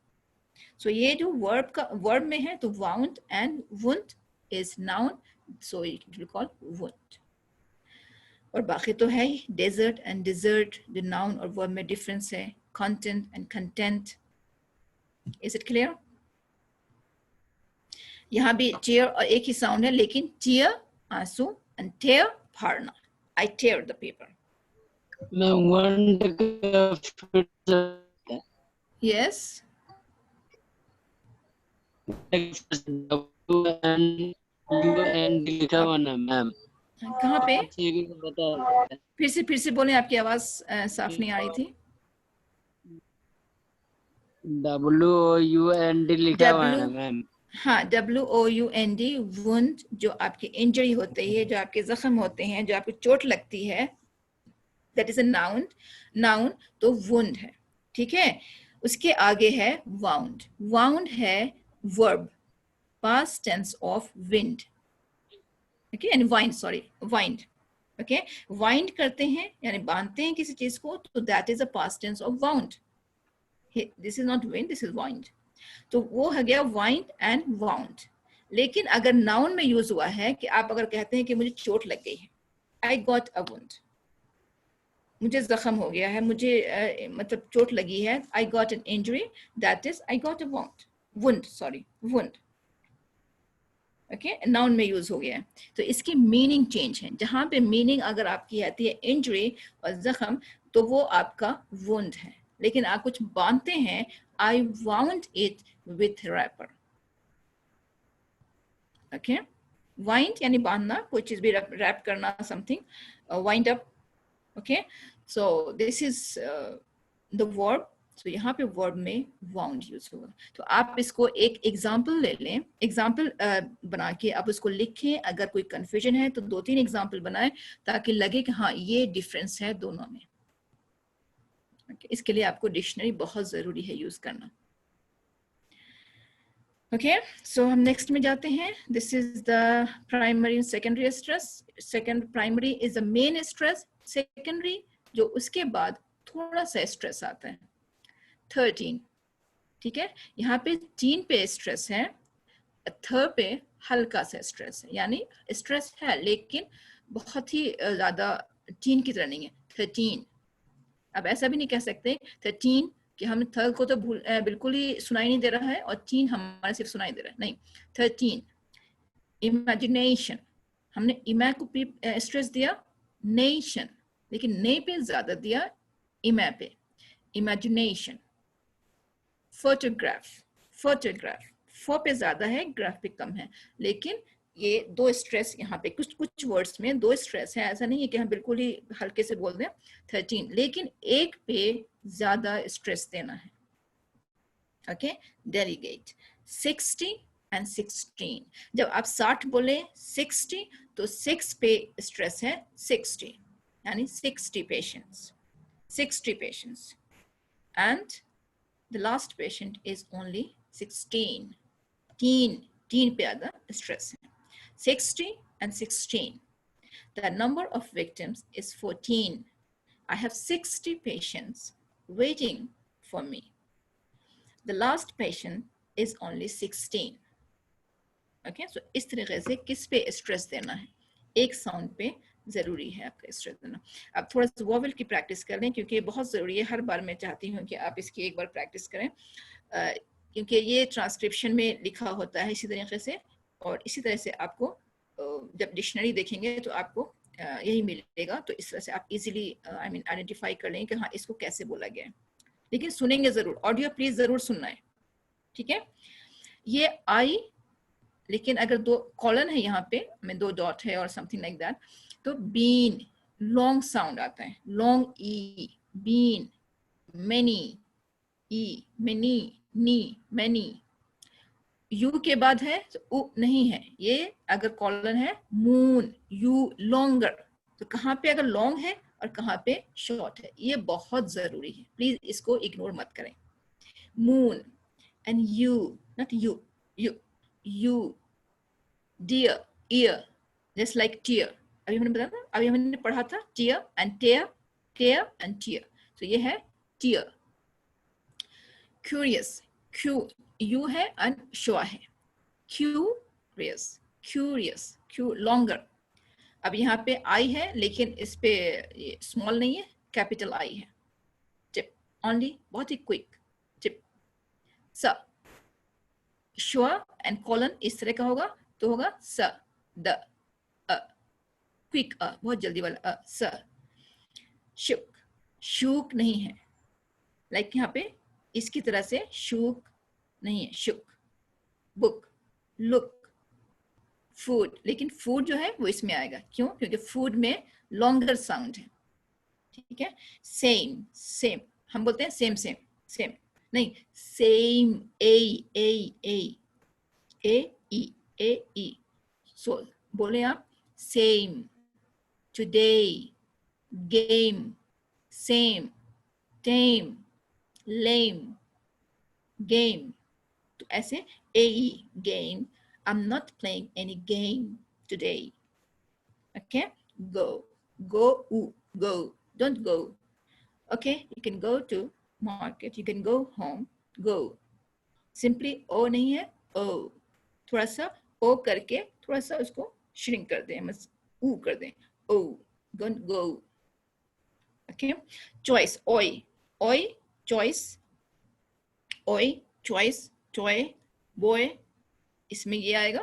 So ये जो वर्ब में है तो wound and wound is noun, so it will call wound. और बाकी तो है ही, डेजर्ट एंड डिजर्ट, जो नाउन और वर्ब में डिफरेंस है, content and content, is it clear? यहाँ भी tear और एक ही साउंड है, लेकिन tear आंसू and tear फाड़ना, I tear the paper। मैं वंड yes, WND लिखा हुआ ना मैम, कहाँ पे? बता फिर से बोलें, आपकी आवाज साफ नहीं आ रही थी। WOUND लिखा हुआ है ना मैम। हाँ, WOUND, वुंड, जो आपकी इंजरी होती है, जो आपके जख्म होते हैं, जो आपको चोट लगती है, दैट इज अ नाउन, तो वुंड है, ठीक है। उसके आगे है वाउंड, वाउंड है verb, past tense of wind, okay, and wind, okay, wind करते हैं यानी बांधते हैं किसी चीज को, तो that is a past tense of wound. This is not wind, this is wind, तो वो हो गया वाइंड एंड वाउंड। लेकिन अगर नाउन में यूज हुआ है कि आप अगर कहते हैं कि मुझे चोट लग गई है, आई गॉट अ वुंड, मुझे जख्म हो गया है, मुझे मतलब चोट लगी है, I got an injury, that is I got a wound, okay, noun में यूज हो गया है। तो इसकी मीनिंग चेंज है, जहां पे मीनिंग अगर आपकी आती है इंजरी और जख्म, तो वो आपका वुंड है। लेकिन आप कुछ बांधते हैं, I wound it with wrapper, okay, wind यानी बांधना, कोई चीज भी रैप करना, something wind up, okay. So this is the verb, तो यहाँ पे वर्ब में वाउंड यूज होगा। तो आप इसको एक एग्जाम्पल ले लें, एग्जाम्पल बना के आप उसको लिखें। अगर कोई कंफ्यूजन है तो 2-3 एग्जाम्पल बनाएं, ताकि लगे कि हाँ ये डिफरेंस है दोनों में। इसके लिए आपको डिक्शनरी बहुत जरूरी है यूज करना। ओके, सो हम नेक्स्ट में जाते हैं। This is the primary and secondary stress. Primary is the main stress, secondary जो उसके बाद थोड़ा सा स्ट्रेस आता है, 13, ठीक है। यहाँ पे 3 पे स्ट्रेस है, 3 पे हल्का सा स्ट्रेस है, यानी स्ट्रेस है लेकिन बहुत ही ज्यादा 3 की तरह नहीं है, 13। अब ऐसा भी नहीं कह सकते 13 कि हम थर्ड को तो बिल्कुल ही सुनाई नहीं दे रहा है और टीन हमारे सिर्फ सुनाई दे रहा है, नहीं। 13 इमेजिनेशन, हमने इमा को स्ट्रेस दिया, नेशन, लेकिन ने पे ज्यादा दिया, इमा पे, इमेजिनेशन। फोटोग्राफ, फोटोग्राफ, फो पे ज्यादा है, ग्राफ पे कम है, लेकिन ये दो स्ट्रेस यहाँ पे कुछ वर्ड्स में दो स्ट्रेस है, ऐसा नहीं है कि हम बिल्कुल ही हल्के से बोल दें 13, लेकिन एक पे ज्यादा स्ट्रेस देना है। Okay, delegate. 60 एंड 16, जब आप 60 बोले 60 तो 6 पे स्ट्रेस है, 60 यानी 60 patients, 60 patients, and the last patient is only 16, teen पे आधा stress है। 60 and 16, the number of victims is 14. I have 60 patients waiting for me. The last patient is only 16. Okay, so इस तरीके से किस पे स्ट्रेस देना है, एक साउंड पे जरूरी है आपका स्ट्रेस देना। अब थोड़ा सा वोवेल की प्रैक्टिस कर लें, क्योंकि बहुत जरूरी है, हर बार मैं चाहती हूँ कि आप इसकी एक बार प्रैक्टिस करें, क्योंकि ये ट्रांसक्रिप्शन में लिखा होता है इसी तरीके से, और इसी तरह से आपको जब डिक्शनरी देखेंगे तो आपको यही मिलेगा, तो इस तरह से आप इजीली आई मीन आइडेंटिफाई कर लेंगे कि हाँ इसको कैसे बोला गया है। लेकिन सुनेंगे जरूर, ऑडियो प्लीज जरूर सुनना है, ठीक है। ये आई, लेकिन अगर दो कॉलन है यहाँ पे, मैं दो डॉट है और समथिंग लाइक दैट, तो बीन लॉन्ग साउंड आता है, long E, bean, many, E, many, knee, many. U के बाद है तो उ नहीं है, ये अगर कॉलन है मून, यू लॉन्गर, तो कहाँ पे अगर लॉन्ग है और कहाँ पे शॉर्ट है, ये बहुत जरूरी है, प्लीज इसको इग्नोर मत करें। Moon and you, not you, you, dear, ear, just like tear. अभी हमने बताया था, अभी हमने पढ़ा था tear and tear and tear. तो ये है tear. Curious, u है and shua है. Curious, longer. अब यहाँ पे I है, लेकिन इस पे small नहीं है, capital I है. Tip, only बहुत ही quick. Tip. Sir. Sure and colon इस तरह का होगा तो होगा स, द, क्विक, बहुत जल्दी वाला स। शुक, शूक नहीं है, लाइक यहाँ पे इसकी तरह से शूक नहीं है, शुक। Book, look. फूड, लेकिन फूड जो है वो इसमें आएगा, क्यों? क्योंकि फूड में लॉन्गर साउंड है, ठीक है। सेम, हम बोलते हैं सेम नहीं, सेम, ए ई, सो बोले आप सेम। टुडे, गेम, सेम, टेम, लेम, गेम, तो ऐसे ए, game, I'm not playing any game today. Okay, go, go, don't go. Okay, you can go to market, you can go home, go. Simply o नहीं है, o, थोड़ा सा o करके थोड़ा सा उसको shrink कर दें, बस u कर दें, o, don't go. Okay, choice, oi, choice, oi, choice, toy, boy, इसमें ये आएगा।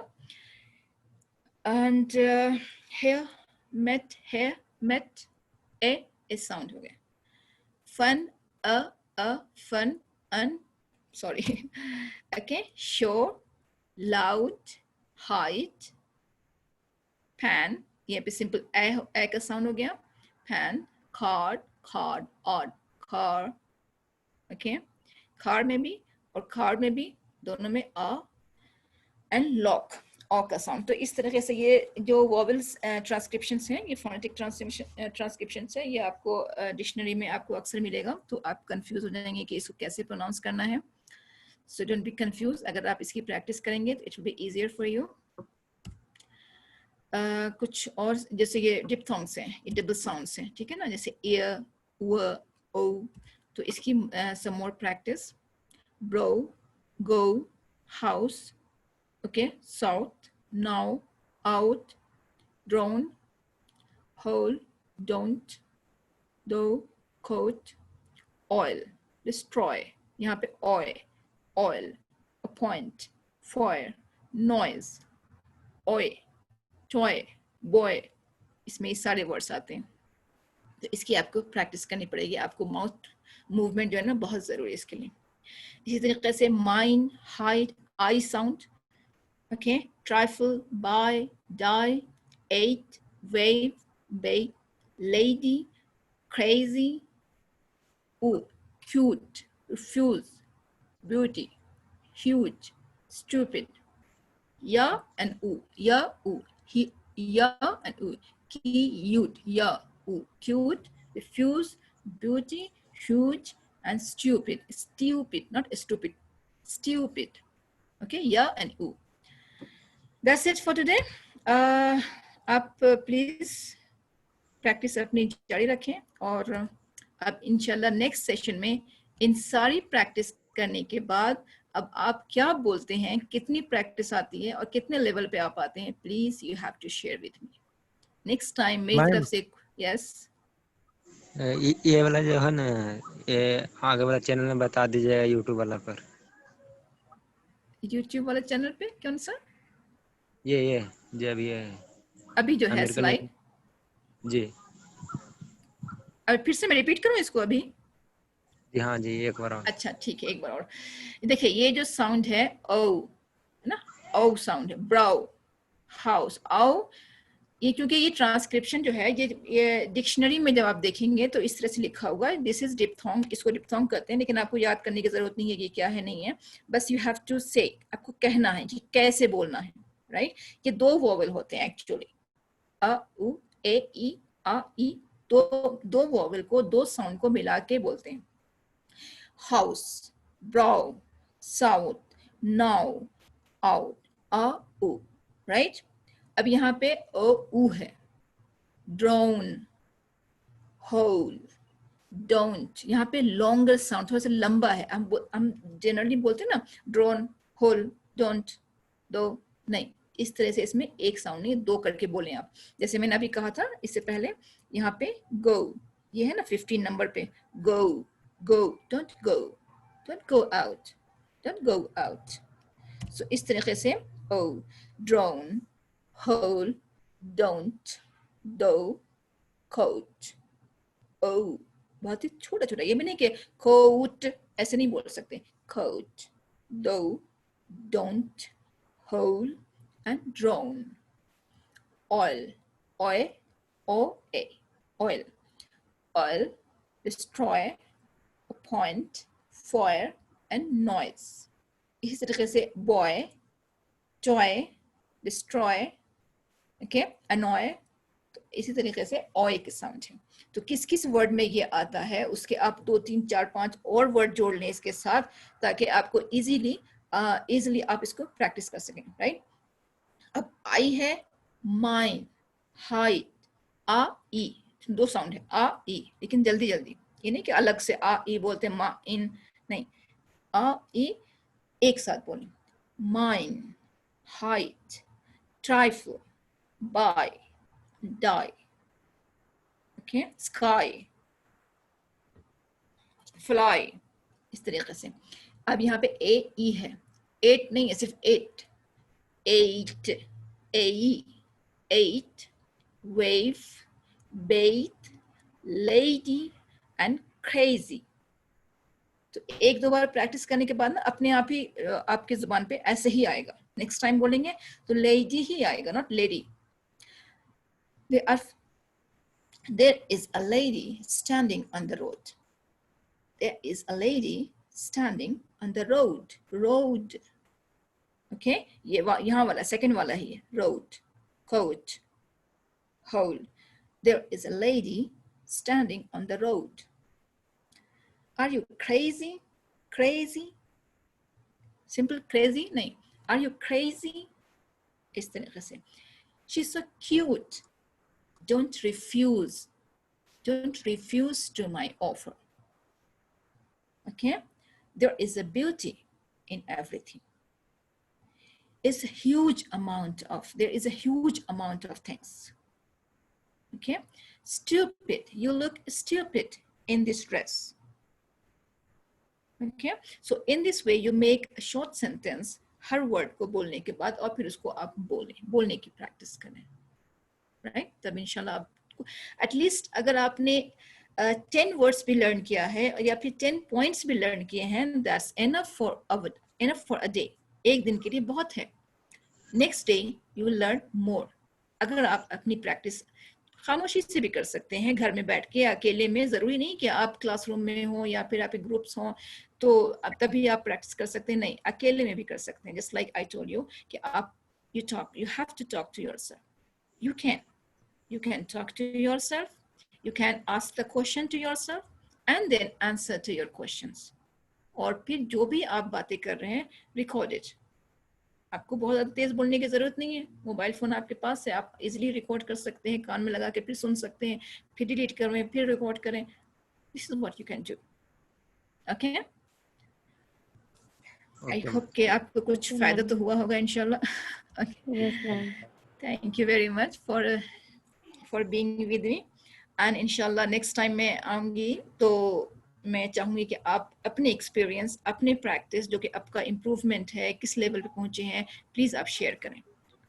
And hair, met, ए इस साउंड हो गया। Fun, fun, sorry. Okay, show, loud, height, pan, ये पे सिंपल ए का साउंड हो गया। pan, card, odd, car, okay, car में भी और card में भी दोनों में a एंड लॉक, ऑ का साउंड। तो इस तरीके से ये जो वोवेल्स ट्रांसक्रिप्शंस हैं, ये फोनेटिक ट्रांसक्रिप्शंस है, ये आपको डिक्शनरी में आपको अक्सर मिलेगा, तो आप कंफ्यूज हो जाएंगे कि इसको कैसे प्रोनाउंस करना है। सो डोंट बी कंफ्यूज, अगर आप इसकी प्रैक्टिस करेंगे तो it will be easier for you. कुछ और जैसे ये डिप्थोंग्स हैं, ये डबल साउंड्स हैं, ठीक है ना, जैसे ईयर, व, ओ, तो इसकी सम more practice. Bro, go, house, okay, south, now, out, drone, whole, don't, though, coat, oil, destroy, यहाँ पे oil, appoint, fire, noise, oy, toy, boy, इसमें ये सारे वर्ड्स आते हैं। तो इसकी आपको प्रैक्टिस करनी पड़ेगी, आपको माउथ मूवमेंट जो है ना बहुत ज़रूरी है इसके लिए। इसी तरीके से mine, hide, I sound, okay, trifle, by, die, eight, wave, bay, lady, crazy, cute, refuse, beauty, huge, stupid, ya and ya, he, ya and cute, ya, cute, refuse, beauty, huge, and stupid, not stupid, stupid, okay, ya and That's it for today. आप please practice अपनी जारी रखें और अब इंशाल्लाह next session में इन सारी practice करने के बाद अब आप क्या बोलते हैं, कितनी प्रैक्टिस आती है और कितने लेवल पे आप आते हैं, please you have to share with me next time. मेरी तरफ से यस, ये वाला जो है ना, ये आगे वाला चैनल में बता दीजिएगा, यूट्यूब वाला पर। यूट्यूब वाले चैनल पे कौन सा? ये जो अभी जो है स्लाइड जी। अब फिर से मैं रिपीट करूं इसको अभी? जी हाँ जी, एक बार और। अच्छा ठीक है, एक बार और देखिए। ये जो साउंड है ओ, है ना, ओ साउंड है, ब्राउ, हाउस, आओ। ये क्योंकि ये ट्रांसक्रिप्शन जो है ये डिक्शनरी में जब आप देखेंगे तो इस तरह से लिखा हुआ है, दिस इज डिप्थोंग, इसको डिप्थोंग कहते हैं, लेकिन आपको याद करने की जरूरत नहीं है कि क्या है नहीं है, बस यू हैव टू से, आपको कहना है कि कैसे बोलना है, राइट। ये दो वोवेल होते हैं एक्चुअली, अ, उ, ए, ई, आ, ई, दो वोवेल को, दो साउंड को मिला के बोलते हैं। हाउस, ब्राउ, साउथ, नाउ, आउट, आ, उ, राइट। अब यहाँ पे ओ उ है, ड्रोन, होल, डोंट, यहाँ पे लॉन्गर साउंड, थोड़ा सा लंबा है। हम जनरली बोलते हैं ना, ड्रोन, होल, डोंट, दो, नहीं, इस तरह से इसमें एक साउंड नहीं, दो करके बोले आप। जैसे मैंने अभी कहा था इससे पहले, यहाँ पे गो, ये है ना 15 नंबर पे, go, go, don't go out, don't go out. So इस तरीके से O, drone, hole, don't, dough, coat, O, बहुत ही छोटा छोटा, ये भी नहीं कि कोट ऐसे नहीं बोल सकते, coat, dough, don't, hole and drone. Oil, oil, O-A, oil, oil, destroy, appoint, fire and noise. इसी तरीके से boy, toy, destroy, okay, annoy, तो इसी तरीके से ओए के साउंड है। तो किस किस वर्ड में ये आता है उसके आप 2, 3, 4, 5 और वर्ड जोड़ लें इसके साथ, ताकि आपको इजीली आप इसको प्रैक्टिस कर सकें, राइट। अब आई है, माइन, हाइट, आ, ई, दो साउंड है, आ, ई, लेकिन जल्दी जल्दी, ये नहीं कि अलग से आ, ई बोलते मा, इन, नहीं, आ, ई एक साथ बोलें। Mine, height, trifle, by, die, okay, sky, fly, इस तरीके से। अब यहाँ पे ए, ई है, एट नहीं है, सिर्फ eight, eight, eight, wave, bait, lady and crazy। तो एक दो बार प्रैक्टिस करने के बाद ना अपने आप ही आपकी जुबान पे ऐसे ही आएगा। नेक्स्ट टाइम बोलेंगे तो लेडी ही आएगा, not lady. There is a lady standing on the road. There is a lady standing on the road. Road. Okay, ये यहाँ वाला सेकंड वाला ही है, road, coat, hole. There is a lady standing on the road. Are you crazy? Crazy? Simple crazy? नहीं. Are you crazy? इस तरीके से. She's so cute. Don't refuse. Don't refuse to my offer. Okay? There is a beauty in everything. There is a huge amount of things. Okay? Stupid. You look stupid in this dress. Okay, so in this way you make a short sentence her word को बोलने के बाद और फिर उसको आप बोलने की प्रैक्टिस करें, राइट? तब इंशाल्लाह आपको एटलीस्ट अगर आपने 10 वर्ड्स भी लर्न किया है या फिर 10 पॉइंट्स भी लर्न किए हैं, that's enough for a day, एक दिन के लिए बहुत है. Next day you will learn more. अगर आप अपनी प्रैक्टिस खामोशी से भी कर सकते हैं, घर में बैठ के अकेले में, जरूरी नहीं कि आप क्लासरूम में हो या फिर आप ग्रुप्स हो तो अब तभी आप प्रैक्टिस कर सकते हैं, नहीं, अकेले में भी कर सकते हैं. Just like I told you कि आप you have to talk to yourself. You can talk to yourself, you can ask the question to yourself and then answer to your questions. और फिर जो भी आप बातें कर रहे हैं रिकॉर्ड इट. आपको बहुत ज़्यादा तेज बोलने की जरूरत नहीं है, मोबाइल फोन आपके पास है, आप इजीली रिकॉर्ड कर सकते हैं, कान में लगा के फिर सुन सकते हैं, फिर डिलीट करें, फिर रिकॉर्ड करें. This is what you can do. Okay, I hope कि आपको कुछ फायदा तो हुआ होगा इंशाल्लाह. Thank you very much for being with me and इंशाल्लाह नेक्स्ट टाइम मैं आऊंगी तो मैं चाहूंगी कि आप अपने एक्सपीरियंस, अपने प्रैक्टिस, जो कि आपका इम्प्रूवमेंट है, किस लेवल पे पहुंचे हैं, प्लीज आप शेयर करें.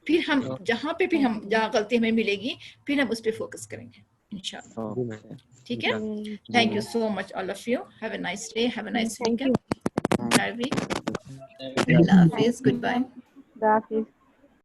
फिर हम जहाँ पे भी हम जहाँ गलती हमें मिलेगी फिर हम उस पर फोकस करेंगे इंशाल्लाह. ठीक है? Thank you so much all of you. Have a nice day, have a nice weekend. अल्लाह हाफिज, गुड बाय.